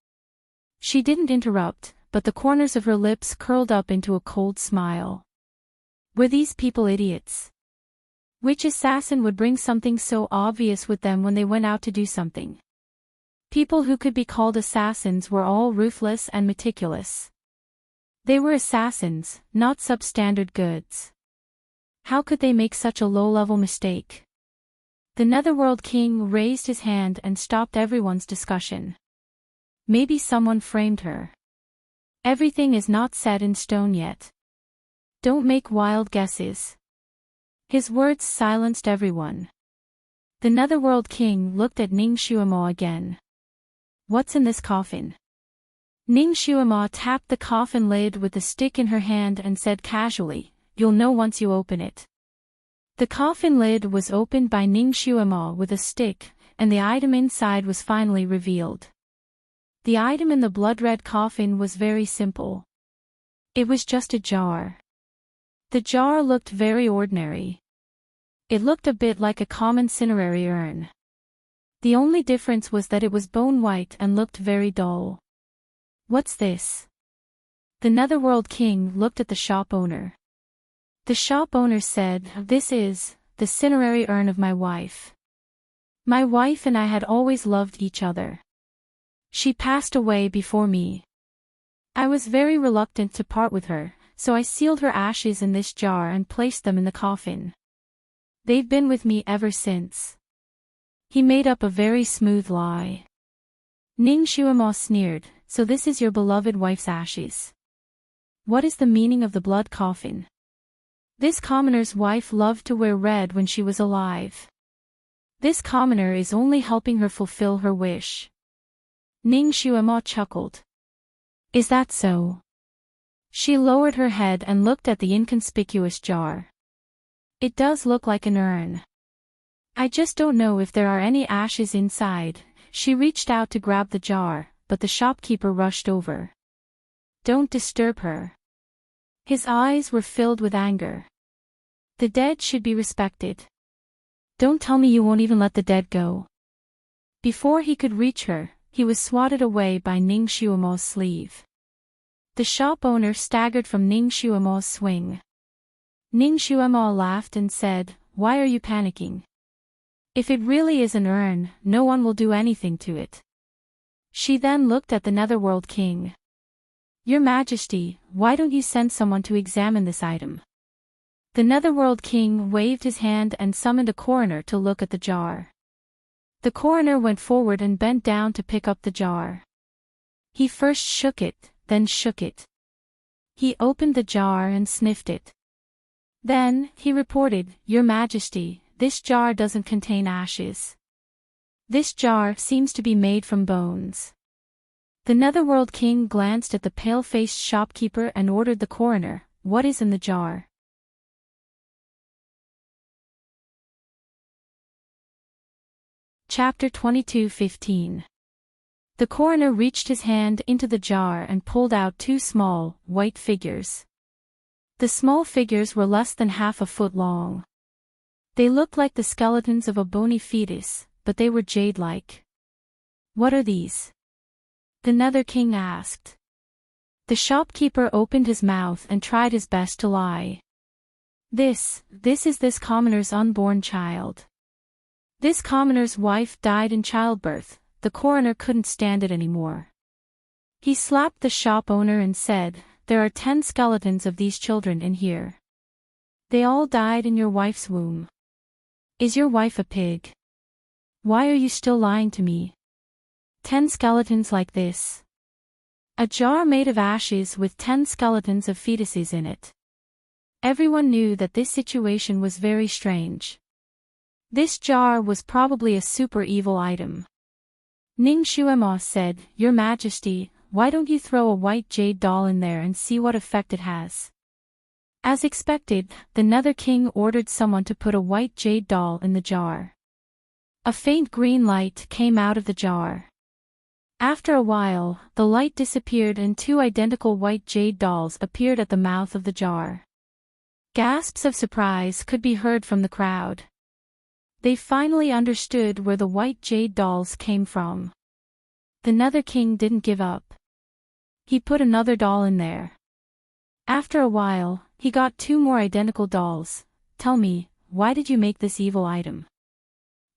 She didn't interrupt, but the corners of her lips curled up into a cold smile. Were these people idiots? Which assassin would bring something so obvious with them when they went out to do something? People who could be called assassins were all ruthless and meticulous. They were assassins, not substandard goods. How could they make such a low-level mistake? The Netherworld King raised his hand and stopped everyone's discussion. Maybe someone framed her. Everything is not set in stone yet. Don't make wild guesses. His words silenced everyone. The Netherworld King looked at Ning Xuema again. What's in this coffin? Ning Xuema tapped the coffin lid with the stick in her hand and said casually, "You'll know once you open it." The coffin lid was opened by Ning Xuema with a stick, and the item inside was finally revealed. The item in the blood-red coffin was very simple. It was just a jar. The jar looked very ordinary. It looked a bit like a common cinerary urn. The only difference was that it was bone white and looked very dull. What's this? The Netherworld King looked at the shop owner. The shop owner said, "This is the cinerary urn of my wife. My wife and I had always loved each other. She passed away before me. I was very reluctant to part with her, so I sealed her ashes in this jar and placed them in the coffin. They've been with me ever since." He made up a very smooth lie. Ning Xuemo sneered, "So this is your beloved wife's ashes. What is the meaning of the blood coffin? This commoner's wife loved to wear red when she was alive. This commoner is only helping her fulfill her wish." Ning Xuemo chuckled. "Is that so?" She lowered her head and looked at the inconspicuous jar. "It does look like an urn. I just don't know if there are any ashes inside." She reached out to grab the jar, but the shopkeeper rushed over. "Don't disturb her." His eyes were filled with anger. "The dead should be respected. Don't tell me you won't even let the dead go." Before he could reach her, he was swatted away by Ning Xuemo's sleeve. The shop owner staggered from Ning Xuemo's swing. Ning Xuemo laughed and said, "Why are you panicking? If it really is an urn, no one will do anything to it." She then looked at the Netherworld King. "Your Majesty, why don't you send someone to examine this item?" The Netherworld King waved his hand and summoned a coroner to look at the jar. The coroner went forward and bent down to pick up the jar. He first shook it, then shook it. He opened the jar and sniffed it. Then, he reported, "Your Majesty, this jar doesn't contain ashes. This jar seems to be made from bones." The Netherworld King glanced at the pale-faced shopkeeper and ordered the coroner, "What is in the jar?" Chapter 22:15. The coroner reached his hand into the jar and pulled out two small, white figures. The small figures were less than half a foot long. They looked like the skeletons of a bony fetus, but they were jade-like. "What are these?" the Nether King asked. The shopkeeper opened his mouth and tried his best to lie. This is this commoner's unborn child. This commoner's wife died in childbirth." The coroner couldn't stand it anymore. He slapped the shop owner and said, "There are 10 skeletons of these children in here. They all died in your wife's womb. Is your wife a pig? Why are you still lying to me? 10 skeletons like this. A jar made of ashes with 10 skeletons of fetuses in it." Everyone knew that this situation was very strange. This jar was probably a super evil item. Ning Xuemo said, "Your Majesty, why don't you throw a white jade doll in there and see what effect it has?" As expected, the Nether King ordered someone to put a white jade doll in the jar. A faint green light came out of the jar. After a while, the light disappeared and 2 identical white jade dolls appeared at the mouth of the jar. Gasps of surprise could be heard from the crowd. They finally understood where the white jade dolls came from. The Nether King didn't give up. He put another doll in there. After a while, he got 2 more identical dolls. "Tell me, why did you make this evil item?"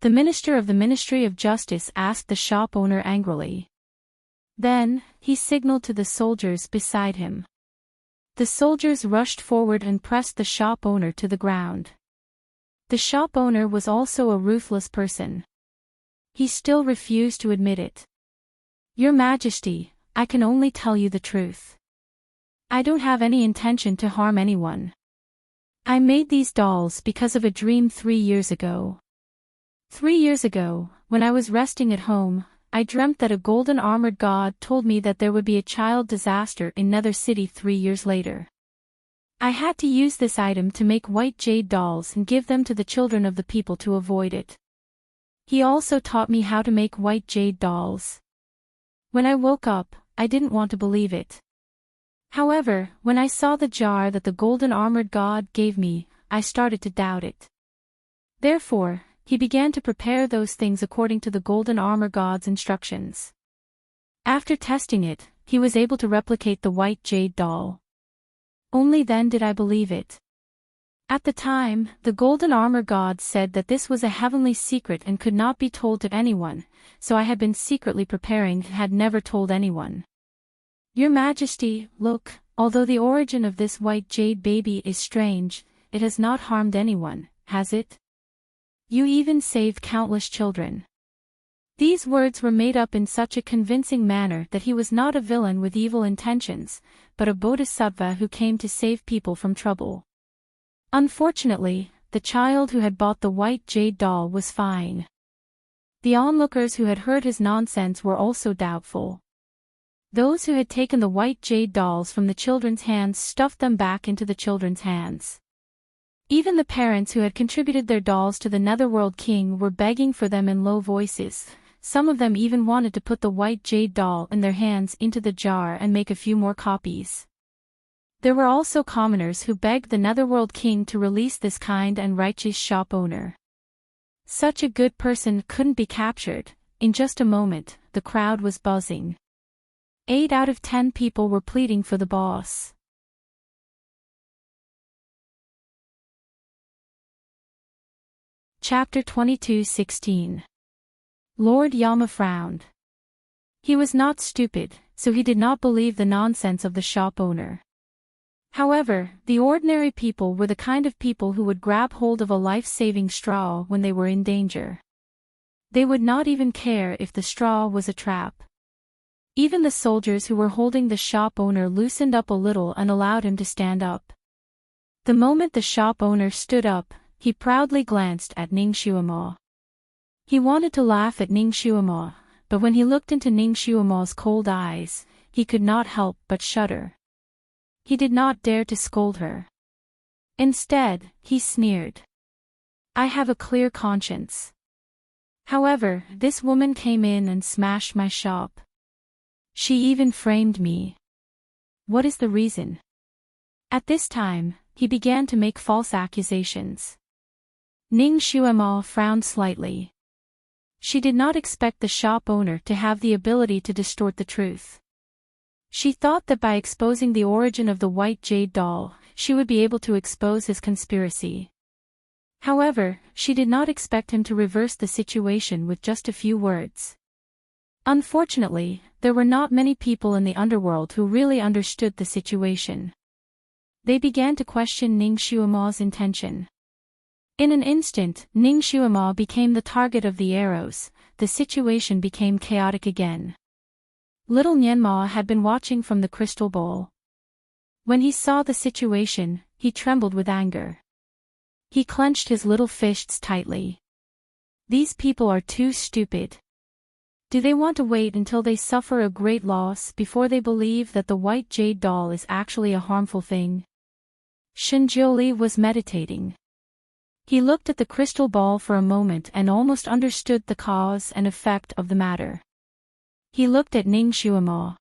The minister of the Ministry of Justice asked the shop owner angrily. Then, he signaled to the soldiers beside him. The soldiers rushed forward and pressed the shop owner to the ground. The shop owner was also a ruthless person. He still refused to admit it. "Your Majesty, I can only tell you the truth. I don't have any intention to harm anyone. I made these dolls because of a dream 3 years ago. 3 years ago, when I was resting at home, I dreamt that a golden armored god told me that there would be a child disaster in Nether City 3 years later. I had to use this item to make white jade dolls and give them to the children of the people to avoid it. He also taught me how to make white jade dolls. When I woke up, I didn't want to believe it. However, when I saw the jar that the golden armored god gave me, I started to doubt it. Therefore, he began to prepare those things according to the golden armor god's instructions. After testing it, he was able to replicate the white jade doll. Only then did I believe it. At the time, the golden armor god said that this was a heavenly secret and could not be told to anyone, so I had been secretly preparing and had never told anyone. Your Majesty, look, although the origin of this white jade baby is strange, it has not harmed anyone, has it? You even saved countless children. These words were made up in such a convincing manner that he was not a villain with evil intentions, but a bodhisattva who came to save people from trouble. Unfortunately, the child who had bought the white jade doll was fine. The onlookers who had heard his nonsense were also doubtful. Those who had taken the white jade dolls from the children's hands stuffed them back into the children's hands. Even the parents who had contributed their dolls to the Netherworld King were begging for them in low voices. Some of them even wanted to put the white jade doll in their hands into the jar and make a few more copies. There were also commoners who begged the Netherworld King to release this kind and righteous shop owner. Such a good person couldn't be captured. In just a moment, the crowd was buzzing. 8 out of 10 people were pleading for the boss. Chapter 22:16. Lord Yama frowned. He was not stupid, so he did not believe the nonsense of the shop owner. However, the ordinary people were the kind of people who would grab hold of a life-saving straw when they were in danger. They would not even care if the straw was a trap. Even the soldiers who were holding the shop owner loosened up a little and allowed him to stand up. The moment the shop owner stood up, he proudly glanced at Ning Xuemo. He wanted to laugh at Ning Xuemo, but when he looked into Ning Xuemo's cold eyes, he could not help but shudder. He did not dare to scold her. Instead, he sneered. I have a clear conscience. However, this woman came in and smashed my shop. She even framed me. What is the reason? At this time, he began to make false accusations. Ning Xuemo frowned slightly. She did not expect the shop owner to have the ability to distort the truth. She thought that by exposing the origin of the white jade doll, she would be able to expose his conspiracy. However, she did not expect him to reverse the situation with just a few words. Unfortunately, there were not many people in the underworld who really understood the situation. They began to question Ning Xuemo's intention. In an instant, Ning Xuemo became the target of the arrows. The situation became chaotic again. Little Nianma had been watching from the crystal bowl. When he saw the situation, he trembled with anger. He clenched his little fists tightly. These people are too stupid. Do they want to wait until they suffer a great loss before they believe that the white jade doll is actually a harmful thing? Shinjiuli was meditating. He looked at the crystal ball for a moment and almost understood the cause and effect of the matter. He looked at Ning Xuemo.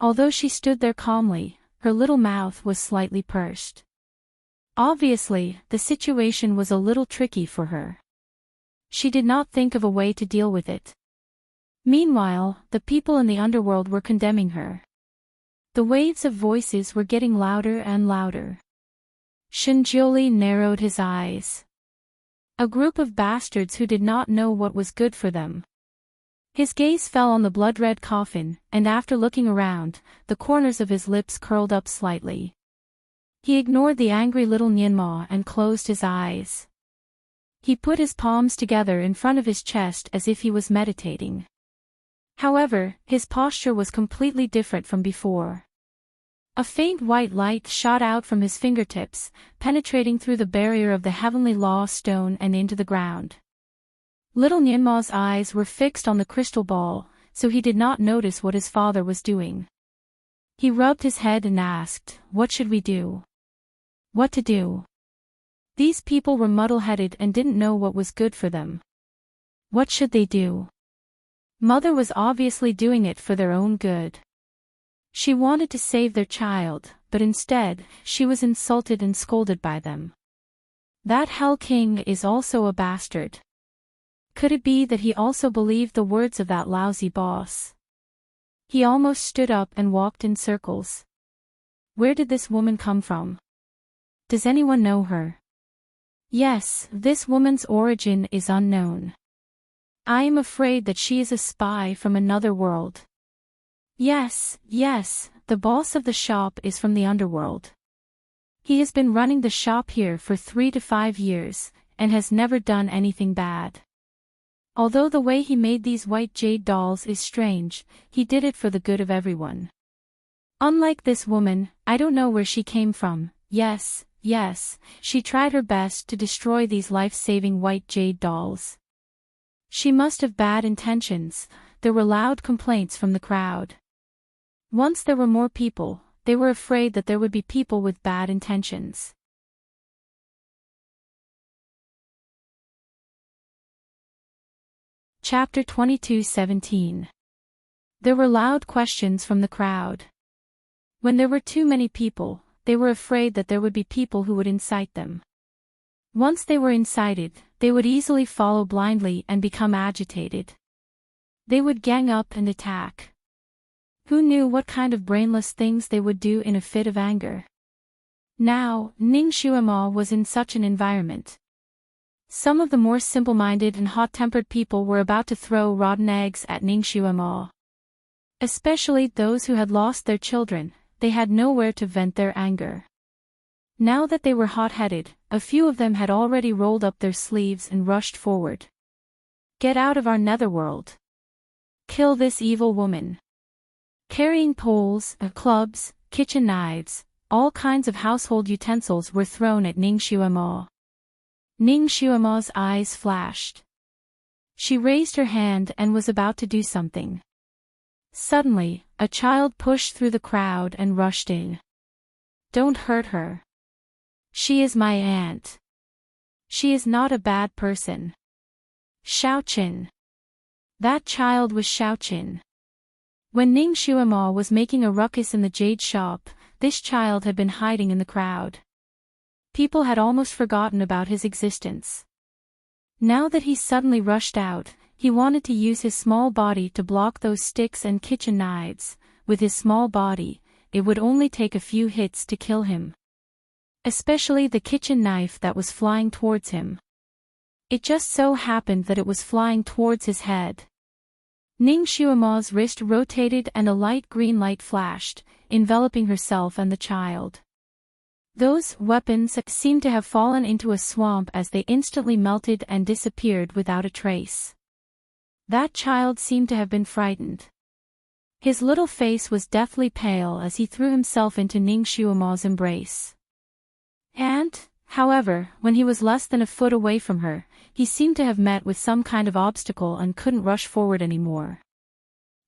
Although she stood there calmly, her little mouth was slightly pursed. Obviously, the situation was a little tricky for her. She did not think of a way to deal with it. Meanwhile, the people in the underworld were condemning her. The waves of voices were getting louder and louder. Shinjiuli narrowed his eyes. A group of bastards who did not know what was good for them. His gaze fell on the blood-red coffin, and after looking around, the corners of his lips curled up slightly. He ignored the angry little Nianma and closed his eyes. He put his palms together in front of his chest as if he was meditating. However, his posture was completely different from before. A faint white light shot out from his fingertips, penetrating through the barrier of the heavenly law stone and into the ground. Little Nianma's eyes were fixed on the crystal ball, so he did not notice what his father was doing. He rubbed his head and asked, "What should we do? What to do?" These people were muddle-headed and didn't know what was good for them. What should they do? Mother was obviously doing it for their own good. She wanted to save their child, but instead, she was insulted and scolded by them. That Hell King is also a bastard. Could it be that he also believed the words of that lousy boss? He almost stood up and walked in circles. Where did this woman come from? Does anyone know her? Yes, this woman's origin is unknown. I am afraid that she is a spy from another world. Yes, the boss of the shop is from the underworld. He has been running the shop here for 3 to 5 years, and has never done anything bad. Although the way he made these white jade dolls is strange, he did it for the good of everyone. Unlike this woman, I don't know where she came from. Yes, she tried her best to destroy these life-saving white jade dolls. She must have bad intentions. There were loud complaints from the crowd. Once there were more people, they were afraid that there would be people with bad intentions. Chapter 22:17. There were loud questions from the crowd. When there were too many people, they were afraid that there would be people who would incite them. Once they were incited, they would easily follow blindly and become agitated. They would gang up and attack. Who knew what kind of brainless things they would do in a fit of anger? Now, Ning Xuema was in such an environment. Some of the more simple-minded and hot-tempered people were about to throw rotten eggs at Ning Xuema. Especially those who had lost their children, they had nowhere to vent their anger. Now that they were hot-headed, a few of them had already rolled up their sleeves and rushed forward. Get out of our netherworld. Kill this evil woman. Carrying poles, clubs, kitchen knives, all kinds of household utensils were thrown at Ning Xuema. Ning Xuema's eyes flashed. She raised her hand and was about to do something. Suddenly, a child pushed through the crowd and rushed in. Don't hurt her. She is my aunt. She is not a bad person. Xiaoqin. That child was Xiaoqin. When Ning Xuema was making a ruckus in the jade shop, this child had been hiding in the crowd. People had almost forgotten about his existence. Now that he suddenly rushed out, he wanted to use his small body to block those sticks and kitchen knives. With his small body, it would only take a few hits to kill him. Especially the kitchen knife that was flying towards him. It just so happened that it was flying towards his head. Ning Xuema's wrist rotated and a light green light flashed, enveloping herself and the child. Those weapons seemed to have fallen into a swamp as they instantly melted and disappeared without a trace. That child seemed to have been frightened. His little face was deathly pale as he threw himself into Ning Xuema's embrace. However, when he was less than a foot away from her, he seemed to have met with some kind of obstacle and couldn't rush forward anymore.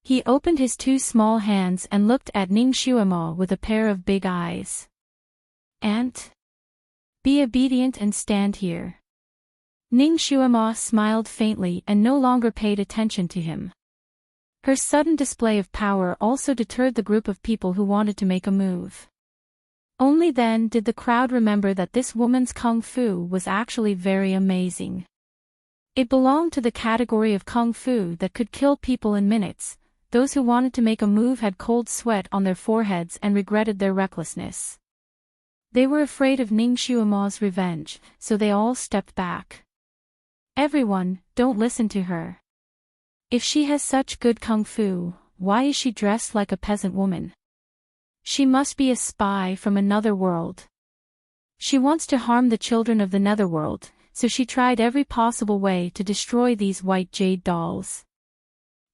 He opened his 2 small hands and looked at Ning Xuema with a pair of big eyes. Aunt? Be obedient and stand here. Ning Xuema smiled faintly and no longer paid attention to him. Her sudden display of power also deterred the group of people who wanted to make a move. Only then did the crowd remember that this woman's kung fu was actually very amazing. It belonged to the category of kung fu that could kill people in minutes. Those who wanted to make a move had cold sweat on their foreheads and regretted their recklessness. They were afraid of Ning Xuema's revenge, so they all stepped back. Everyone, don't listen to her. If she has such good kung fu, why is she dressed like a peasant woman? She must be a spy from another world. She wants to harm the children of the netherworld, so she tried every possible way to destroy these white jade dolls.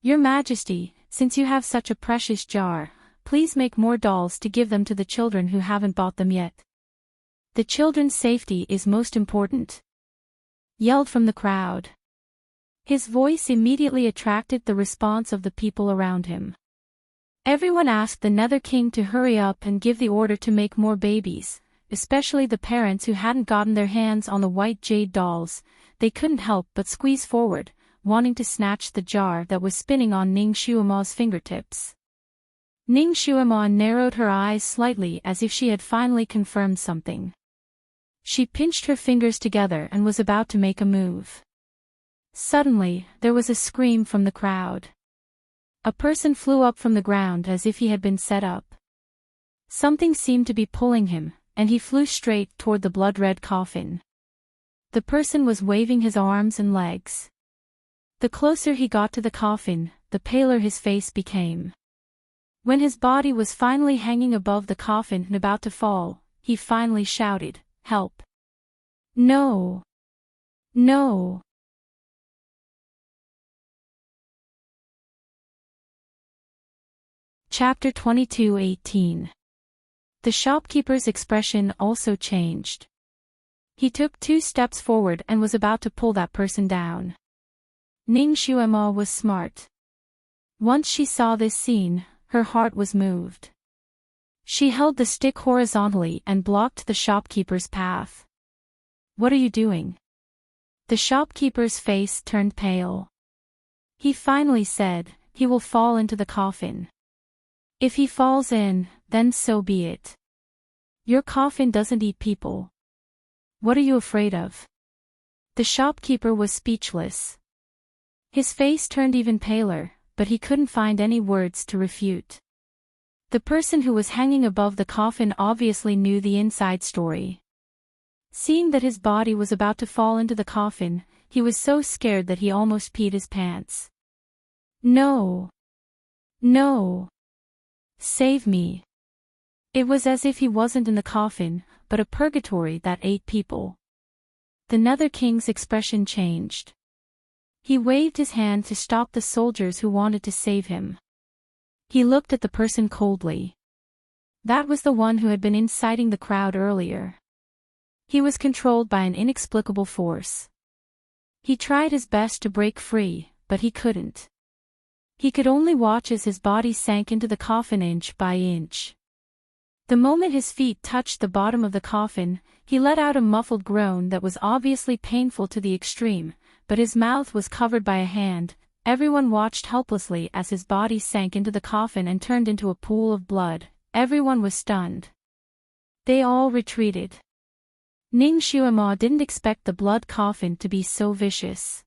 Your Majesty, since you have such a precious jar, please make more dolls to give them to the children who haven't bought them yet. The children's safety is most important. Yelled from the crowd. His voice immediately attracted the response of the people around him. Everyone asked the Nether King to hurry up and give the order to make more babies, especially the parents who hadn't gotten their hands on the white jade dolls. They couldn't help but squeeze forward, wanting to snatch the jar that was spinning on Ning Xuema's fingertips. Ning Xuema narrowed her eyes slightly as if she had finally confirmed something. She pinched her fingers together and was about to make a move. Suddenly, there was a scream from the crowd. A person flew up from the ground as if he had been set up. Something seemed to be pulling him, and he flew straight toward the blood-red coffin. The person was waving his arms and legs. The closer he got to the coffin, the paler his face became. When his body was finally hanging above the coffin and about to fall, he finally shouted, "Help! No! No!" Chapter 22:18. The shopkeeper's expression also changed. He took 2 steps forward and was about to pull that person down. Ning Xuema was smart. Once she saw this scene, her heart was moved. She held the stick horizontally and blocked the shopkeeper's path. "What are you doing?" The shopkeeper's face turned pale. He finally said, "He will fall into the coffin. If he falls in, then so be it. Your coffin doesn't eat people. What are you afraid of?" The shopkeeper was speechless. His face turned even paler, but he couldn't find any words to refute. The person who was hanging above the coffin obviously knew the inside story. Seeing that his body was about to fall into the coffin, he was so scared that he almost peed his pants. "No! No! Save me!" It was as if he wasn't in the coffin, but a purgatory that ate people. The Nether King's expression changed. He waved his hand to stop the soldiers who wanted to save him. He looked at the person coldly. That was the one who had been inciting the crowd earlier. He was controlled by an inexplicable force. He tried his best to break free, but he couldn't. He could only watch as his body sank into the coffin inch by inch. The moment his feet touched the bottom of the coffin, he let out a muffled groan that was obviously painful to the extreme, but his mouth was covered by a hand. Everyone watched helplessly as his body sank into the coffin and turned into a pool of blood. Everyone was stunned. They all retreated. Ning Xuema didn't expect the blood coffin to be so vicious.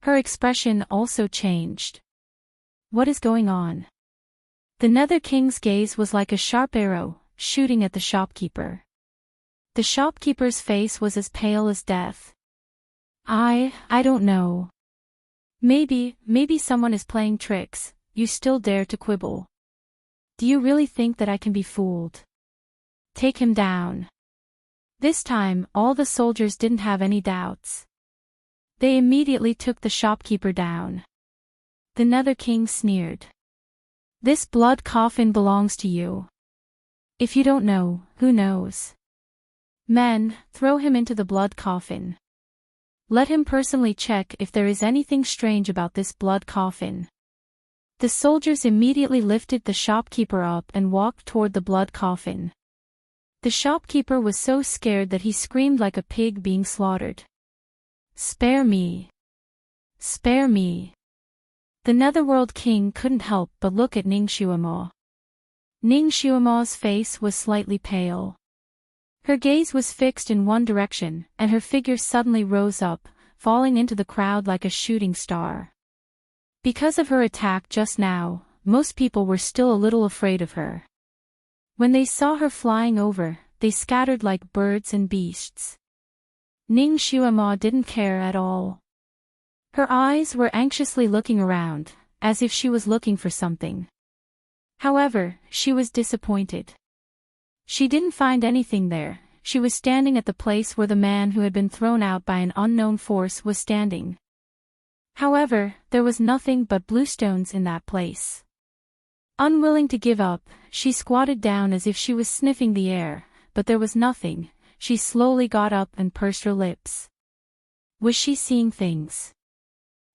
Her expression also changed. What is going on? The Nether King's gaze was like a sharp arrow, shooting at the shopkeeper. The shopkeeper's face was as pale as death. I don't know. Maybe someone is playing tricks. You still dare to quibble. Do you really think that I can be fooled? Take him down." This time, all the soldiers didn't have any doubts. They immediately took the shopkeeper down. The Nether King sneered. "This blood coffin belongs to you. If you don't know, who knows? Men, throw him into the blood coffin. Let him personally check if there is anything strange about this blood coffin." The soldiers immediately lifted the shopkeeper up and walked toward the blood coffin. The shopkeeper was so scared that he screamed like a pig being slaughtered. "Spare me! Spare me!" The Netherworld King couldn't help but look at Ning Xuema. Ning Xuema's face was slightly pale. Her gaze was fixed in one direction, and her figure suddenly rose up, falling into the crowd like a shooting star. Because of her attack just now, most people were still a little afraid of her. When they saw her flying over, they scattered like birds and beasts. Ning Xuema didn't care at all. Her eyes were anxiously looking around, as if she was looking for something. However, she was disappointed. She didn't find anything there. She was standing at the place where the man who had been thrown out by an unknown force was standing. However, there was nothing but bluestones in that place. Unwilling to give up, she squatted down as if she was sniffing the air, but there was nothing. She slowly got up and pursed her lips. Was she seeing things?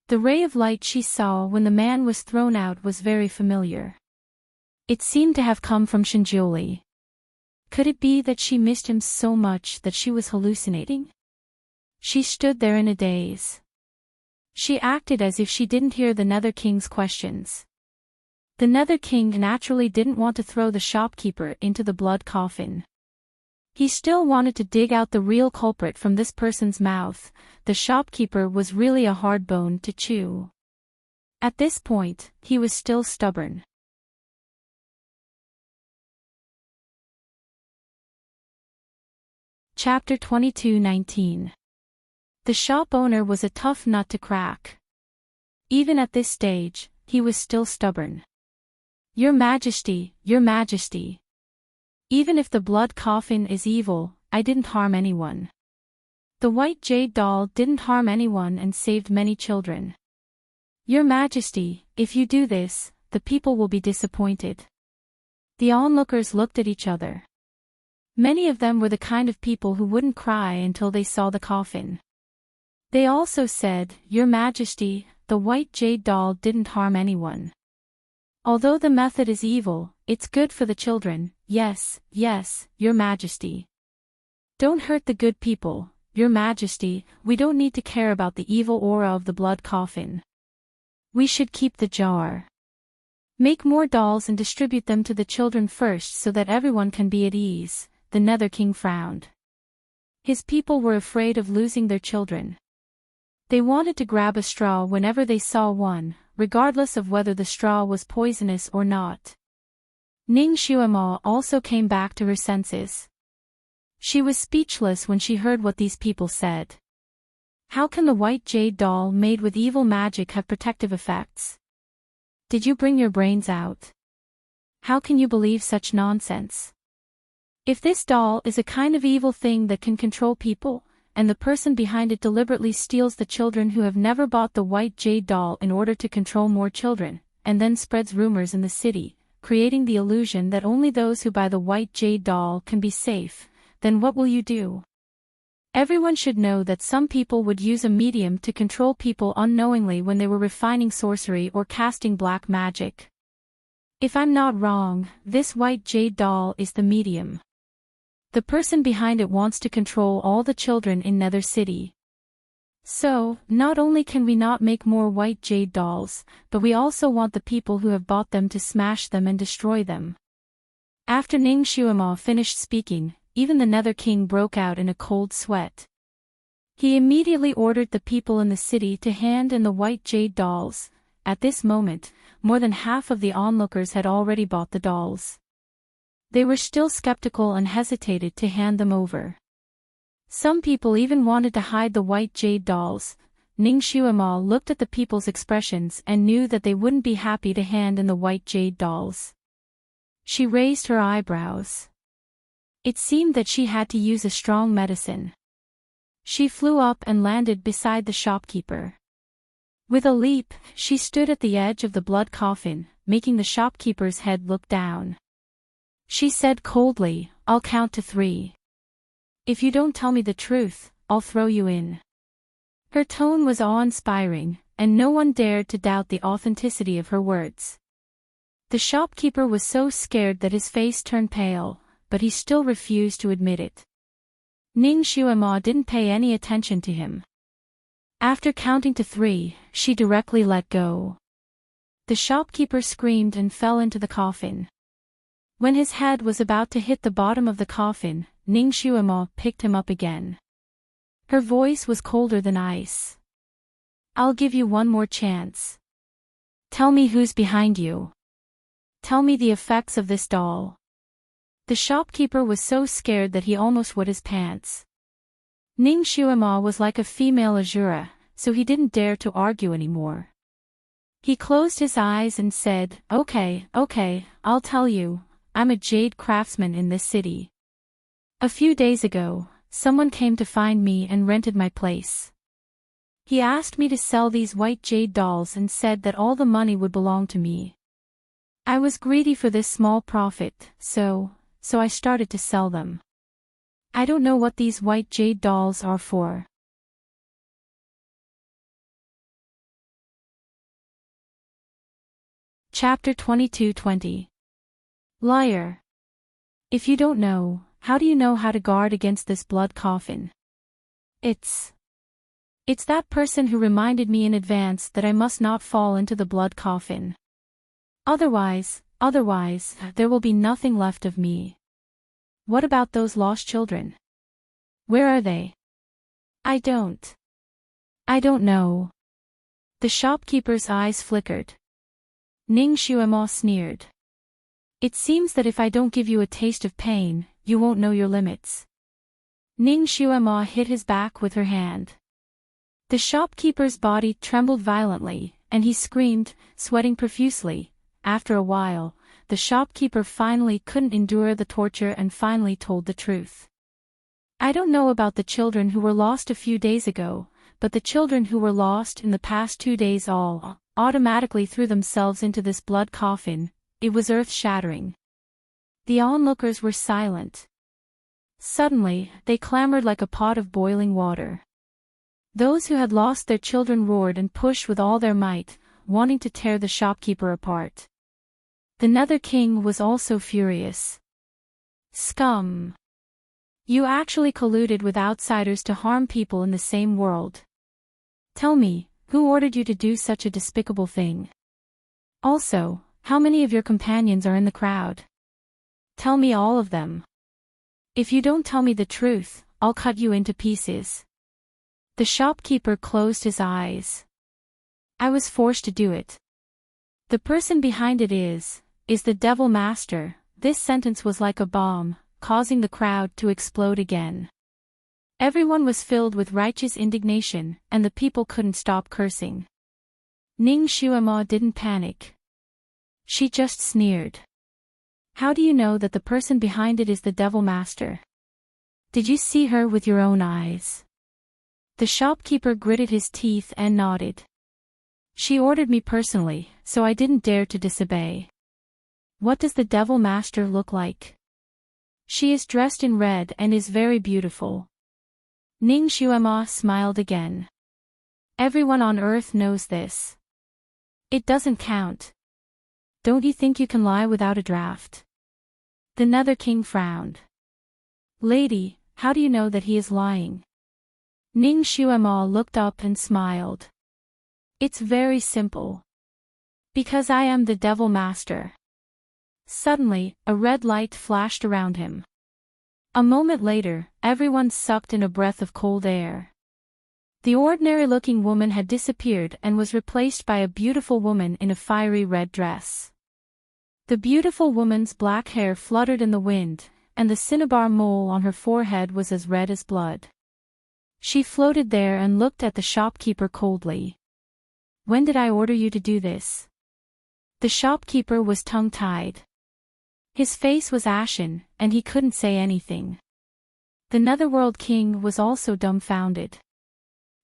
The ray of light she saw when the man was thrown out was very familiar. It seemed to have come from Shinjioli. Could it be that she missed him so much that she was hallucinating? She stood there in a daze. She acted as if she didn't hear the Nether King's questions. The Nether King naturally didn't want to throw the shopkeeper into the blood coffin. He still wanted to dig out the real culprit from this person's mouth. The shopkeeper was really a hard bone to chew. At this point, he was still stubborn. Chapter 22:19. The shop owner was a tough nut to crack. Even at this stage, he was still stubborn. Your Majesty, Your Majesty. Even if the blood coffin is evil, I didn't harm anyone. The white jade doll didn't harm anyone and saved many children. Your Majesty, if you do this, the people will be disappointed. The onlookers looked at each other. Many of them were the kind of people who wouldn't cry until they saw the coffin. They also said, Your Majesty, the white jade doll didn't harm anyone. Although the method is evil, it's good for the children. Yes, yes, Your Majesty. Don't hurt the good people, Your Majesty. We don't need to care about the evil aura of the blood coffin. We should keep the jar. Make more dolls and distribute them to the children first so that everyone can be at ease. The Nether King frowned. His people were afraid of losing their children. They wanted to grab a straw whenever they saw one, regardless of whether the straw was poisonous or not. Ning Xuema also came back to her senses. She was speechless when she heard what these people said. How can the white jade doll made with evil magic have protective effects? Did you bring your brains out? How can you believe such nonsense? If this doll is a kind of evil thing that can control people, and the person behind it deliberately steals the children who have never bought the white jade doll in order to control more children, and then spreads rumors in the city, creating the illusion that only those who buy the white jade doll can be safe, then what will you do? Everyone should know that some people would use a medium to control people unknowingly when they were refining sorcery or casting black magic. If I'm not wrong, this white jade doll is the medium. The person behind it wants to control all the children in Nether City. So, not only can we not make more white jade dolls, but we also want the people who have bought them to smash them and destroy them. After Ning Xuema finished speaking, even the Nether King broke out in a cold sweat. He immediately ordered the people in the city to hand in the white jade dolls. At this moment, more than half of the onlookers had already bought the dolls. They were still skeptical and hesitated to hand them over. Some people even wanted to hide the white jade dolls. Ning Xuema looked at the people's expressions and knew that they wouldn't be happy to hand in the white jade dolls. She raised her eyebrows. It seemed that she had to use a strong medicine. She flew up and landed beside the shopkeeper. With a leap, she stood at the edge of the blood coffin, making the shopkeeper's head look down. She said coldly, I'll count to 3. If you don't tell me the truth, I'll throw you in. Her tone was awe-inspiring, and no one dared to doubt the authenticity of her words. The shopkeeper was so scared that his face turned pale, but he still refused to admit it. Ning Xuema didn't pay any attention to him. After counting to 3, she directly let go. The shopkeeper screamed and fell into the coffin. When his head was about to hit the bottom of the coffin, Ning Xuema picked him up again. Her voice was colder than ice. I'll give you one more chance. Tell me who's behind you. Tell me the effects of this doll. The shopkeeper was so scared that he almost wet his pants. Ning Xuema was like a female Azura, so he didn't dare to argue anymore. He closed his eyes and said, Okay, I'll tell you, I'm a jade craftsman in this city. A few days ago, someone came to find me and rented my place. He asked me to sell these white jade dolls and said that all the money would belong to me. I was greedy for this small profit, so I started to sell them. I don't know what these white jade dolls are for. Chapter 22:20. Liar. If you don't know, how do you know how to guard against this blood coffin? It's that person who reminded me in advance that I must not fall into the blood coffin. Otherwise, there will be nothing left of me. What about those lost children? Where are they? I don't know. The shopkeeper's eyes flickered. Ning Xuemo sneered. It seems that if I don't give you a taste of pain, you won't know your limits. Ning Xuemo hit his back with her hand. The shopkeeper's body trembled violently, and he screamed, sweating profusely. After a while, the shopkeeper finally couldn't endure the torture and finally told the truth. I don't know about the children who were lost a few days ago, but the children who were lost in the past 2 days all automatically threw themselves into this blood coffin. It was earth-shattering. The onlookers were silent. Suddenly, they clamored like a pot of boiling water. Those who had lost their children roared and pushed with all their might, wanting to tear the shopkeeper apart. The Nether King was also furious. Scum! You actually colluded with outsiders to harm people in the same world. Tell me, who ordered you to do such a despicable thing? Also, how many of your companions are in the crowd? Tell me all of them. If you don't tell me the truth, I'll cut you into pieces. The shopkeeper closed his eyes. I was forced to do it. The person behind it is the Devil Master. This sentence was like a bomb, causing the crowd to explode again. Everyone was filled with righteous indignation, and the people couldn't stop cursing. Ning Xuemo didn't panic. She just sneered. How do you know that the person behind it is the Devil Master? Did you see her with your own eyes? The shopkeeper gritted his teeth and nodded. She ordered me personally, so I didn't dare to disobey. What does the Devil Master look like? She is dressed in red and is very beautiful. Ning Xuemo smiled again. Everyone on Earth knows this. It doesn't count. Don't you think you can lie without a draft? The Nether King frowned. Lady, how do you know that he is lying? Ning Xuemo looked up and smiled. It's very simple. Because I am the Devil Master. Suddenly, a red light flashed around him. A moment later, everyone sucked in a breath of cold air. The ordinary-looking woman had disappeared and was replaced by a beautiful woman in a fiery red dress. The beautiful woman's black hair fluttered in the wind, and the cinnabar mole on her forehead was as red as blood. She floated there and looked at the shopkeeper coldly. When did I order you to do this? The shopkeeper was tongue-tied. His face was ashen, and he couldn't say anything. The Netherworld King was also dumbfounded.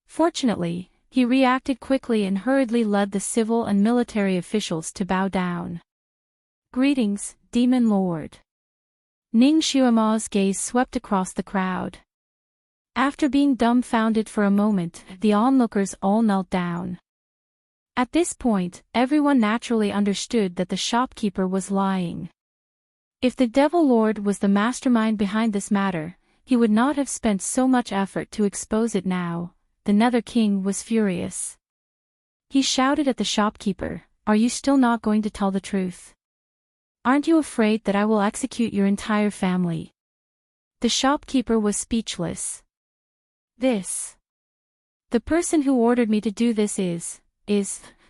Fortunately, he reacted quickly and hurriedly led the civil and military officials to bow down. Greetings, Demon Lord. Ning Xuemo's gaze swept across the crowd. After being dumbfounded for a moment, the onlookers all knelt down. At this point, everyone naturally understood that the shopkeeper was lying. If the Devil Lord was the mastermind behind this matter, he would not have spent so much effort to expose it now. The Nether King was furious. He shouted at the shopkeeper, "Are you still not going to tell the truth? Aren't you afraid that I will execute your entire family?" The shopkeeper was speechless. The person who ordered me to do this is...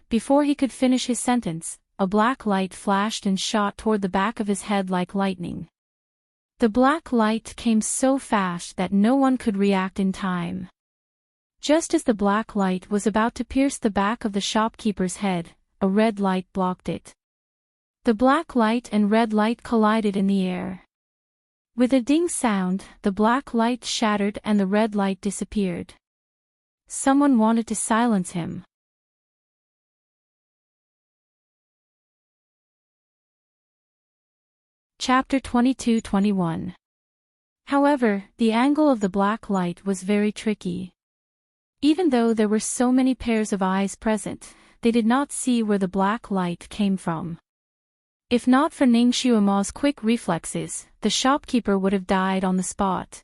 Before he could finish his sentence, a black light flashed and shot toward the back of his head like lightning. The black light came so fast that no one could react in time. Just as the black light was about to pierce the back of the shopkeeper's head, a red light blocked it. The black light and red light collided in the air. With a ding sound, the black light shattered and the red light disappeared. Someone wanted to silence him. Chapter 22-21. However, the angle of the black light was very tricky. Even though there were so many pairs of eyes present, they did not see where the black light came from. If not for Ning Xuemo's quick reflexes, the shopkeeper would have died on the spot.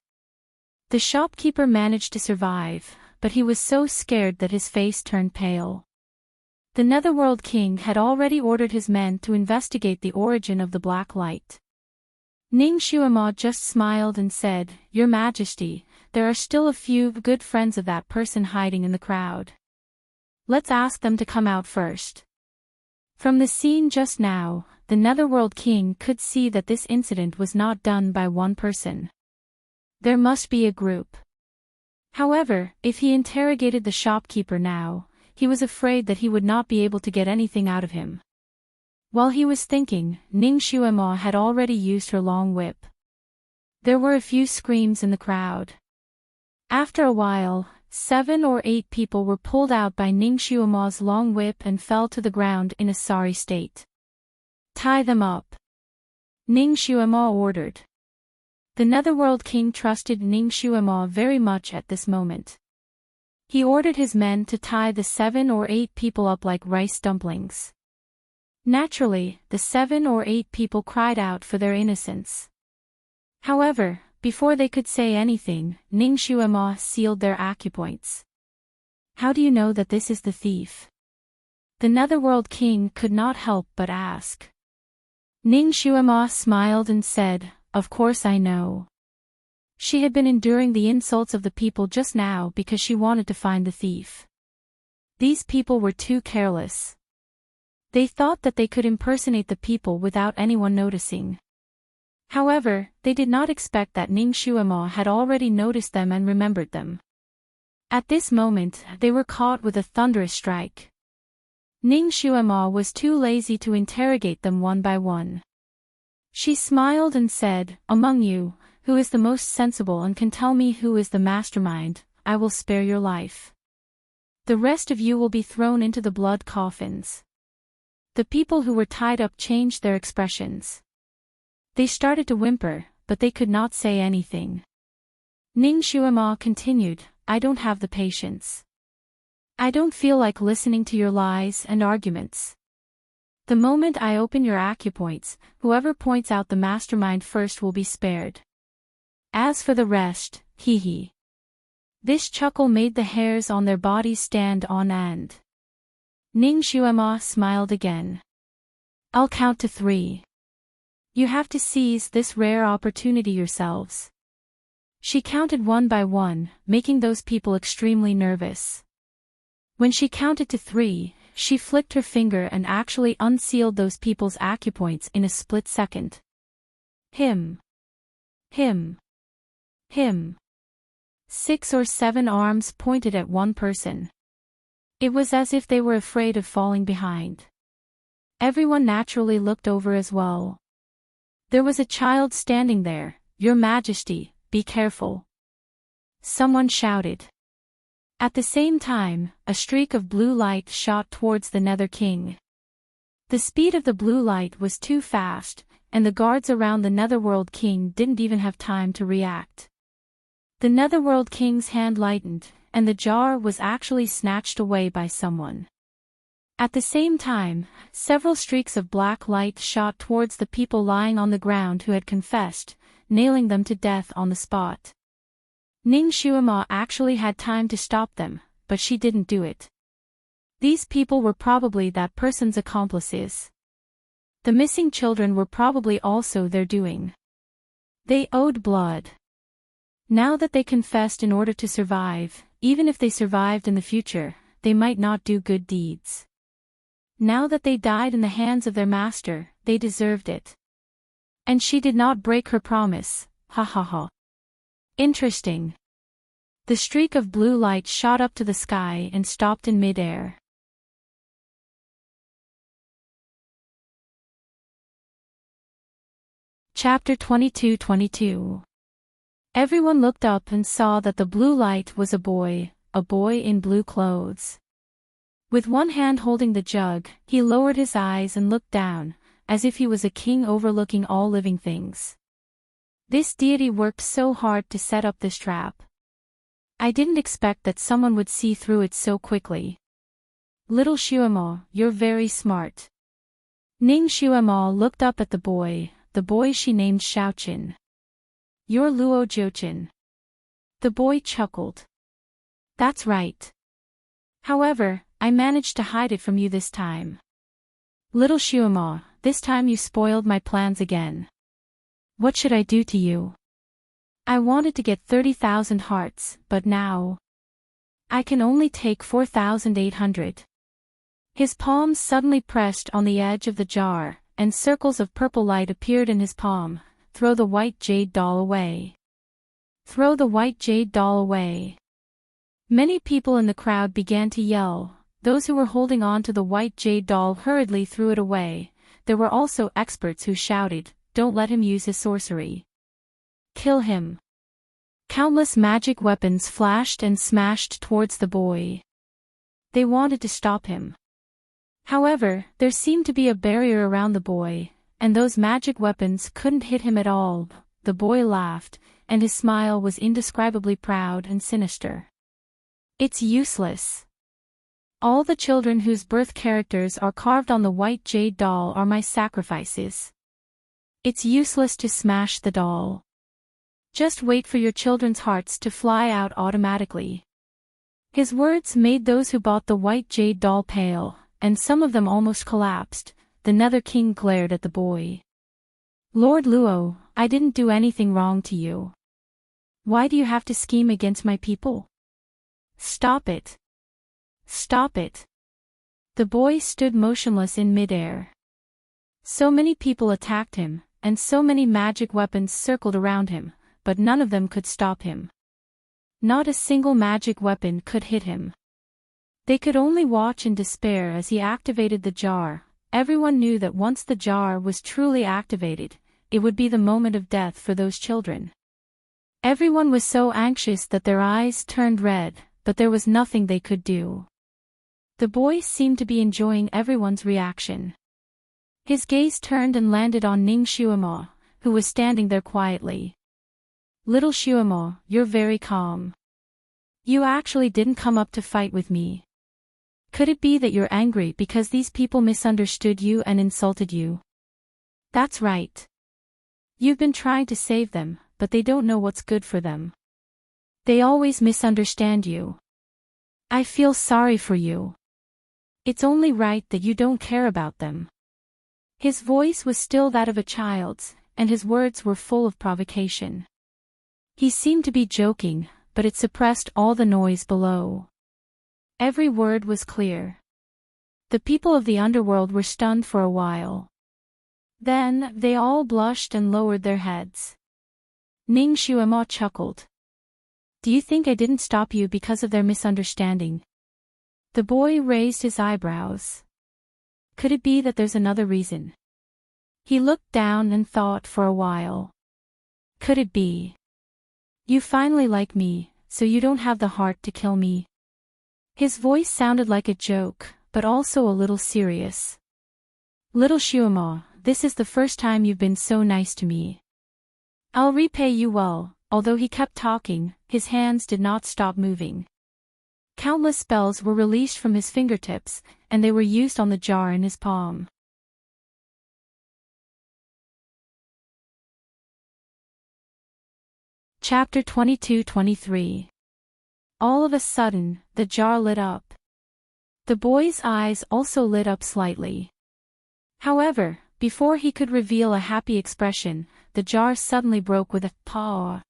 The shopkeeper managed to survive, but he was so scared that his face turned pale. The Netherworld King had already ordered his men to investigate the origin of the black light. Ning Xuema just smiled and said, "Your Majesty, there are still a few good friends of that person hiding in the crowd. Let's ask them to come out first." From the scene just now, the Netherworld King could see that this incident was not done by one person. There must be a group. However, if he interrogated the shopkeeper now, he was afraid that he would not be able to get anything out of him. While he was thinking, Ning Xuema had already used her long whip. There were a few screams in the crowd. After a while, 7 or 8 people were pulled out by Ning Xuema's long whip and fell to the ground in a sorry state. "Tie them up," Ning Xuema ordered. The Netherworld King trusted Ning Xuema very much at this moment. He ordered his men to tie the 7 or 8 people up like rice dumplings. Naturally, the 7 or 8 people cried out for their innocence. However, before they could say anything, Ning Xuema sealed their acupoints. "How do you know that this is the thief?" The Netherworld King could not help but ask. Ning Xuema smiled and said, "Of course I know." She had been enduring the insults of the people just now because she wanted to find the thief. These people were too careless. They thought that they could impersonate the people without anyone noticing. However, they did not expect that Ning Xuema had already noticed them and remembered them. At this moment, they were caught with a thunderous strike. Ning Xuema was too lazy to interrogate them one by one. She smiled and said, "Among you, who is the most sensible and can tell me who is the mastermind, I will spare your life. The rest of you will be thrown into the blood coffins." The people who were tied up changed their expressions. They started to whimper, but they could not say anything. Ning Xuema continued, "I don't have the patience. I don't feel like listening to your lies and arguments. The moment I open your acupoints, whoever points out the mastermind first will be spared. As for the rest, hee hee." This chuckle made the hairs on their bodies stand on end. Ning Xuema smiled again. "I'll count to 3. You have to seize this rare opportunity yourselves." She counted one by one, making those people extremely nervous. When she counted to 3, she flicked her finger and actually unsealed those people's acupoints in a split second. Him. 6 or 7 arms pointed at one person. It was as if they were afraid of falling behind. Everyone naturally looked over as well. There was a child standing there. "Your Majesty, be careful," someone shouted. At the same time, a streak of blue light shot towards the Nether King. The speed of the blue light was too fast, and the guards around the Netherworld King didn't even have time to react. The Netherworld King's hand lightened, and the jar was actually snatched away by someone. At the same time, several streaks of black light shot towards the people lying on the ground who had confessed, nailing them to death on the spot. Ning Xuema actually had time to stop them, but she didn't do it. These people were probably that person's accomplices. The missing children were probably also their doing. They owed blood. Now that they confessed in order to survive, even if they survived in the future, they might not do good deeds. Now that they died in the hands of their master, they deserved it. And she did not break her promise, ha ha ha. Interesting. The streak of blue light shot up to the sky and stopped in mid-air. Chapter 22. Everyone looked up and saw that the blue light was a boy in blue clothes. With one hand holding the jug, he lowered his eyes and looked down, as if he was a king overlooking all living things. This deity worked so hard to set up this trap. I didn't expect that someone would see through it so quickly. Little Xuema, you're very smart. Ning Xuema looked up at the boy she named Xiaoqin. You're Luo Jiuqin. The boy chuckled. That's right. However, I managed to hide it from you this time. Little Xuema, this time you spoiled my plans again. What should I do to you? I wanted to get 30,000 hearts, but now I can only take 4,800. His palms suddenly pressed on the edge of the jar, and circles of purple light appeared in his palm. Throw the white jade doll away. Throw the white jade doll away. Many people in the crowd began to yell. Those who were holding on to the white jade doll hurriedly threw it away. There were also experts who shouted, "Don't let him use his sorcery. Kill him." Countless magic weapons flashed and smashed towards the boy. They wanted to stop him. However, there seemed to be a barrier around the boy, and those magic weapons couldn't hit him at all. The boy laughed, and his smile was indescribably proud and sinister. It's useless. All the children whose birth characters are carved on the white jade doll are my sacrifices. It's useless to smash the doll. Just wait for your children's hearts to fly out automatically. His words made those who bought the white jade doll pale, and some of them almost collapsed. The Nether King glared at the boy. Lord Luo, I didn't do anything wrong to you. Why do you have to scheme against my people? Stop it. Stop it. The boy stood motionless in midair. So many people attacked him, and so many magic weapons circled around him, but none of them could stop him. Not a single magic weapon could hit him. They could only watch in despair as he activated the jar. Everyone knew that once the jar was truly activated, it would be the moment of death for those children. Everyone was so anxious that their eyes turned red, but there was nothing they could do. The boy seemed to be enjoying everyone's reaction. His gaze turned and landed on Ning Xuemo, who was standing there quietly. Little Xuemo, you're very calm. You actually didn't come up to fight with me. Could it be that you're angry because these people misunderstood you and insulted you? That's right. You've been trying to save them, but they don't know what's good for them. They always misunderstand you. I feel sorry for you. It's only right that you don't care about them. His voice was still that of a child's, and his words were full of provocation. He seemed to be joking, but it suppressed all the noise below. Every word was clear. The people of the underworld were stunned for a while. Then, they all blushed and lowered their heads. Ning Xuemo chuckled. Do you think I didn't stop you because of their misunderstanding? The boy raised his eyebrows. Could it be that there's another reason? He looked down and thought for a while. Could it be? You finally like me, so you don't have the heart to kill me? His voice sounded like a joke, but also a little serious. Little Xuemo, this is the first time you've been so nice to me. I'll repay you well. Although he kept talking, his hands did not stop moving. Countless spells were released from his fingertips, and they were used on the jar in his palm. Chapter 22-23. All of a sudden, the jar lit up. The boy's eyes also lit up slightly. However, before he could reveal a happy expression, the jar suddenly broke with a paw.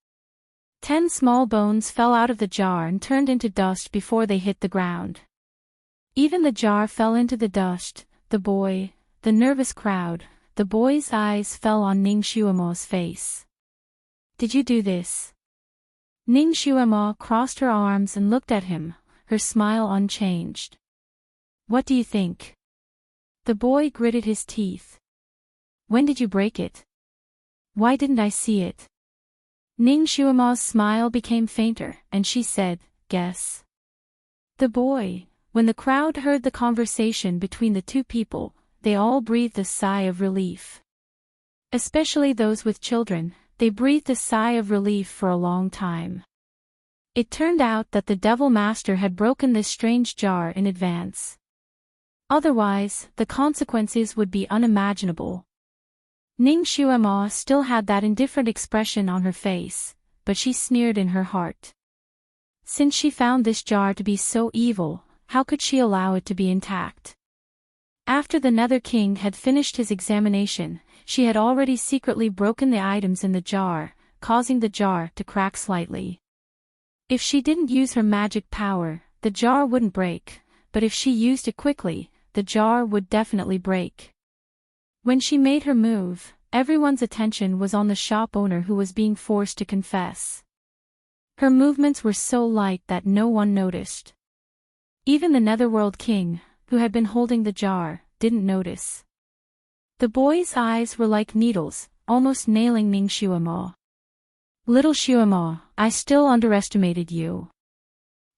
10 small bones fell out of the jar and turned into dust before they hit the ground. Even the jar fell into the dust. The boy, the nervous crowd, the boy's eyes fell on Ning Xuemo's face. Did you do this? Ning Xuemo crossed her arms and looked at him, her smile unchanged. What do you think? The boy gritted his teeth. When did you break it? Why didn't I see it? Ning Xuemo's smile became fainter, and she said, guess. The boy, when the crowd heard the conversation between the two people, they all breathed a sigh of relief. Especially those with children, they breathed a sigh of relief for a long time. It turned out that the Devil Master had broken this strange jar in advance. Otherwise, the consequences would be unimaginable. Ning Xuemo still had that indifferent expression on her face, but she sneered in her heart. Since she found this jar to be so evil, how could she allow it to be intact? After the Nether King had finished his examination, she had already secretly broken the items in the jar, causing the jar to crack slightly. If she didn't use her magic power, the jar wouldn't break, but if she used it quickly, the jar would definitely break. When she made her move, everyone's attention was on the shop owner who was being forced to confess. Her movements were so light that no one noticed. Even the Netherworld King, who had been holding the jar, didn't notice. The boy's eyes were like needles, almost nailing Ning Xuemo. Little Xuemo, I still underestimated you.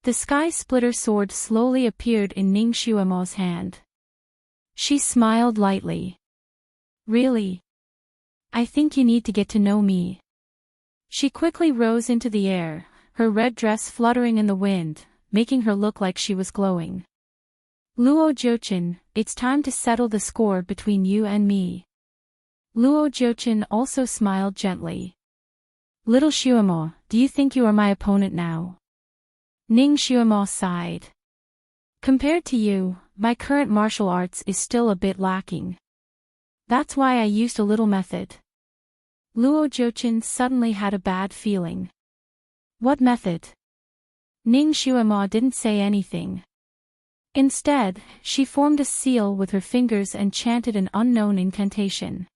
The Sky Splitter sword slowly appeared in Ning Xuemo's hand. She smiled lightly. Really? I think you need to get to know me. She quickly rose into the air, her red dress fluttering in the wind, making her look like she was glowing. Luo Jiuqin, it's time to settle the score between you and me. Luo Jiuqin also smiled gently. Little Xuemo, do you think you are my opponent now? Ning Xuemo sighed. Compared to you, my current martial arts is still a bit lacking. That's why I used a little method. Luo Jiuqin suddenly had a bad feeling. What method? Ning Xuemo didn't say anything. Instead, she formed a seal with her fingers and chanted an unknown incantation.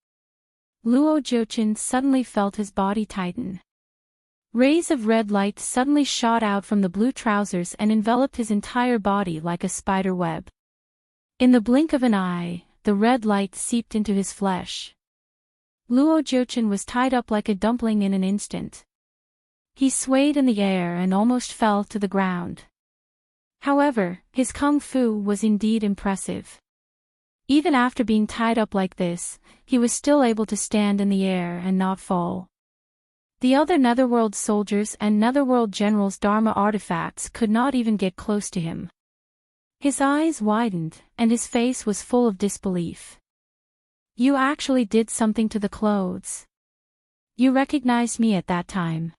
Luo Jiuqin suddenly felt his body tighten. Rays of red light suddenly shot out from the blue trousers and enveloped his entire body like a spider web. In the blink of an eye, the red light seeped into his flesh. Luo Jiuqin was tied up like a dumpling in an instant. He swayed in the air and almost fell to the ground. However, his kung fu was indeed impressive. Even after being tied up like this, he was still able to stand in the air and not fall. The other Netherworld soldiers and Netherworld generals' Dharma artifacts could not even get close to him. His eyes widened, and his face was full of disbelief. You actually did something to the clothes. You recognized me at that time.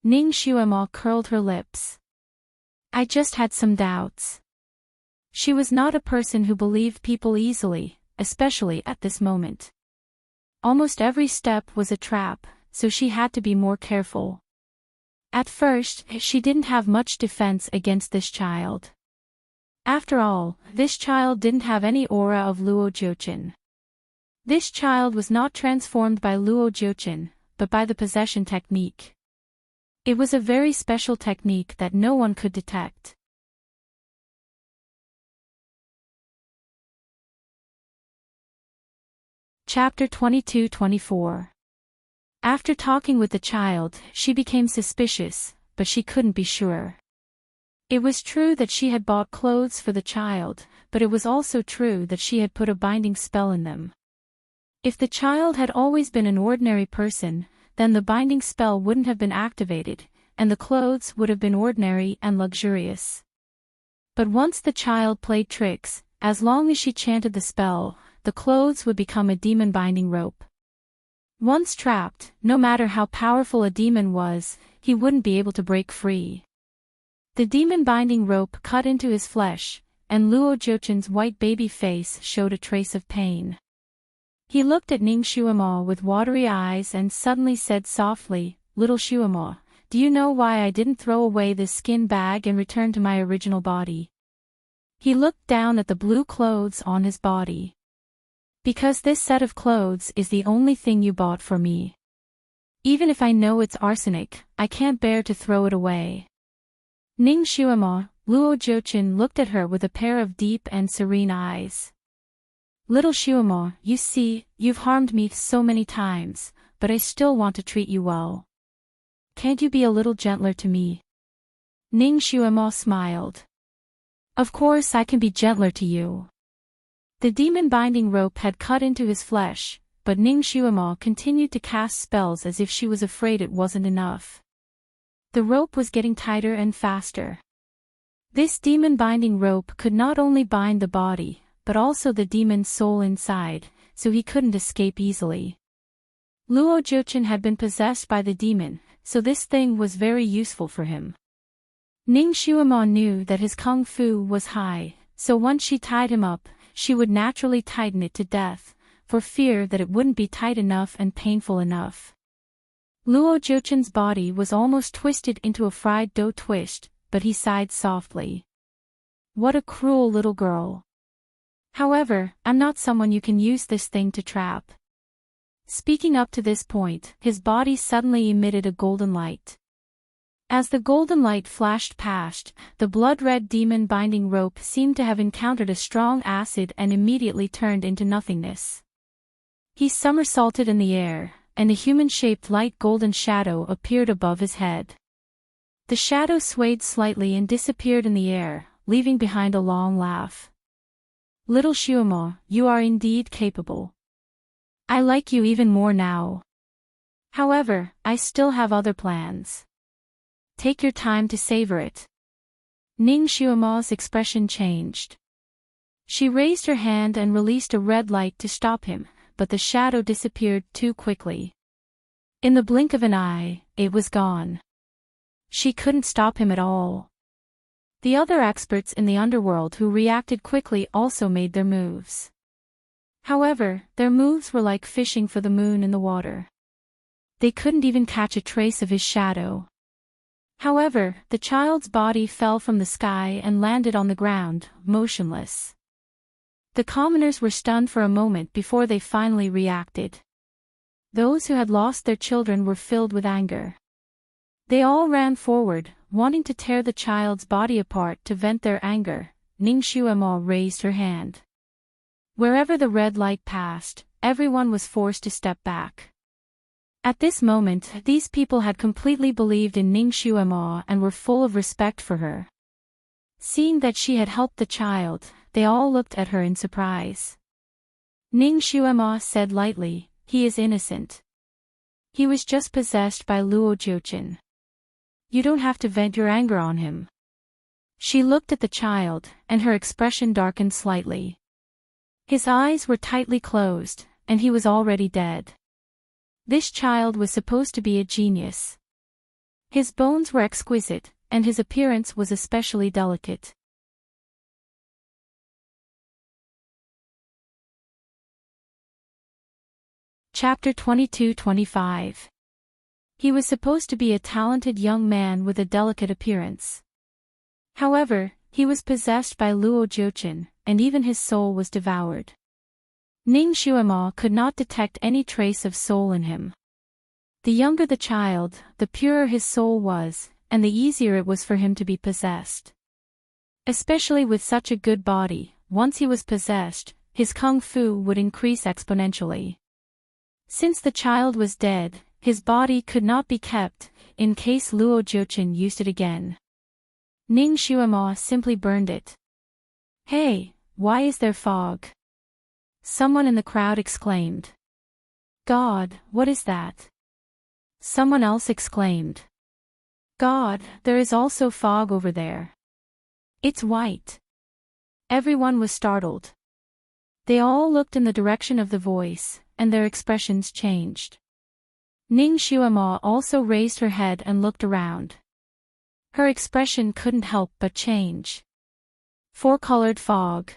Ning Xuemo curled her lips. I just had some doubts. She was not a person who believed people easily, especially at this moment. Almost every step was a trap, so she had to be more careful. At first, she didn't have much defense against this child. After all, this child didn't have any aura of Luo Jiuqin. This child was not transformed by Luo Jiuqin, but by the possession technique. It was a very special technique that no one could detect. Chapter 22-24. After talking with the child, she became suspicious, but she couldn't be sure. It was true that she had bought clothes for the child, but it was also true that she had put a binding spell in them. If the child had always been an ordinary person, then the binding spell wouldn't have been activated, and the clothes would have been ordinary and luxurious. But once the child played tricks, as long as she chanted the spell, the clothes would become a demon-binding rope. Once trapped, no matter how powerful a demon was, he wouldn't be able to break free. The demon-binding rope cut into his flesh, and Luo Jiuqin's white baby face showed a trace of pain. He looked at Ning Xuemo with watery eyes and suddenly said softly, Little Xuemo, do you know why I didn't throw away this skin bag and return to my original body? He looked down at the blue clothes on his body. Because this set of clothes is the only thing you bought for me. Even if I know it's arsenic, I can't bear to throw it away. Ning Xuemo, Luo Jiuqin looked at her with a pair of deep and serene eyes. Little Xuemo, you see, you've harmed me so many times, but I still want to treat you well. Can't you be a little gentler to me? Ning Xuemo smiled. Of course I can be gentler to you. The demon-binding rope had cut into his flesh, but Ning Xuemo continued to cast spells as if she was afraid it wasn't enough. The rope was getting tighter and faster. This demon-binding rope could not only bind the body, but also the demon's soul inside, so he couldn't escape easily. Luo Jiuqin had been possessed by the demon, so this thing was very useful for him. Ning Xuemo knew that his kung fu was high, so once she tied him up, she would naturally tighten it to death, for fear that it wouldn't be tight enough and painful enough. Luo Jiuchen's body was almost twisted into a fried dough twist, but he sighed softly. What a cruel little girl. However, I'm not someone you can use this thing to trap. Speaking up to this point, his body suddenly emitted a golden light. As the golden light flashed past, the blood-red demon-binding rope seemed to have encountered a strong acid and immediately turned into nothingness. He somersaulted in the air, and a human-shaped light golden shadow appeared above his head. The shadow swayed slightly and disappeared in the air, leaving behind a long laugh. Little Xiaomo, you are indeed capable. I like you even more now. However, I still have other plans. Take your time to savor it. Ning Xiaomo's expression changed. She raised her hand and released a red light to stop him, but the shadow disappeared too quickly. In the blink of an eye, it was gone. She couldn't stop him at all. The other experts in the underworld who reacted quickly also made their moves. However, their moves were like fishing for the moon in the water. They couldn't even catch a trace of his shadow. However, the child's body fell from the sky and landed on the ground, motionless. The commoners were stunned for a moment before they finally reacted. Those who had lost their children were filled with anger. They all ran forward, wanting to tear the child's body apart to vent their anger. Ning Xuemo raised her hand. Wherever the red light passed, everyone was forced to step back. At this moment, these people had completely believed in Ning Xuemo and were full of respect for her. Seeing that she had helped the child, they all looked at her in surprise. Ning Xuemo said lightly, "He is innocent. He was just possessed by Luo Jiuchen. You don't have to vent your anger on him." She looked at the child, and her expression darkened slightly. His eyes were tightly closed, and he was already dead. This child was supposed to be a genius. His bones were exquisite, and his appearance was especially delicate. Chapter 22-25. He was supposed to be a talented young man with a delicate appearance. However, he was possessed by Luo Jiuchen, and even his soul was devoured. Ning Xuemo could not detect any trace of soul in him. The younger the child, the purer his soul was, and the easier it was for him to be possessed. Especially with such a good body, once he was possessed, his kung fu would increase exponentially. Since the child was dead, his body could not be kept, in case Luo Jiuchen used it again. Ning Xuemo simply burned it. "Hey, why is there fog?" Someone in the crowd exclaimed. "God, what is that?" Someone else exclaimed. "God, there is also fog over there. It's white." Everyone was startled. They all looked in the direction of the voice, and their expressions changed. Ning Xuemo also raised her head and looked around. Her expression couldn't help but change. Four-colored fog.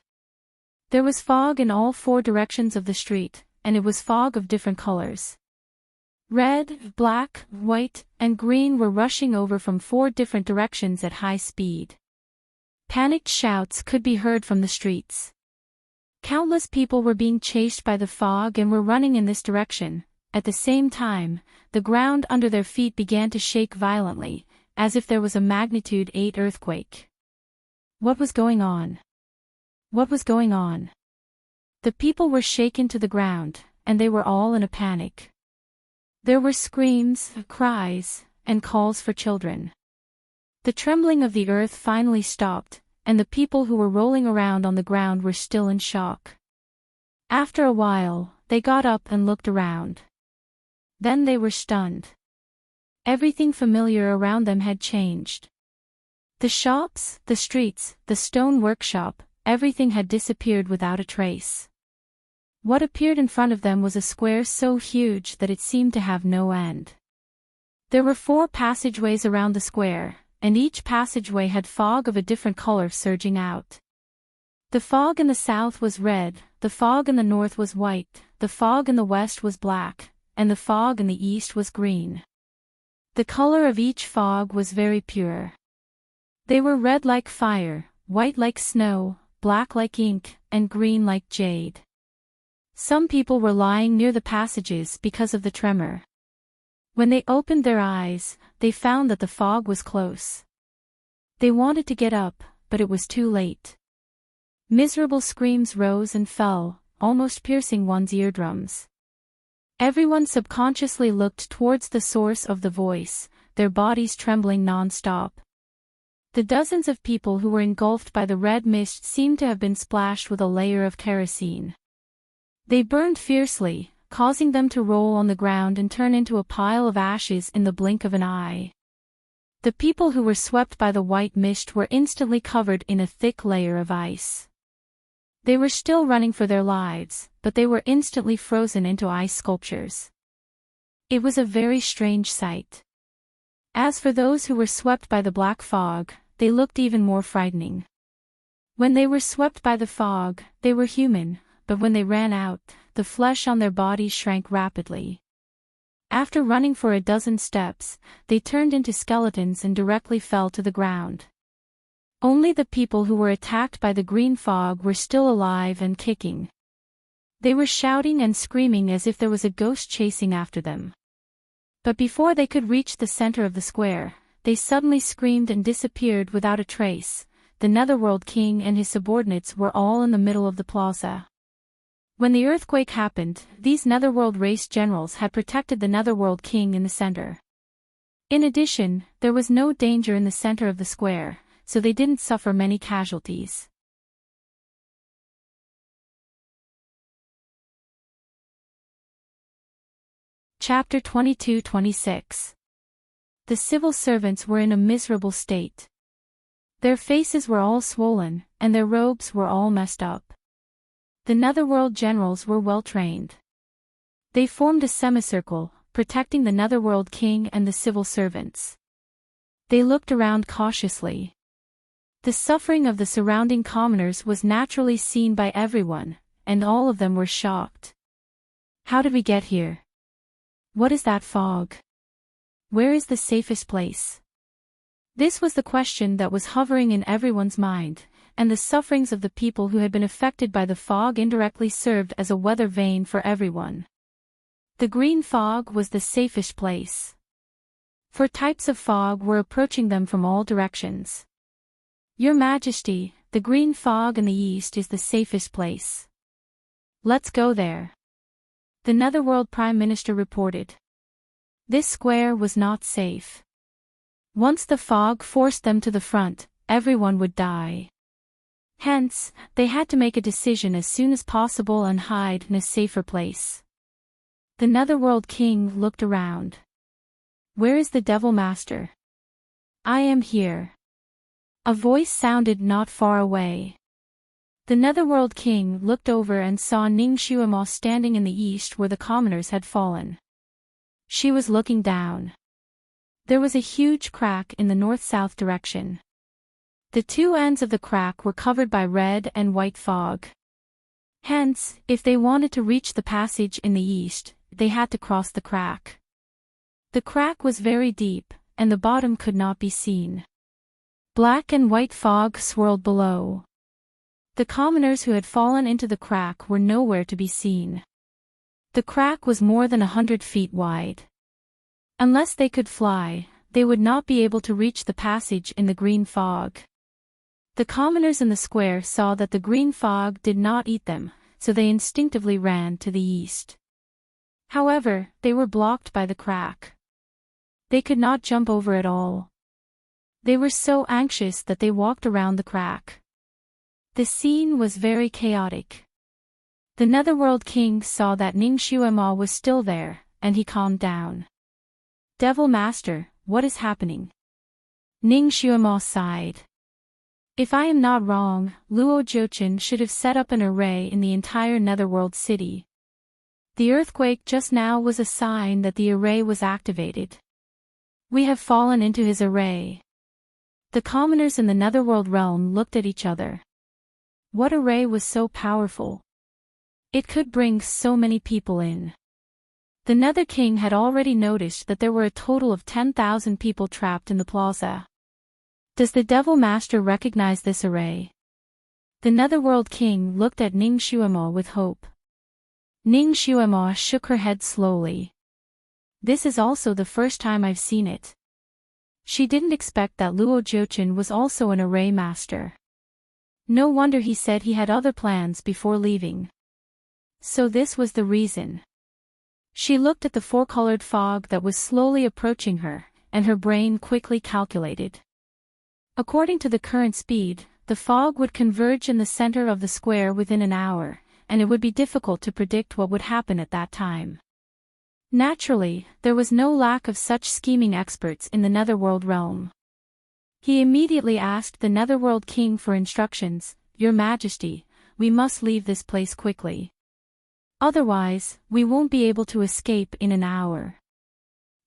There was fog in all four directions of the street, and it was fog of different colors. Red, black, white, and green were rushing over from four different directions at high speed. Panicked shouts could be heard from the streets. Countless people were being chased by the fog and were running in this direction. At the same time, the ground under their feet began to shake violently, as if there was a magnitude 8 earthquake. What was going on? What was going on? The people were shaken to the ground, and they were all in a panic. There were screams, cries, and calls for children. The trembling of the earth finally stopped, and the people who were rolling around on the ground were still in shock. After a while, they got up and looked around. Then they were stunned. Everything familiar around them had changed. The shops, the streets, the stone workshop, everything had disappeared without a trace. What appeared in front of them was a square so huge that it seemed to have no end. There were 4 passageways around the square, and each passageway had fog of a different color surging out. The fog in the south was red, the fog in the north was white, the fog in the west was black, and the fog in the east was green. The color of each fog was very pure. They were red like fire, white like snow, black like ink, and green like jade. Some people were lying near the passages because of the tremor. When they opened their eyes, they found that the fog was close. They wanted to get up, but it was too late. Miserable screams rose and fell, almost piercing one's eardrums. Everyone subconsciously looked towards the source of the voice, their bodies trembling non-stop. The dozens of people who were engulfed by the red mist seemed to have been splashed with a layer of kerosene. They burned fiercely, causing them to roll on the ground and turn into a pile of ashes in the blink of an eye. The people who were swept by the white mist were instantly covered in a thick layer of ice. They were still running for their lives, but they were instantly frozen into ice sculptures. It was a very strange sight. As for those who were swept by the black fog, they looked even more frightening. When they were swept by the fog, they were human, but when they ran out, the flesh on their bodies shrank rapidly. After running for a dozen steps, they turned into skeletons and directly fell to the ground. Only the people who were attacked by the green fog were still alive and kicking. They were shouting and screaming as if there was a ghost chasing after them. But before they could reach the center of the square, they suddenly screamed and disappeared without a trace. The Netherworld King and his subordinates were all in the middle of the plaza. When the earthquake happened, these Netherworld race generals had protected the Netherworld King in the center. In addition, there was no danger in the center of the square, so they didn't suffer many casualties. Chapter 22-26. The civil servants were in a miserable state. Their faces were all swollen, and their robes were all messed up. The Netherworld generals were well trained. They formed a semicircle, protecting the Netherworld King and the civil servants. They looked around cautiously. The suffering of the surrounding commoners was naturally seen by everyone, and all of them were shocked. How did we get here? What is that fog? Where is the safest place? This was the question that was hovering in everyone's mind, and the sufferings of the people who had been affected by the fog indirectly served as a weather vane for everyone. The green fog was the safest place. 4 types of fog were approaching them from all directions. Your Majesty, the green fog in the east is the safest place. Let's go there. The Netherworld Prime Minister reported. This square was not safe. Once the fog forced them to the front, everyone would die. Hence, they had to make a decision as soon as possible and hide in a safer place. The Netherworld King looked around. Where is the Devil Master? I am here. A voice sounded not far away. The Netherworld King looked over and saw Ning Xuemo standing in the east where the commoners had fallen. She was looking down. There was a huge crack in the north-south direction. The 2 ends of the crack were covered by red and white fog. Hence, if they wanted to reach the passage in the east, they had to cross the crack. The crack was very deep, and the bottom could not be seen. Black and white fog swirled below. The commoners who had fallen into the crack were nowhere to be seen. The crack was more than 100 feet wide. Unless they could fly, they would not be able to reach the passage in the green fog. The commoners in the square saw that the green fog did not eat them, so they instinctively ran to the east. However, they were blocked by the crack. They could not jump over at all. They were so anxious that they walked around the crack. The scene was very chaotic. The Netherworld King saw that Ning Xuemo was still there, and he calmed down. Devil Master, what is happening? Ning Xuemo sighed. If I am not wrong, Luo Jiuchen should have set up an array in the entire Netherworld city. The earthquake just now was a sign that the array was activated. We have fallen into his array. The commoners in the Netherworld realm looked at each other. What array was so powerful? It could bring so many people in. The Nether King had already noticed that there were a total of 10,000 people trapped in the plaza. Does the Devil Master recognize this array? The Netherworld King looked at Ning Xuemo with hope. Ning Xuemo shook her head slowly. This is also the first time I've seen it. She didn't expect that Luo Jiuqin was also an array master. No wonder he said he had other plans before leaving. So this was the reason. She looked at the four-colored fog that was slowly approaching her, and her brain quickly calculated. According to the current speed, the fog would converge in the center of the square within an hour, and it would be difficult to predict what would happen at that time. Naturally, there was no lack of such scheming experts in the Netherworld realm. He immediately asked the Netherworld King for instructions. Your Majesty, we must leave this place quickly. Otherwise, we won't be able to escape in an hour.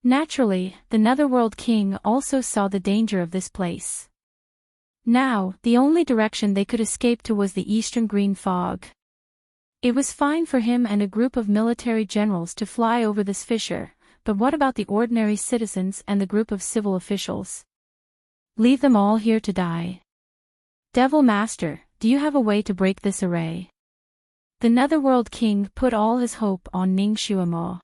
Naturally, the Netherworld King also saw the danger of this place. Now, the only direction they could escape to was the eastern green fog. It was fine for him and a group of military generals to fly over this fissure, but what about the ordinary citizens and the group of civil officials? Leave them all here to die. Devil Master, do you have a way to break this array? The Netherworld King put all his hope on Ning Xuemo.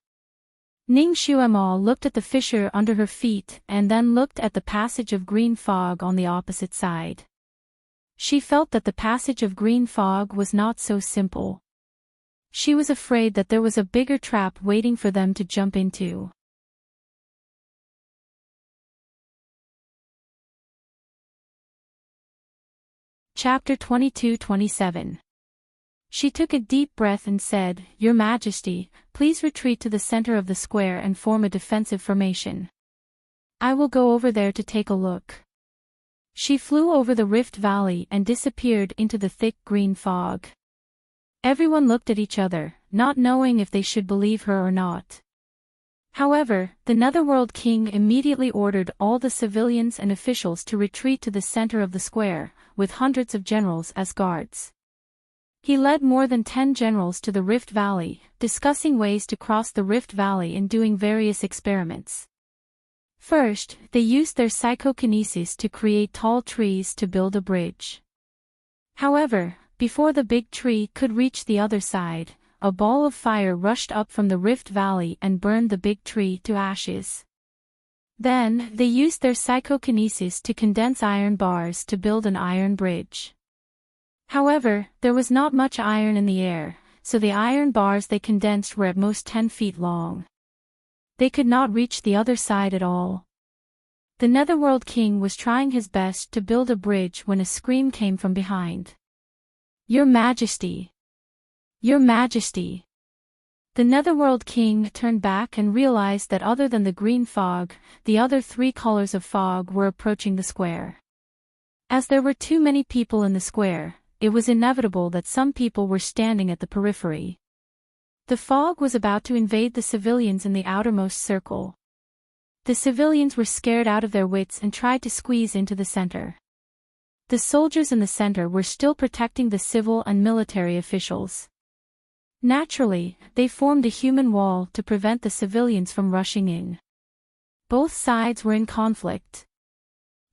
Ning Xuemo looked at the fissure under her feet and then looked at the passage of green fog on the opposite side. She felt that the passage of green fog was not so simple. She was afraid that there was a bigger trap waiting for them to jump into. Chapter 22-27. She took a deep breath and said, Your Majesty, please retreat to the center of the square and form a defensive formation. I will go over there to take a look. She flew over the Rift Valley and disappeared into the thick green fog. Everyone looked at each other, not knowing if they should believe her or not. However, the Netherworld King immediately ordered all the civilians and officials to retreat to the center of the square, with hundreds of generals as guards. He led more than 10 generals to the Rift Valley, discussing ways to cross the Rift Valley and doing various experiments. First, they used their psychokinesis to create tall trees to build a bridge. However, before the big tree could reach the other side, a ball of fire rushed up from the Rift Valley and burned the big tree to ashes. Then, they used their psychokinesis to condense iron bars to build an iron bridge. However, there was not much iron in the air, so the iron bars they condensed were at most 10 feet long. They could not reach the other side at all. The Netherworld King was trying his best to build a bridge when a scream came from behind. Your Majesty! Your Majesty! The Netherworld King turned back and realized that other than the green fog, the other 3 colors of fog were approaching the square. As there were too many people in the square, it was inevitable that some people were standing at the periphery. The fog was about to invade the civilians in the outermost circle. The civilians were scared out of their wits and tried to squeeze into the center. The soldiers in the center were still protecting the civil and military officials. Naturally, they formed a human wall to prevent the civilians from rushing in. Both sides were in conflict.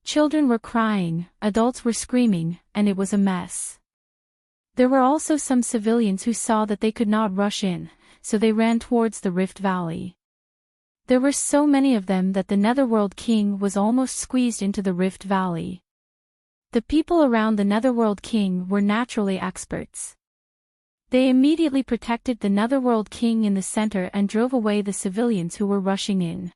Children were crying, adults were screaming, and it was a mess. There were also some civilians who saw that they could not rush in, so they ran towards the Rift Valley. There were so many of them that the Netherworld King was almost squeezed into the Rift Valley. The people around the Netherworld King were naturally experts. They immediately protected the Netherworld King in the center and drove away the civilians who were rushing in.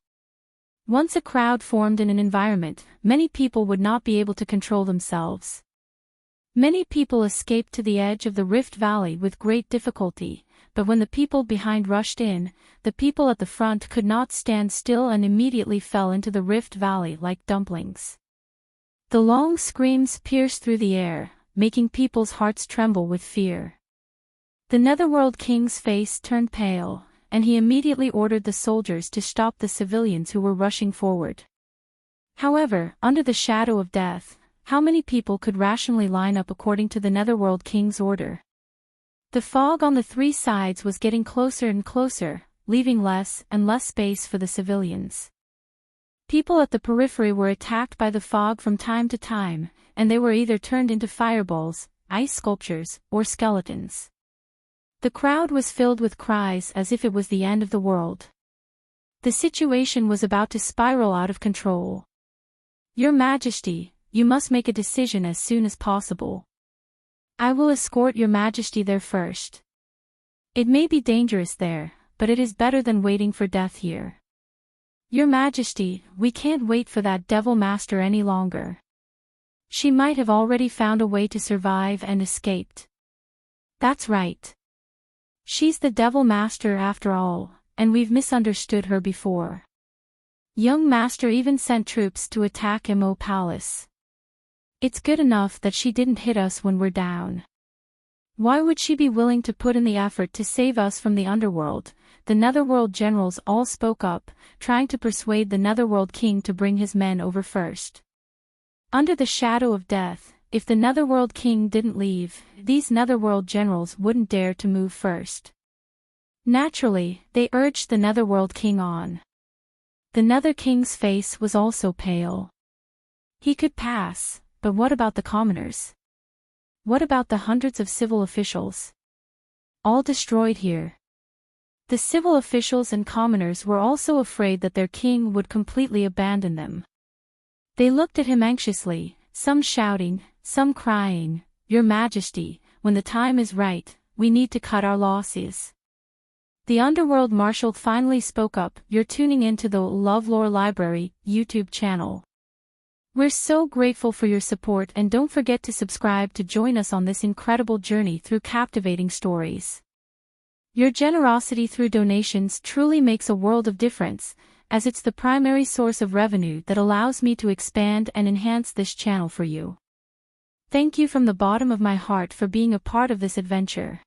Once a crowd formed in an environment, many people would not be able to control themselves. Many people escaped to the edge of the Rift Valley with great difficulty, but when the people behind rushed in, the people at the front could not stand still and immediately fell into the Rift Valley like dumplings. The long screams pierced through the air, making people's hearts tremble with fear. The Netherworld King's face turned pale, and he immediately ordered the soldiers to stop the civilians who were rushing forward. However, under the shadow of death, How many people could rationally line up according to the Netherworld King's order? The fog on the three sides was getting closer and closer, leaving less and less space for the civilians. People at the periphery were attacked by the fog from time to time, and they were either turned into fireballs, ice sculptures, or skeletons. The crowd was filled with cries as if it was the end of the world. The situation was about to spiral out of control. Your Majesty, you must make a decision as soon as possible. I will escort your Majesty there first. It may be dangerous there, but it is better than waiting for death here. Your Majesty, we can't wait for that Devil Master any longer. She might have already found a way to survive and escaped. That's right. She's the Devil Master after all, and we've misunderstood her before. Young Master even sent troops to attack Mo Palace. It's good enough that she didn't hit us when we're down. Why would she be willing to put in the effort to save us from the underworld? The Netherworld generals all spoke up, trying to persuade the Netherworld King to bring his men over first. Under the shadow of death, if the Netherworld King didn't leave, these Netherworld generals wouldn't dare to move first. Naturally, they urged the Netherworld King on. The Nether King's face was also pale. He could pass, but what about the commoners? What about the hundreds of civil officials? All destroyed here. The civil officials and commoners were also afraid that their king would completely abandon them. They looked at him anxiously, some shouting, some crying, "Your Majesty, when the time is right, we need to cut our losses." The Underworld Marshal finally spoke up, "You're tuning into the LoveLore Library YouTube channel. We're so grateful for your support, and don't forget to subscribe to join us on this incredible journey through captivating stories. Your generosity through donations truly makes a world of difference, as it's the primary source of revenue that allows me to expand and enhance this channel for you. Thank you from the bottom of my heart for being a part of this adventure.